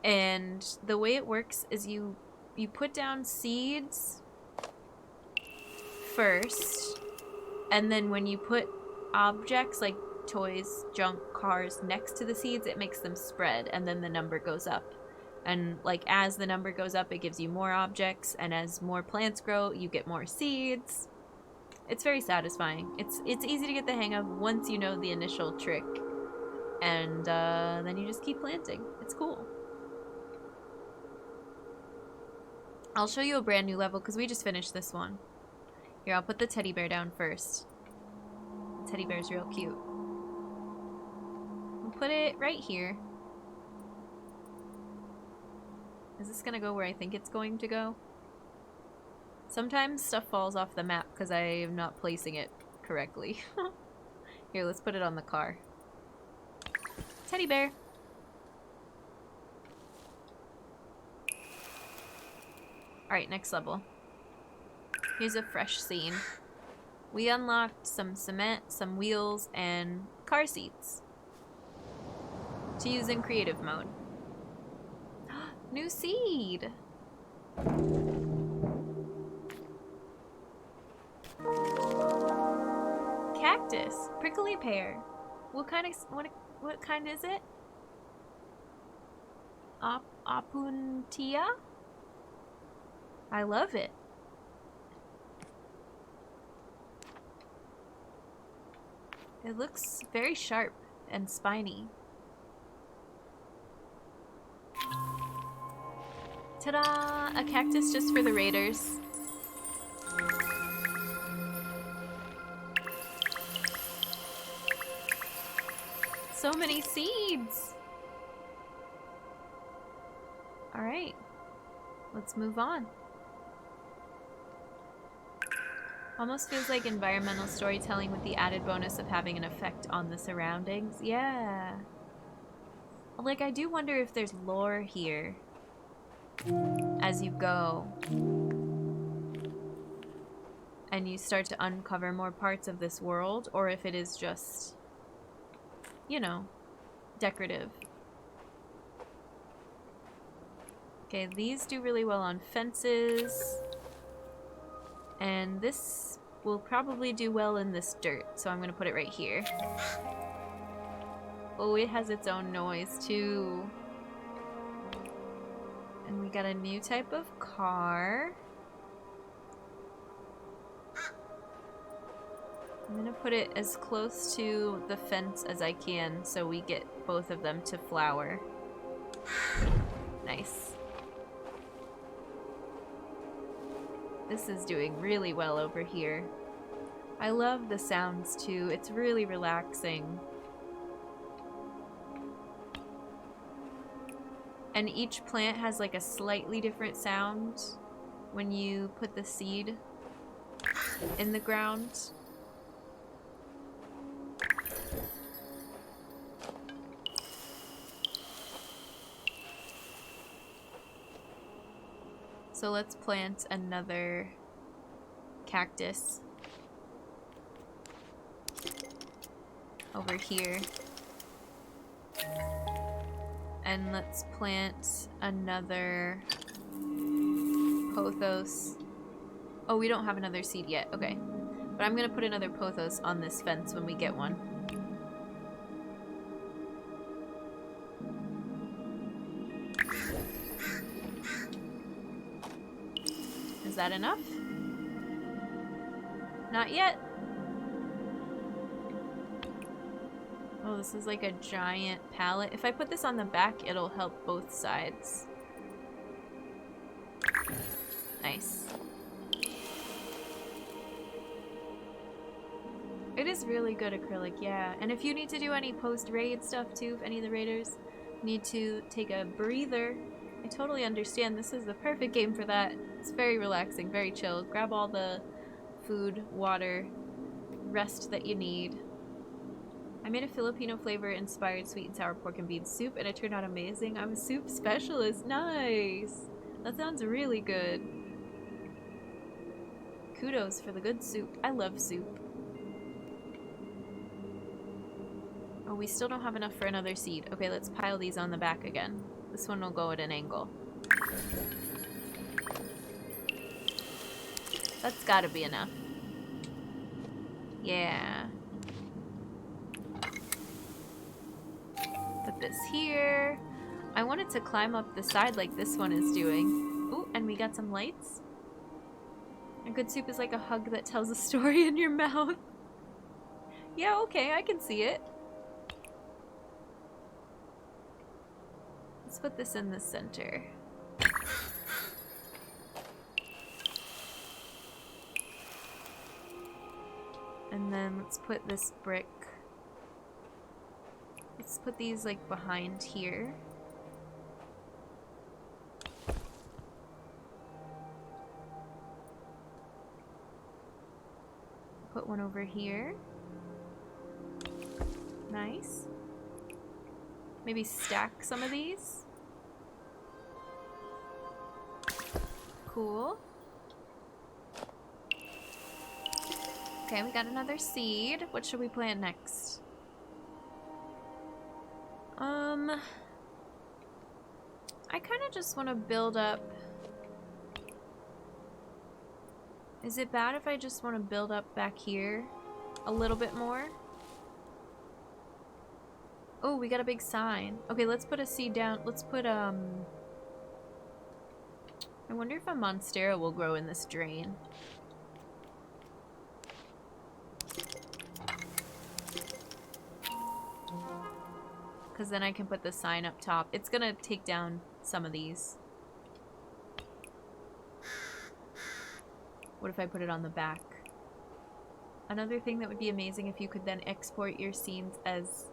And the way it works is you put down seeds first, and then when you put objects like toys, junk, cars next to the seeds, it makes them spread, and then the number goes up. And like as the number goes up, it gives you more objects, and as more plants grow, you get more seeds. It's very satisfying. It's easy to get the hang of once you know the initial trick, and then you just keep planting. It's cool. I'll show you a brand new level because we just finished this one. Here, I'll put the teddy bear down first. The teddy bear's real cute. We'll put it right here. Is this gonna go where I think it's going to go? Sometimes stuff falls off the map because I am not placing it correctly. Here, let's put it on the car. Teddy bear. Alright, next level. Here's a fresh scene. We unlocked some cement, some wheels, and car seats to use in creative mode. New seed! Cactus, prickly pear. What kind is it? Opuntia? I love it. It looks very sharp and spiny. Ta-da! A cactus just for the raiders. So many seeds! Alright. Let's move on. Almost feels like environmental storytelling with the added bonus of having an effect on the surroundings. Yeah. Like, I do wonder if there's lore here as you go. And you start to uncover more parts of this world, or if it is just, you know, decorative. Okay, these do really well on fences. And this will probably do well in this dirt, so I'm going to put it right here. Oh, it has its own noise, too. And we got a new type of car. I'm going to put it as close to the fence as I can so we get both of them to flower. Nice. This is doing really well over here. I love the sounds too. It's really relaxing. And each plant has like a slightly different sound when you put the seed in the ground. So let's plant another cactus over here. And let's plant another pothos. Oh, we don't have another seed yet. Okay. But I'm going to put another pothos on this fence when we get one. Is that enough? Not yet. Oh, this is like a giant pallet. If I put this on the back, it'll help both sides. Nice. It is really good acrylic, yeah. And if you need to do any post-raid stuff too, if any of the raiders need to take a breather, I totally understand. This is the perfect game for that. It's very relaxing, very chill. Grab all the food, water, rest that you need. I made a Filipino flavor inspired sweet and sour pork and bean soup, and it turned out amazing. I'm a soup specialist. Nice. That sounds really good. Kudos for the good soup. I love soup. Oh, we still don't have enough for another seed. Okay, let's pile these on the back again. This one will go at an angle. That's gotta be enough. Yeah. this here. I wanted to climb up the side like this one is doing. Ooh, and we got some lights. A good soup is like a hug that tells a story in your mouth. Yeah, okay, I can see it. Let's put this in the center. And then let's put this brick. Let's put these like behind here. Put one over here. Nice. Maybe stack some of these. Cool. Okay, we got another seed. What should we plant next? I kind of just want to build up. Is it bad if I just want to build up back here a little bit more? Oh, we got a big sign. Okay, let's put a seed down. Let's put, I wonder if a monstera will grow in this drain. Because then I can put the sign up top. It's gonna take down some of these. What if I put it on the back? Another thing that would be amazing if you could then export your scenes as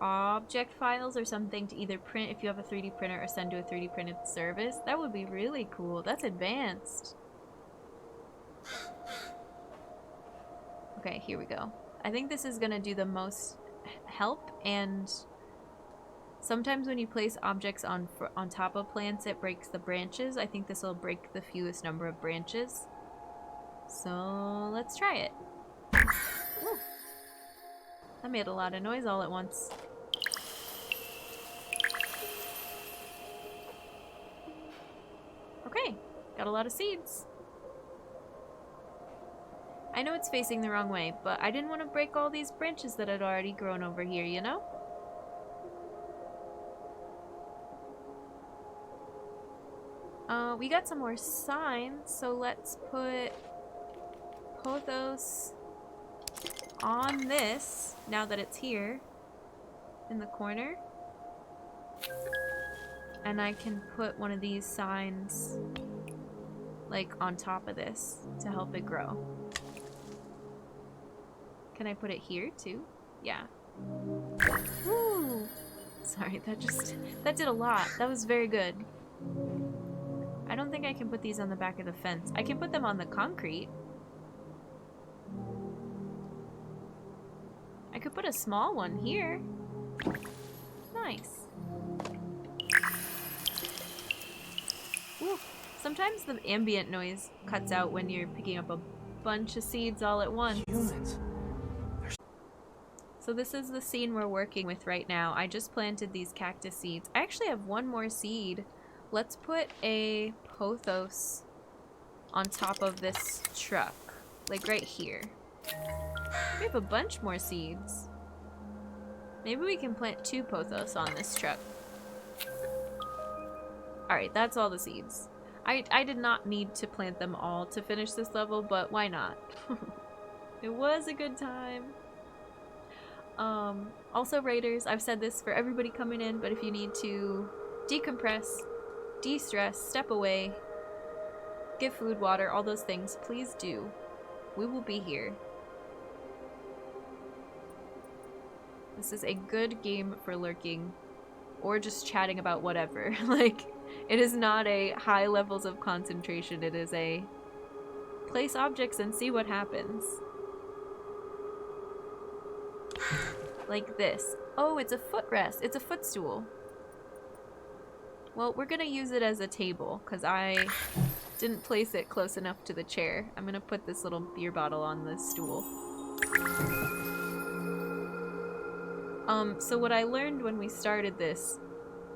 object files or something to either print if you have a 3D printer or send to a 3D printed service. That would be really cool. That's advanced. Okay, here we go. I think this is gonna do the most help, and sometimes when you place objects on top of plants it breaks the branches. I think this will break the fewest number of branches. So let's try it. Ooh. That made a lot of noise all at once. Okay, got a lot of seeds. I know it's facing the wrong way, but I didn't want to break all these branches that had already grown over here, you know? We got some more signs, so let's put Pothos on this, now that it's here, in the corner. And I can put one of these signs, like, on top of this to help it grow. Can I put it here, too? Yeah. Woo! Sorry, that did a lot. That was very good. I don't think I can put these on the back of the fence. I can put them on the concrete. I could put a small one here. Nice. Ooh. Sometimes the ambient noise cuts out when you're picking up a bunch of seeds all at once. Humans. So this is the scene we're working with right now. I just planted these cactus seeds. I actually have one more seed. Let's put a pothos on top of this truck, like right here. We have a bunch more seeds. Maybe we can plant 2 pothos on this truck. Alright, that's all the seeds. I did not need to plant them all to finish this level, but why not? It was a good time. Also, Raiders, I've said this for everybody coming in, but if you need to decompress, de-stress, step away, get food, water, all those things, please do. We will be here. This is a good game for lurking or just chatting about whatever. Like, it is not a high levels of concentration. It is a place objects and see what happens. Like this. Oh, it's a footrest. It's a footstool. Well, we're gonna use it as a table because I didn't place it close enough to the chair. I'm gonna put this little beer bottle on the stool. So what I learned when we started this,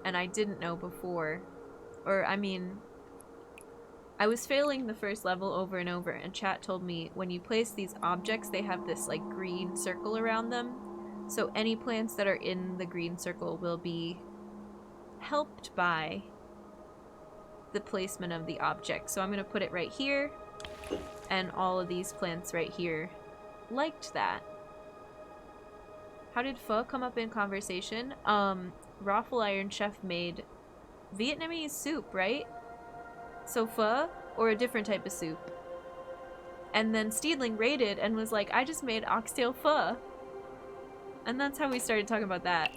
and I didn't know before, or I mean, I was failing the first level over and over, and chat told me when you place these objects, they have this like green circle around them. So any plants that are in the green circle will be helped by the placement of the object. So I'm going to put it right here, and all of these plants right here liked that. How did pho come up in conversation? Raffle Iron Chef made Vietnamese soup, right? So pho, or a different type of soup. And then Steedling raided and was like, I just made oxtail pho. And that's how we started talking about that.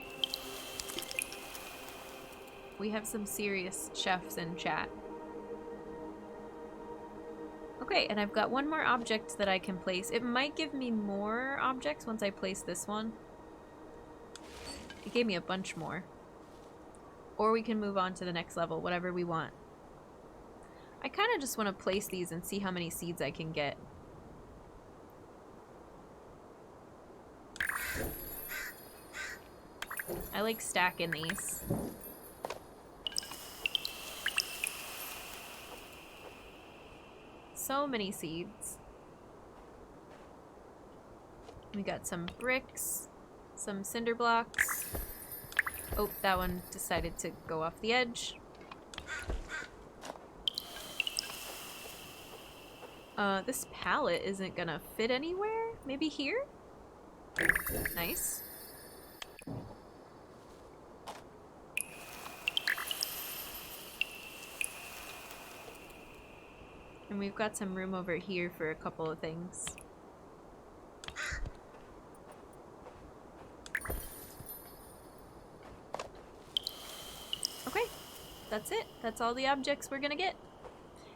We have some serious chefs in chat. Okay, and I've got one more object that I can place. It might give me more objects once I place this one. It gave me a bunch more. Or we can move on to the next level, whatever we want. I kind of just want to place these and see how many seeds I can get. I like stacking these. So many seeds. We got some bricks, some cinder blocks. Oh, that one decided to go off the edge. This pallet isn't gonna fit anywhere. Maybe here? Nice. And we've got some room over here for a couple of things. Okay, that's it. That's all the objects we're gonna get.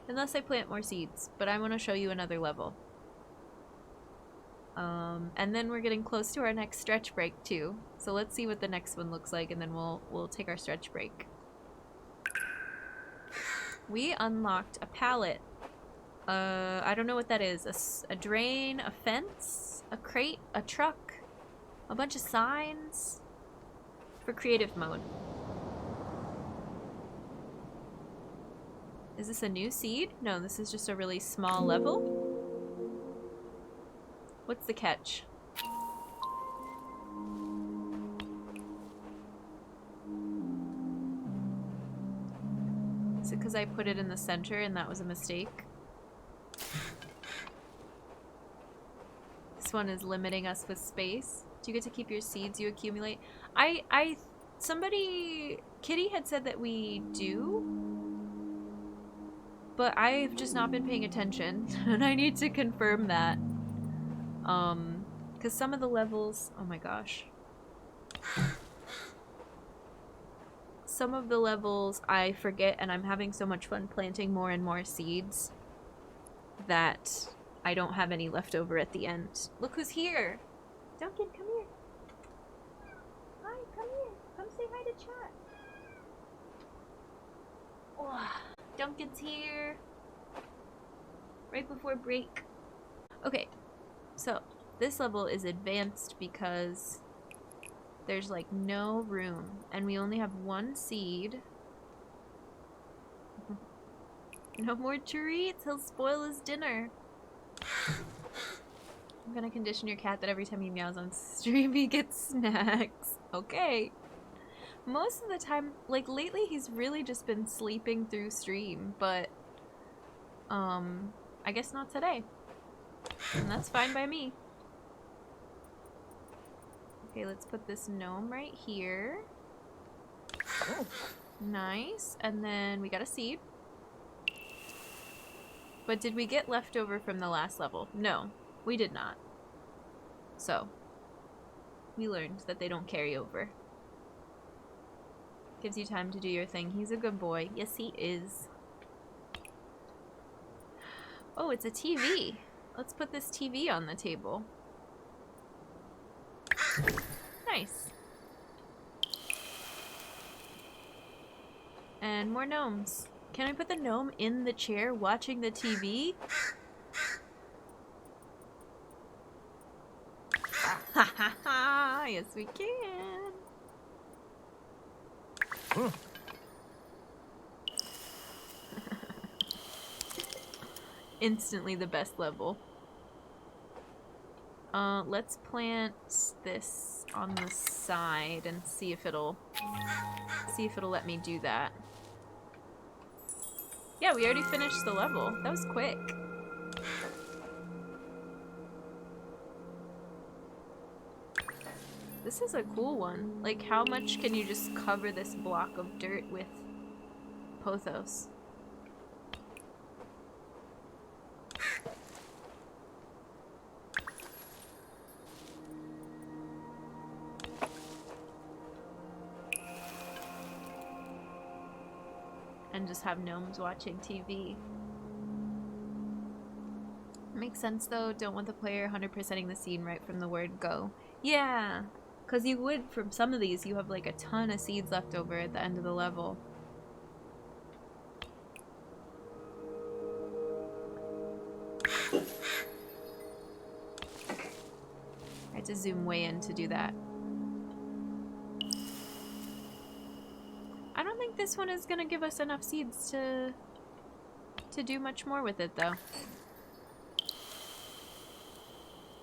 Unless I plant more seeds, but I want to show you another level. And then we're getting close to our next stretch break too. So let's see what the next one looks like, and then we'll take our stretch break. We unlocked a pallet. I don't know what that is. A drain, a fence, a crate, a truck, a bunch of signs for creative mode. Is this a new seed? No, this is just a really small level. What's the catch? Is it because I put it in the center and that was a mistake? This one is limiting us with space. Do you get to keep your seeds you accumulate? Somebody, Kitty had said that we do. But I've just not been paying attention, and I need to confirm that. Because some of the levels... Oh my gosh. Some of the levels I forget, and I'm having so much fun planting more and more seeds that I don't have any left over at the end. Look who's here! Duncan, come here. Hi, come here. Come say hi to chat. Oh. Duncan's here. Right before break. Okay, so this level is advanced because there's like no room and we only have one seed. No more treats, he'll spoil his dinner. I'm gonna condition your cat that every time he meows on stream he gets snacks. Okay. Most of the time, like lately, he's really just been sleeping through stream, but I guess not today. And that's fine by me. Okay, let's put this gnome right here. Nice. And then we got a seed. But did we get leftover from the last level? No, we did not. So, we learned that they don't carry over. Gives you time to do your thing. He's a good boy. Yes, he is. Oh, it's a TV. Let's put this TV on the table. Nice. And more gnomes. Can I put the gnome in the chair watching the TV? Ha ha ha! Yes, we can. Instantly the best level. Let's plant this on the side and see if it'll let me do that. Yeah, we already finished the level. That was quick. This is a cool one. Like, how much can you just cover this block of dirt with pothos? And just have gnomes watching TV. Makes sense though, don't want the player 100%ing the scene right from the word go. Yeah, because you would, from some of these, you have like a ton of seeds left over at the end of the level. I had to zoom way in to do that. I don't think this one is gonna give us enough seeds to do much more with it though.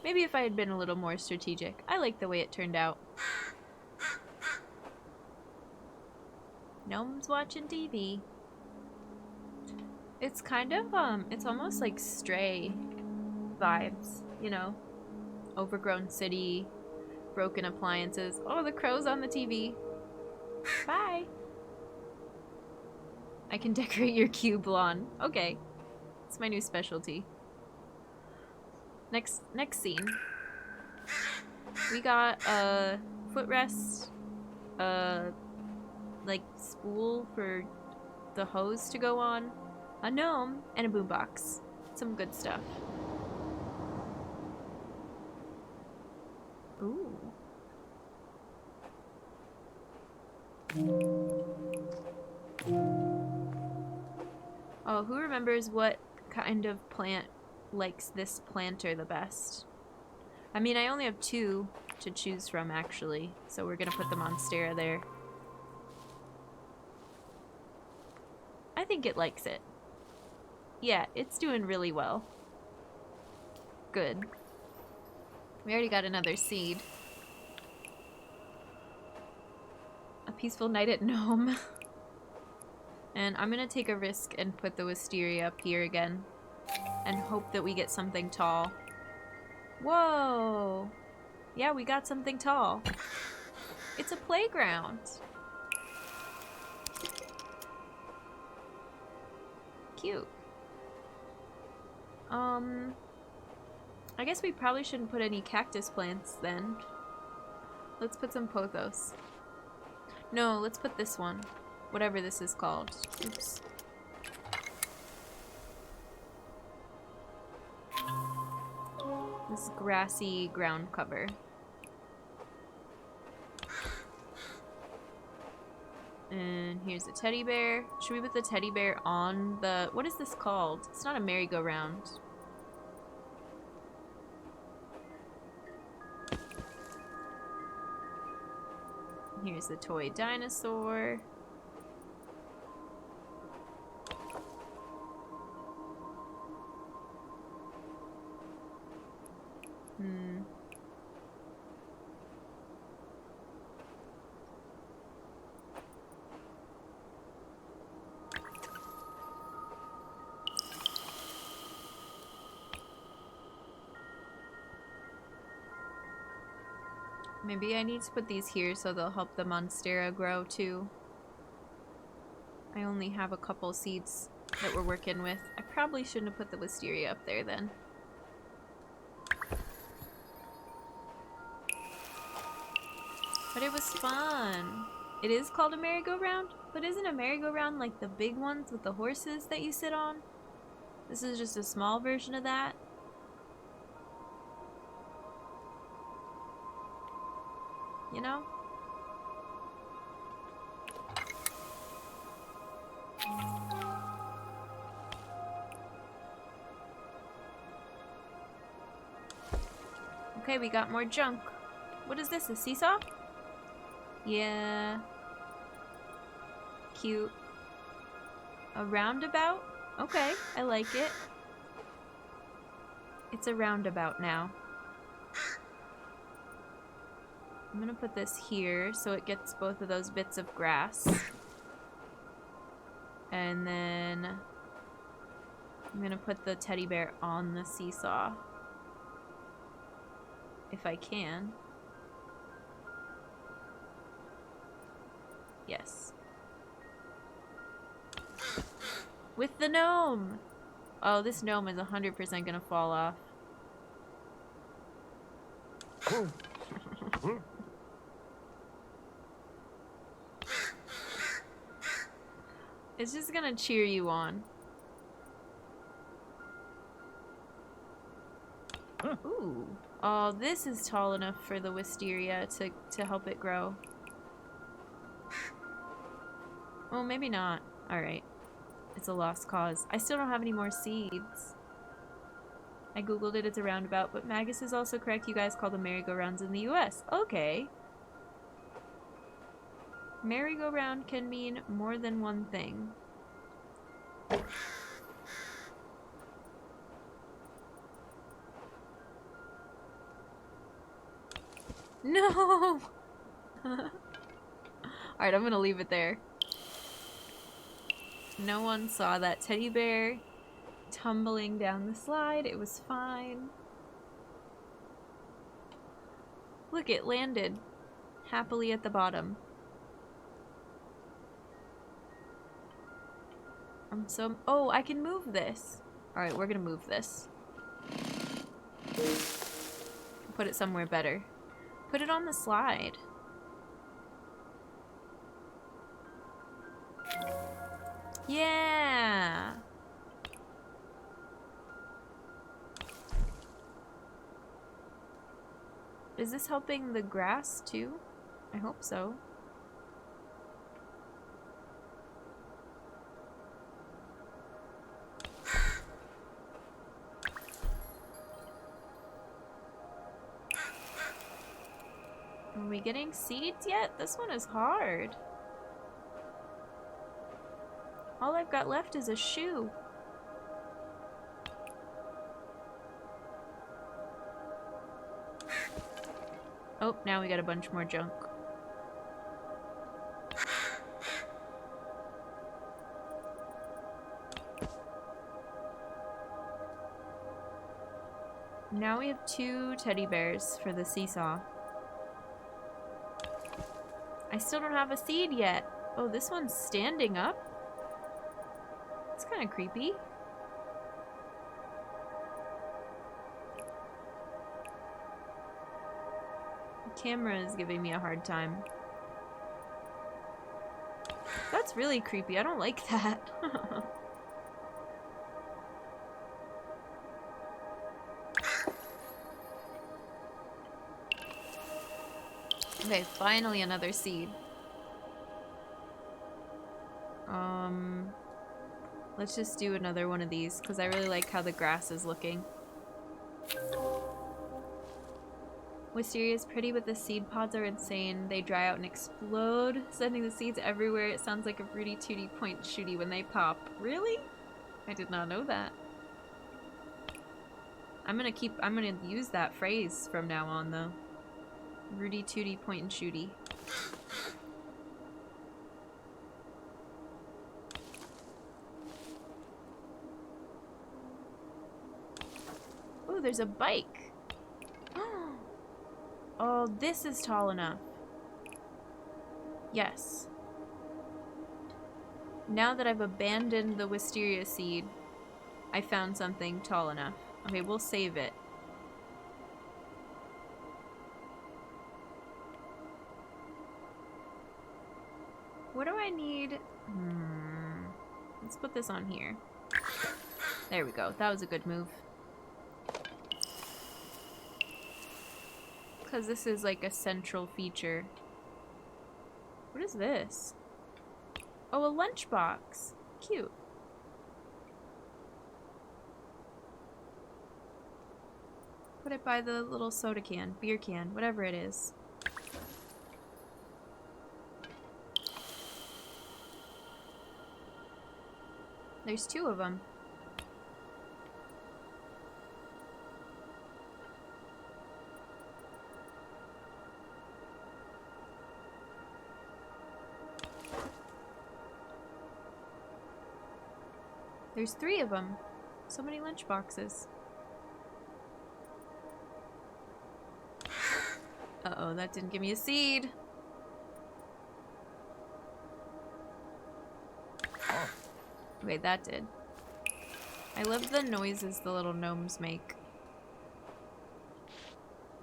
Maybe if I had been a little more strategic. I like the way it turned out. Gnomes watching TV. It's kind of, it's almost like Stray vibes, you know? Overgrown city, broken appliances. Oh, the crow's on the TV. Bye. I can decorate your cube lawn. Okay. It's my new specialty. Next scene. We got a footrest, like spool for the hose to go on, a gnome, and a boombox. Some good stuff. Ooh. Oh, who remembers what kind of plant likes this planter the best? I mean, I only have 2 to choose from, actually, so we're gonna put the Monstera there. I think it likes it. Yeah, it's doing really well. Good. We already got another seed. A peaceful night at Gnome. And I'm gonna take a risk and put the wisteria up here again. And hope that we get something tall. Whoa! Yeah, we got something tall. It's a playground. Cute. I guess we probably shouldn't put any cactus plants then. Let's put some pothos. No, let's put this one. Whatever this is called. Oops. This grassy ground cover. And here's a teddy bear. Should we put the teddy bear on the... What is this called? It's not a merry-go-round. Here's the toy dinosaur. Maybe I need to put these here so they'll help the Monstera grow too. I only have a couple seeds that we're working with. I probably shouldn't have put the wisteria up there then. But it was fun. It is called a merry-go-round, but isn't a merry-go-round like the big ones with the horses that you sit on? This is just a small version of that. You know? Okay, we got more junk. What is this, a seesaw? Yeah. Cute. A roundabout? Okay, I like it. It's a roundabout now. I'm gonna put this here so it gets both of those bits of grass. And then I'm gonna put the teddy bear on the seesaw. If I can. Yes. With the gnome! Oh, this gnome is 100% gonna fall off. It's just gonna cheer you on. Ooh. Oh, this is tall enough for the wisteria to help it grow. Oh, maybe not. Alright. It's a lost cause. I still don't have any more seeds. I googled it, it's a roundabout, but Magus is also correct. You guys call them merry-go-rounds in the US. Okay. Merry-go-round can mean more than one thing. No! Alright, I'm gonna leave it there. No one saw that teddy bear tumbling down the slide. It was fine. Look, it landed happily at the bottom. Oh, I can move this. Alright, we're gonna move this. Put it somewhere better. Put it on the slide. Yeah! Is this helping the grass too? I hope so. Are we getting seeds yet? This one is hard. All I've got left is a shoe. Oh, now we got a bunch more junk. Now we have 2 teddy bears for the seesaw. I still don't have a seed yet. Oh, this one's standing up? It's kind of creepy. The camera is giving me a hard time. That's really creepy. I don't like that. Okay, finally another seed. Let's just do another one of these, because I really like how the grass is looking. Wisteria is pretty, but the seed pods are insane. They dry out and explode, sending the seeds everywhere. It sounds like a Rudy Tooty point shooty when they pop. Really? I did not know that. I'm gonna use that phrase from now on, though. Rudy Tooty point and shooty. Oh, there's a bike. Oh, this is tall enough. Yes. Now that I've abandoned the wisteria seed, I found something tall enough. Okay, we'll save it. What do I need? Let's put this on here. There we go. That was a good move. Because this is like a central feature. What is this? Oh, a lunchbox. Cute. Put it by the little soda can, beer can, whatever it is. There's 2 of them. There's 3 of them. So many lunch boxes. Uh-oh, that didn't give me a seed. Okay, that did. I love the noises the little gnomes make.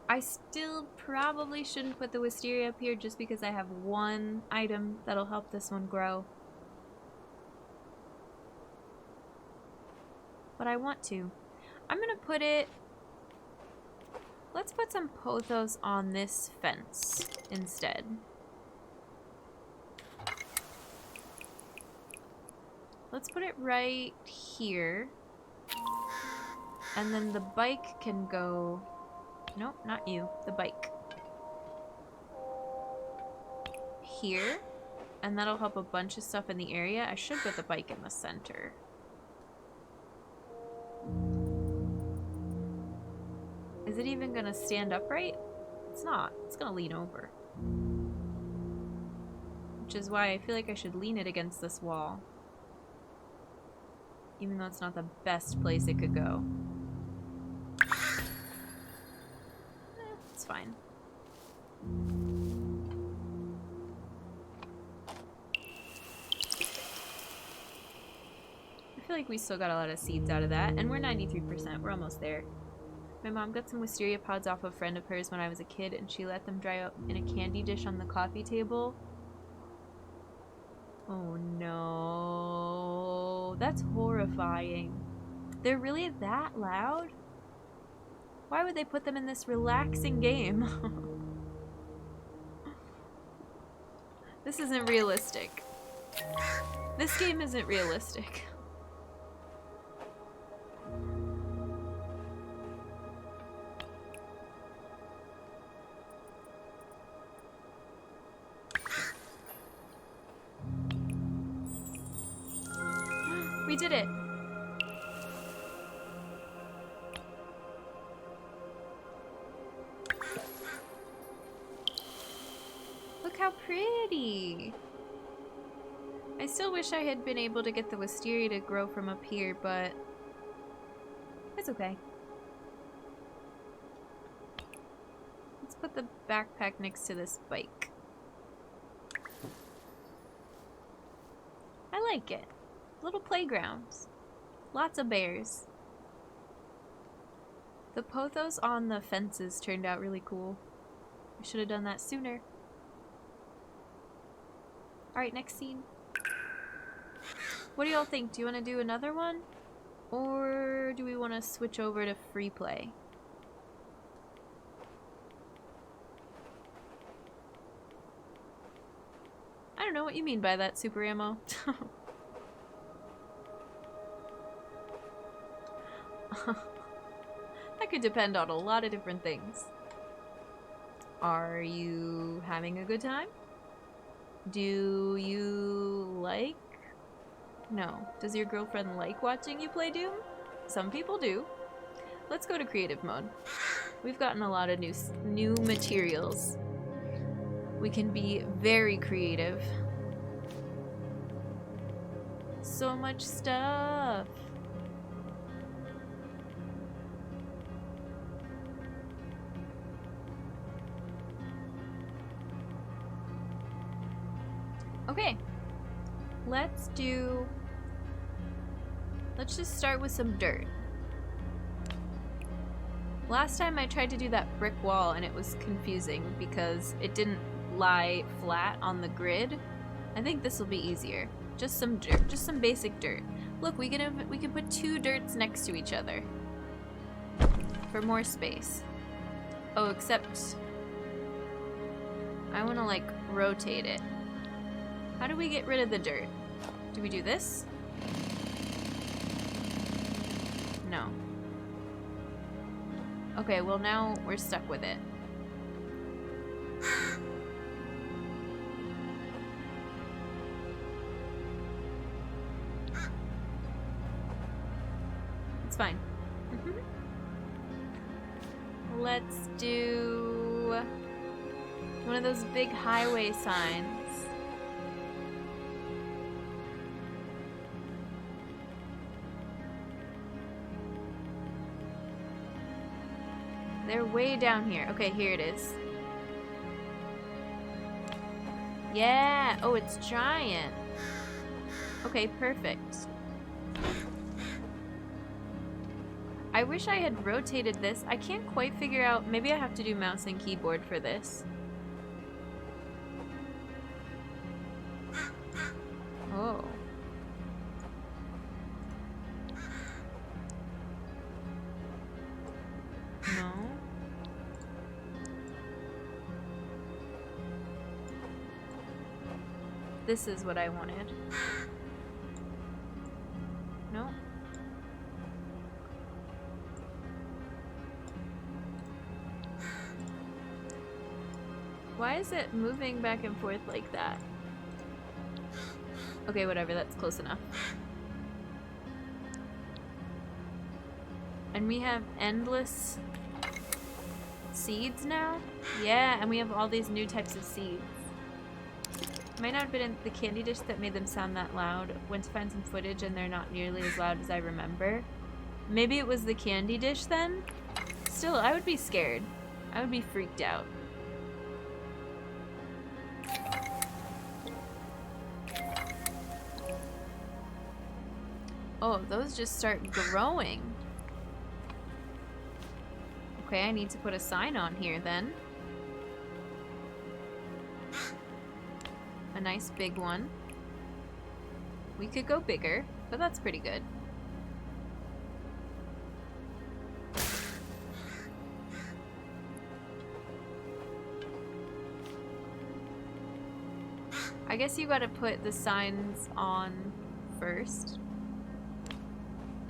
I still probably shouldn't put the wisteria up here just because I have 1 item that'll help this one grow. But I want to. I'm gonna put it... Let's put some pothos on this fence instead. Let's put it right here. And then the bike can go... Nope, not you. The bike. Here. And that'll help a bunch of stuff in the area. I should put the bike in the center. Is it even gonna stand upright? It's not. It's gonna lean over. Which is why I feel like I should lean it against this wall. Even though it's not the best place it could go. It's fine. I feel like we still got a lot of seeds out of that, and we're 93%. We're almost there. My mom got some wisteria pods off a friend of hers when I was a kid, and she let them dry out in a candy dish on the coffee table. Oh no. That's horrifying. They're really that loud? Why would they put them in this relaxing game? This isn't realistic. This game isn't realistic. We did it! Look how pretty! I still wish I had been able to get the wisteria to grow from up here, but it's okay. Let's put the backpack next to this bike. I like it. Little playgrounds. Lots of bears. The pothos on the fences turned out really cool. I should have done that sooner. Alright, next scene. What do y'all think? Do you want to do another one? Or do we want to switch over to free play? I don't know what you mean by that, Super Ammo. That could depend on a lot of different things. Are you having a good time? Do you like... No. Does your girlfriend like watching you play Doom? Some people do. Let's go to creative mode. We've gotten a lot of new materials. We can be very creative. So much stuff. Okay, let's just start with some dirt. Last time I tried to do that brick wall and it was confusing because it didn't lie flat on the grid. I think this will be easier. Just some dirt, just some basic dirt. Look, we can put 2 dirts next to each other for more space. Oh, except I want to like rotate it. How do we get rid of the dirt? Do we do this? No. Okay, well now we're stuck with it. It's fine. Let's do one of those big highway signs. They're way down here. Okay, here it is. Yeah! Oh, it's giant. Okay, perfect. I wish I had rotated this. I can't quite figure out. Maybe I have to do mouse and keyboard for this. Oh. No. This is what I wanted. No. Why is it moving back and forth like that? Okay, whatever, that's close enough. And we have endless seeds now? Yeah, and we have all these new types of seeds. Might not have been in the candy dish that made them sound that loud. Went to find some footage and they're not nearly as loud as I remember. Maybe it was the candy dish then? Still, I would be scared. I would be freaked out. Oh, those just start growing. Okay, I need to put a sign on here then. A nice big one. We could go bigger, but that's pretty good. I guess you gotta put the signs on first.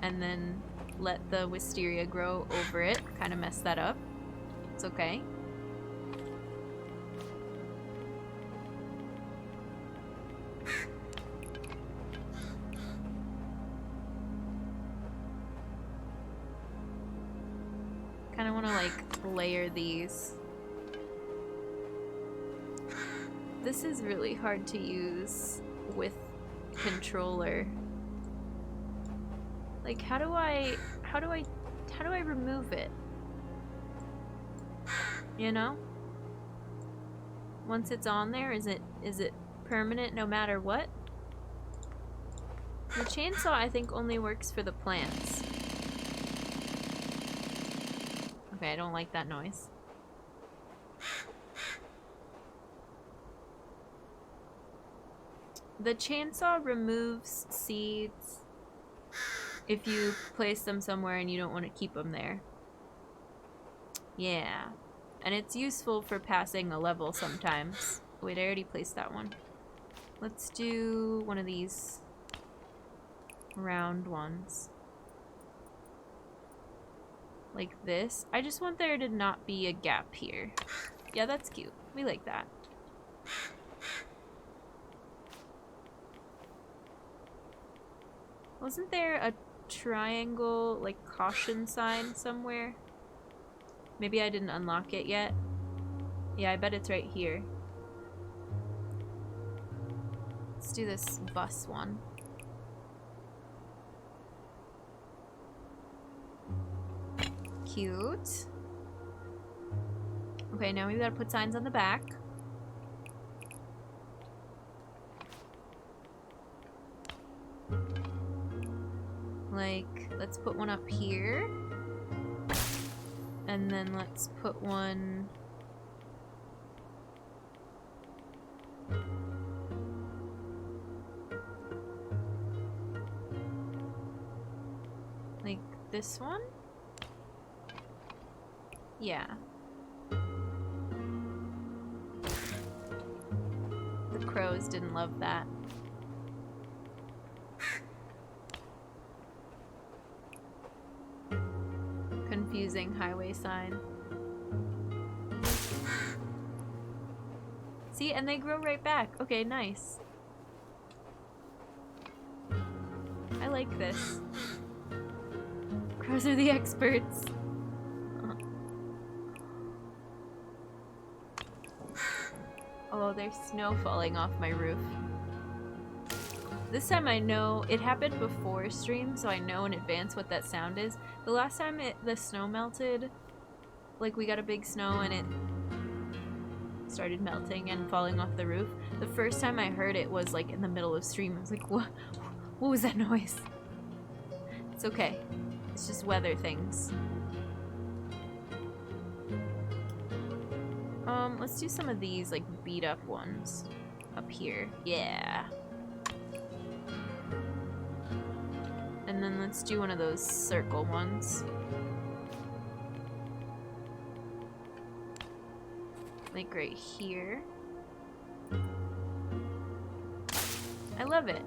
And then let the wisteria grow over it. Kind of mess that up. It's okay. Kind of want to like layer these. This is really hard to use with controller. Like, how do I remove it? You know? Once it's on there, is it permanent no matter what? The chainsaw, I think, only works for the plants. Okay, I don't like that noise. The chainsaw removes seeds if you place them somewhere and you don't want to keep them there. Yeah. And it's useful for passing a level sometimes. Wait, I already placed that one. Let's do one of these round ones. Like this. I just want there to not be a gap here. Yeah, that's cute. We like that. Wasn't there a triangle, like, caution sign somewhere? Maybe I didn't unlock it yet. Yeah, I bet it's right here. Let's do this bus one. Cute. Okay, now we've got to put signs on the back. Like, let's put one up here. And then let's put one... like this one? Yeah. The crows didn't love that. Confusing highway sign. See, and they grow right back. Okay, nice. I like this. Crows are the experts. Oh, there's snow falling off my roof. This time I know, it happened before stream, so I know in advance what that sound is. The last time the snow melted, like we got a big snow and it started melting and falling off the roof. The first time I heard it was like in the middle of stream. I was like, what was that noise? It's okay. It's just weather things. Let's do some of these like beat up ones up here. Yeah. And then let's do one of those circle ones. Like right here. I love it.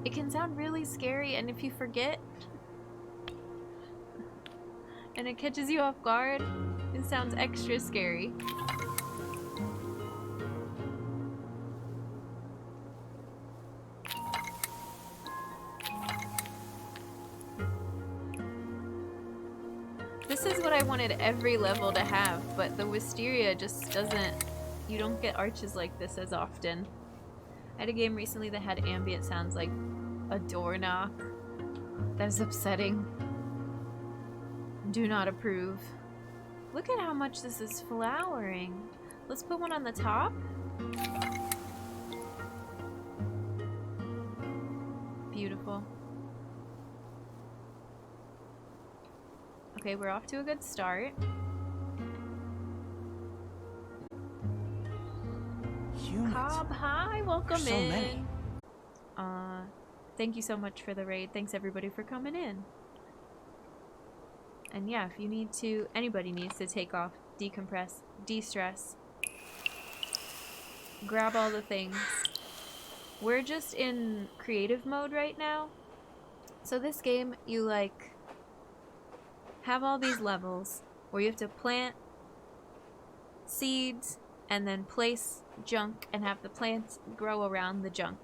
It can sound really scary, and if you forget and it catches you off guard, it sounds extra scary. This is what I wanted every level to have, but the Wisteria just doesn't... You don't get arches like this as often. I had a game recently that had ambient sounds like a door knock. That is upsetting. Do not approve. Look at how much this is flowering. Let's put one on the top. Beautiful. Okay, we're off to a good start. Humans. Cobb, hi, welcome So in. many. Thank you so much for the raid. Thanks everybody for coming in. And yeah, if you need to, anybody needs to take off, decompress, de-stress, grab all the things. We're just in creative mode right now. So this game, you like have all these levels where you have to plant seeds and then place junk and have the plants grow around the junk.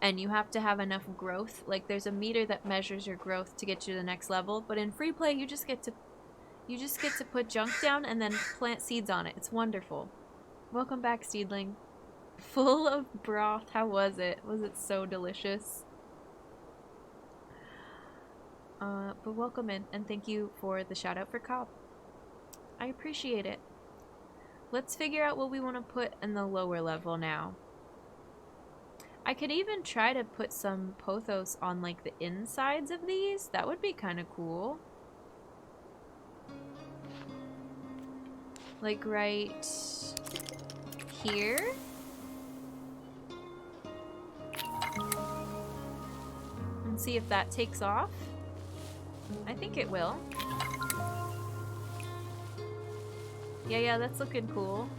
And you have to have enough growth. Like there's a meter that measures your growth to get you to the next level. But in free play, you just get to put junk down and then plant seeds on it. It's wonderful. Welcome back, Seedling. Full of broth. How was it? Was it so delicious? But welcome in, and thank you for the shout out for Cobb. I appreciate it. Let's figure out what we want to put in the lower level now. I could even try to put some pothos on like the insides of these. That would be kind of cool. Like right here. And see if that takes off. I think it will. Yeah, that's looking cool.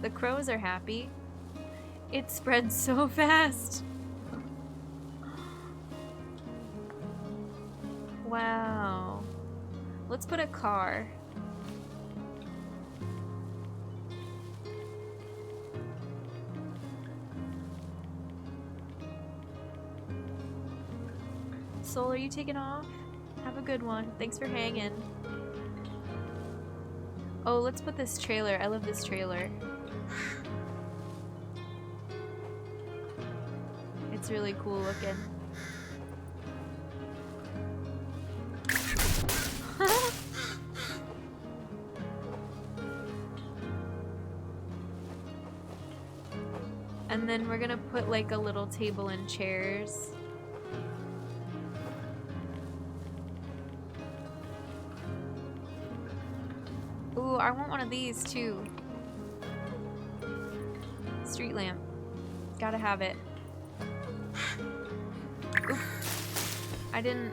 The crows are happy. It spreads so fast. Wow. Let's put a car. Soul, are you taking off? Have a good one. Thanks for hanging. Oh, let's put this trailer. I love this trailer. It's really cool looking. And then we're gonna put like a little table and chairs. Ooh, I want one of these too. Street lamp. Gotta have it. Oop. I didn't...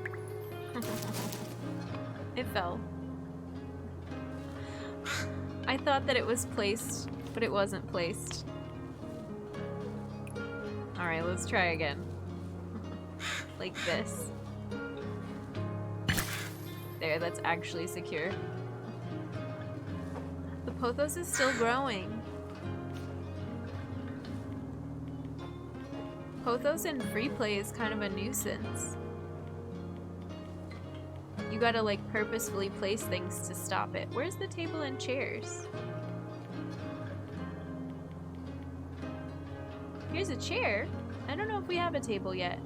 It fell. I thought that it was placed, but it wasn't placed. Alright, let's try again. Like this. There, that's actually secure. The pothos is still growing. Pothos in free play is kind of a nuisance. You gotta like purposefully place things to stop it. Where's the table and chairs? Here's a chair. I don't know if we have a table yet.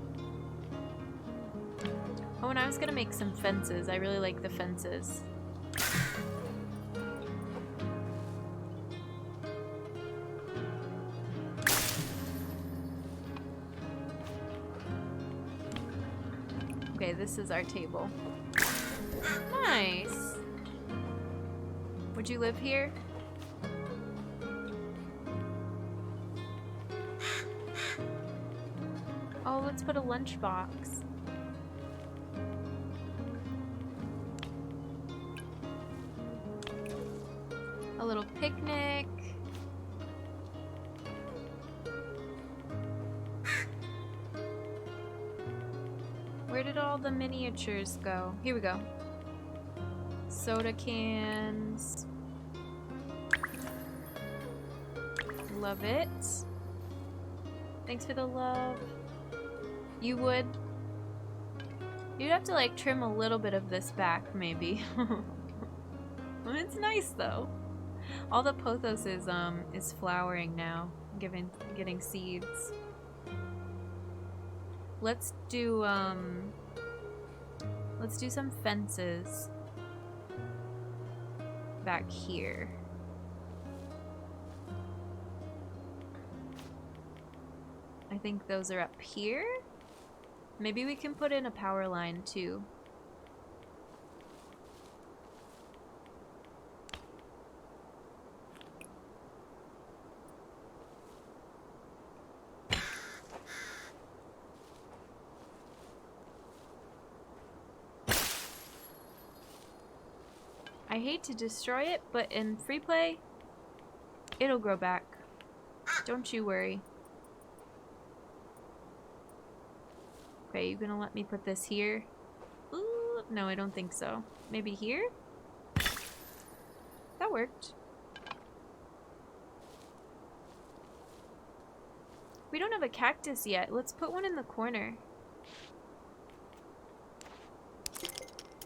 Oh, and I was gonna make some fences. I really like the fences. Okay, this is our table. Nice. Would you live here? Oh, let's put a lunchbox. A little picnic. Where did all the miniatures go? Here we go. Soda cans. Love it. Thanks for the love. You would? You'd have to like trim a little bit of this back, maybe. It's nice though. All the pothos is flowering now, getting seeds. Let's do some fences back here. I think those are up here. Maybe we can put in a power line too. I hate to destroy it, but in free play, it'll grow back. Don't you worry. Okay, you gonna let me put this here? Ooh, no, I don't think so. Maybe here? That worked. We don't have a cactus yet. Let's put one in the corner.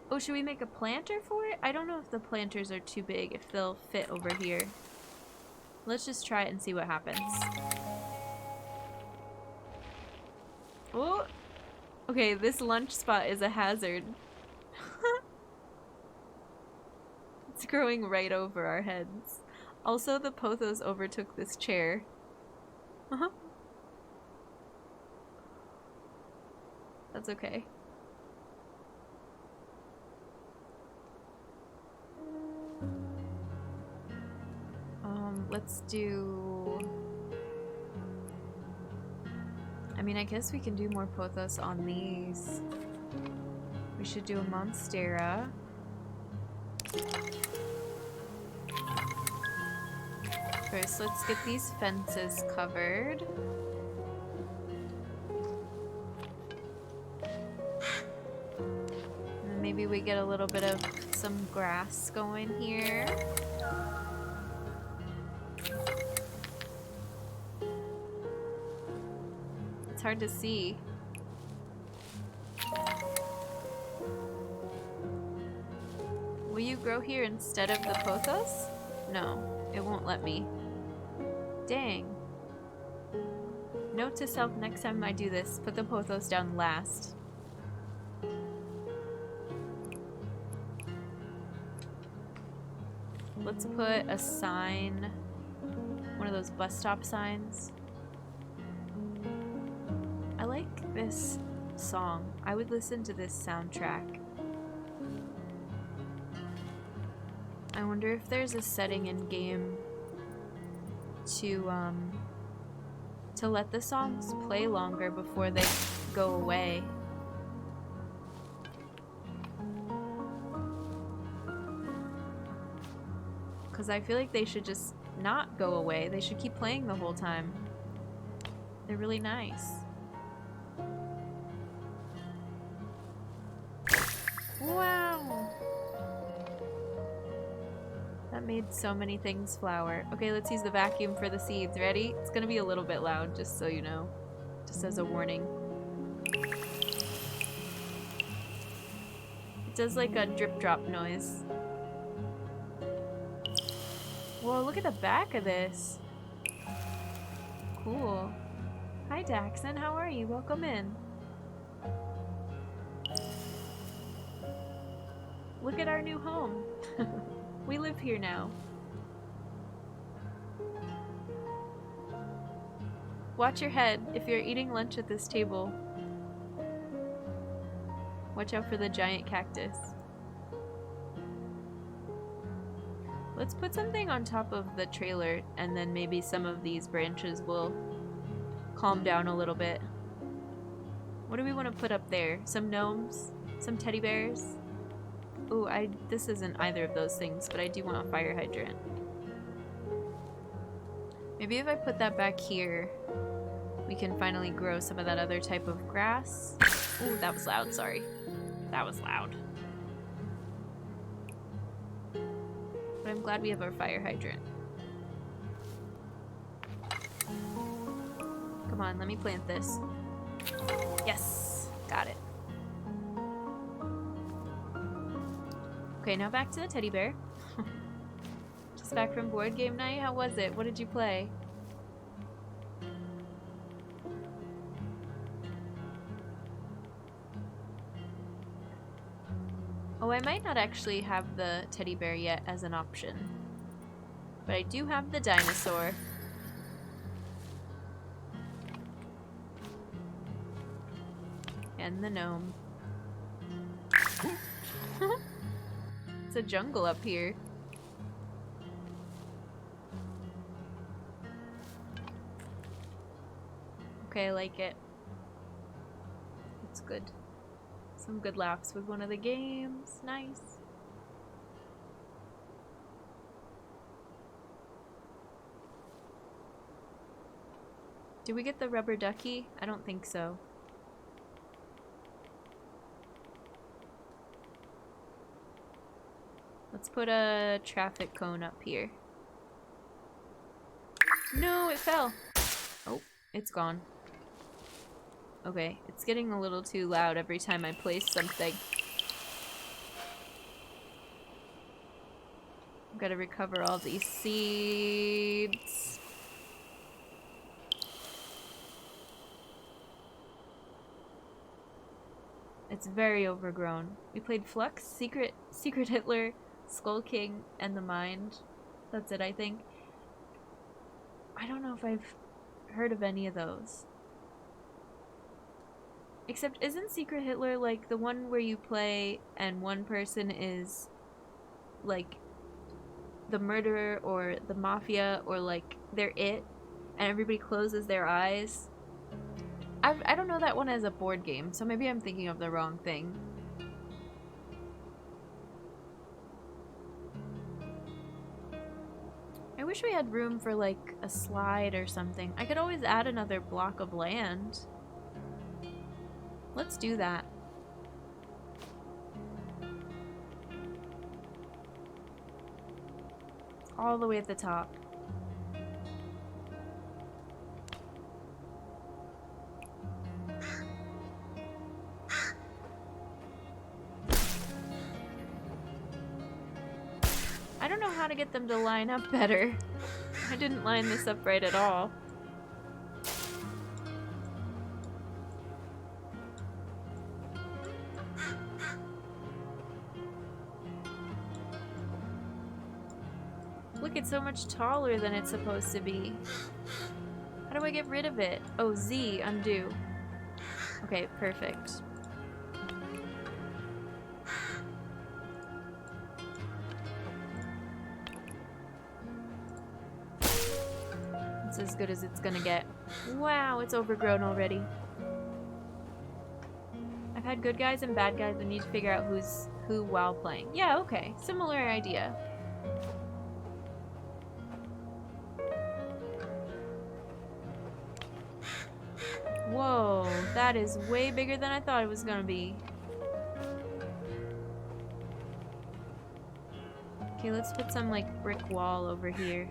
Oh, should we make a planter for it? I don't know if the planters are too big, if they'll fit over here. Let's just try it and see what happens. Oh! Okay, this lunch spot is a hazard. It's growing right over our heads. Also, the pothos overtook this chair. That's okay. Let's do... I mean, I guess we can do more pothos on these. We should do a monstera. First, let's get these fences covered. And maybe we get a little bit of some grass going here. It's hard to see. Will you grow here instead of the pothos? No, it won't let me. Dang. Note to self, next time I do this, put the pothos down last. Let's put a sign, one of those bus stop signs. I like this song. I would listen to this soundtrack. I wonder if there's a setting in game to let the songs play longer before they go away. Because I feel like they should just not go away. They should keep playing the whole time. They're really nice. Wow! That made so many things flower. Okay, let's use the vacuum for the seeds. Ready? It's gonna be a little bit loud, just so you know. Just as a warning. It does like a drip drop noise. Whoa, look at the back of this. Cool. Hi Daxon, how are you? Welcome in. Look at our new home. We live here now. Watch your head if you're eating lunch at this table. Watch out for the giant cactus. Let's put something on top of the trailer, and then maybe some of these branches will calm down a little bit. What do we want to put up there? Some gnomes? Some teddy bears? Ooh, this isn't either of those things, but I do want a fire hydrant. Maybe if I put that back here, we can finally grow some of that other type of grass. Ooh, that was loud, sorry. That was loud. But I'm glad we have our fire hydrant. Come on, let me plant this. Yes! Got it. Okay, now back to the teddy bear. Just back from board game night. How was it? What did you play? Oh, I might not actually have the teddy bear yet as an option. But I do have the dinosaur. And the gnome. It's a jungle up here. Okay, I like it. It's good. Some good laughs with one of the games. Nice. Did we get the rubber ducky? I don't think so. Let's put a traffic cone up here. No, it fell. Oh, it's gone. Okay, it's getting a little too loud every time I place something. I've got to recover all these seeds. It's very overgrown. We played Flux, Secret Hitler, Skull King, and The Mind. That's it, I think. I don't know if I've heard of any of those. Except, isn't Secret Hitler like the one where you play and one person is like the murderer or the mafia or like they're it and everybody closes their eyes? I don't know that one as a board game, so maybe I'm thinking of the wrong thing. I wish we had room for like a slide or something. I could always add another block of land. Let's do that. All the way at the top. I don't know how to get them to line up better. I didn't line this up right at all. Look, it's so much taller than it's supposed to be. How do I get rid of it? Oh, Z, undo. Okay, perfect. It's as good as it's gonna get. Wow, it's overgrown already. I've had good guys and bad guys and need to figure out who's who while playing. Yeah, okay. Similar idea. Whoa, that is way bigger than I thought it was gonna be. Okay, let's put some like brick wall over here.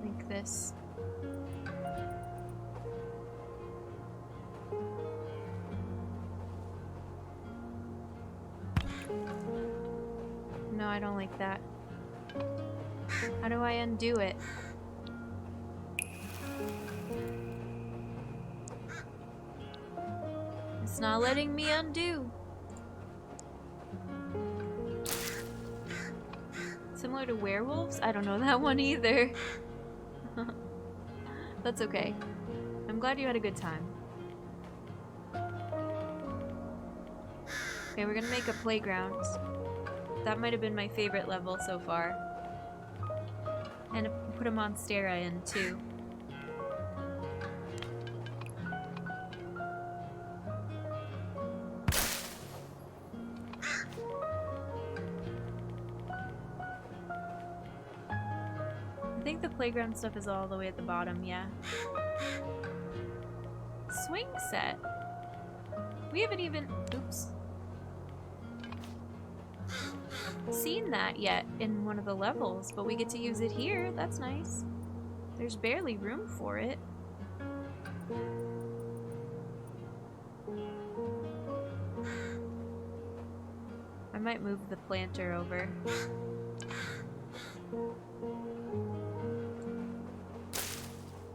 Like this. No, I don't like that. How do I undo it? It's not letting me undo. Similar to werewolves? I don't know that one either. That's okay. I'm glad you had a good time. Okay, we're gonna make a playground. That might have been my favorite level so far. And put a Monstera in too. I think the playground stuff is all the way at the bottom, yeah. Swing set. We haven't even, oops, seen that yet in one of the levels, but we get to use it here. That's nice. There's barely room for it. I might move the planter over.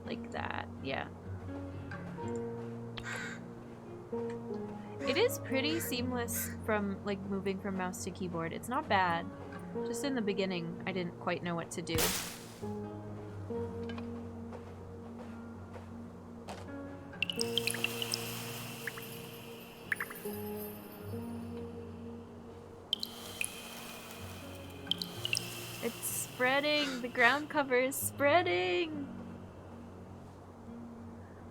Like that, yeah. It is pretty seamless from like moving from mouse to keyboard. It's not bad. Just in the beginning, I didn't quite know what to do. It's spreading! The ground cover is spreading!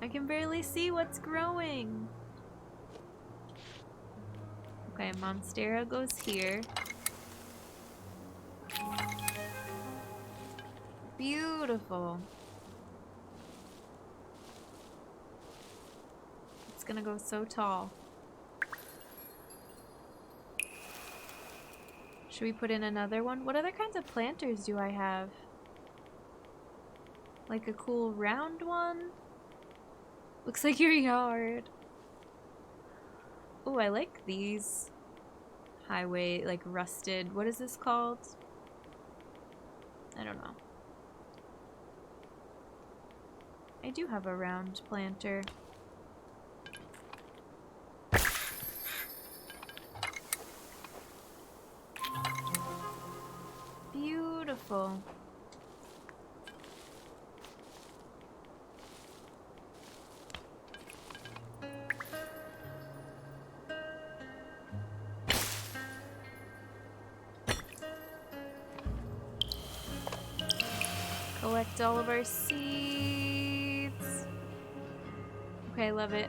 I can barely see what's growing. Okay, Monstera goes here. Beautiful. It's gonna go so tall. Should we put in another one? What other kinds of planters do I have? Like a cool round one? Looks like your yard. Oh, I like these. Highway, like rusted. What is this called? I don't know. I do have a round planter. Beautiful. Collect all of our seeds. Okay, I love it.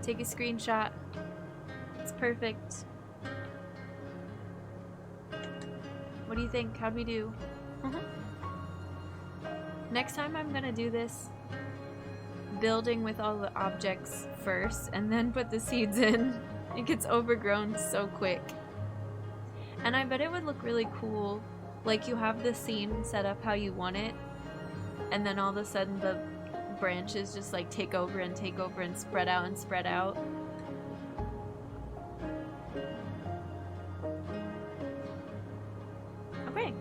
Take a screenshot. It's perfect. What do you think? How'd we do? Next time I'm gonna do this building with all the objects first and then put the seeds in. It gets overgrown so quick. And I bet it would look really cool. Like you have the scene set up how you want it, and then all of a sudden the branches just like take over and spread out and spread out. Okay.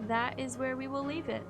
That is where we will leave it.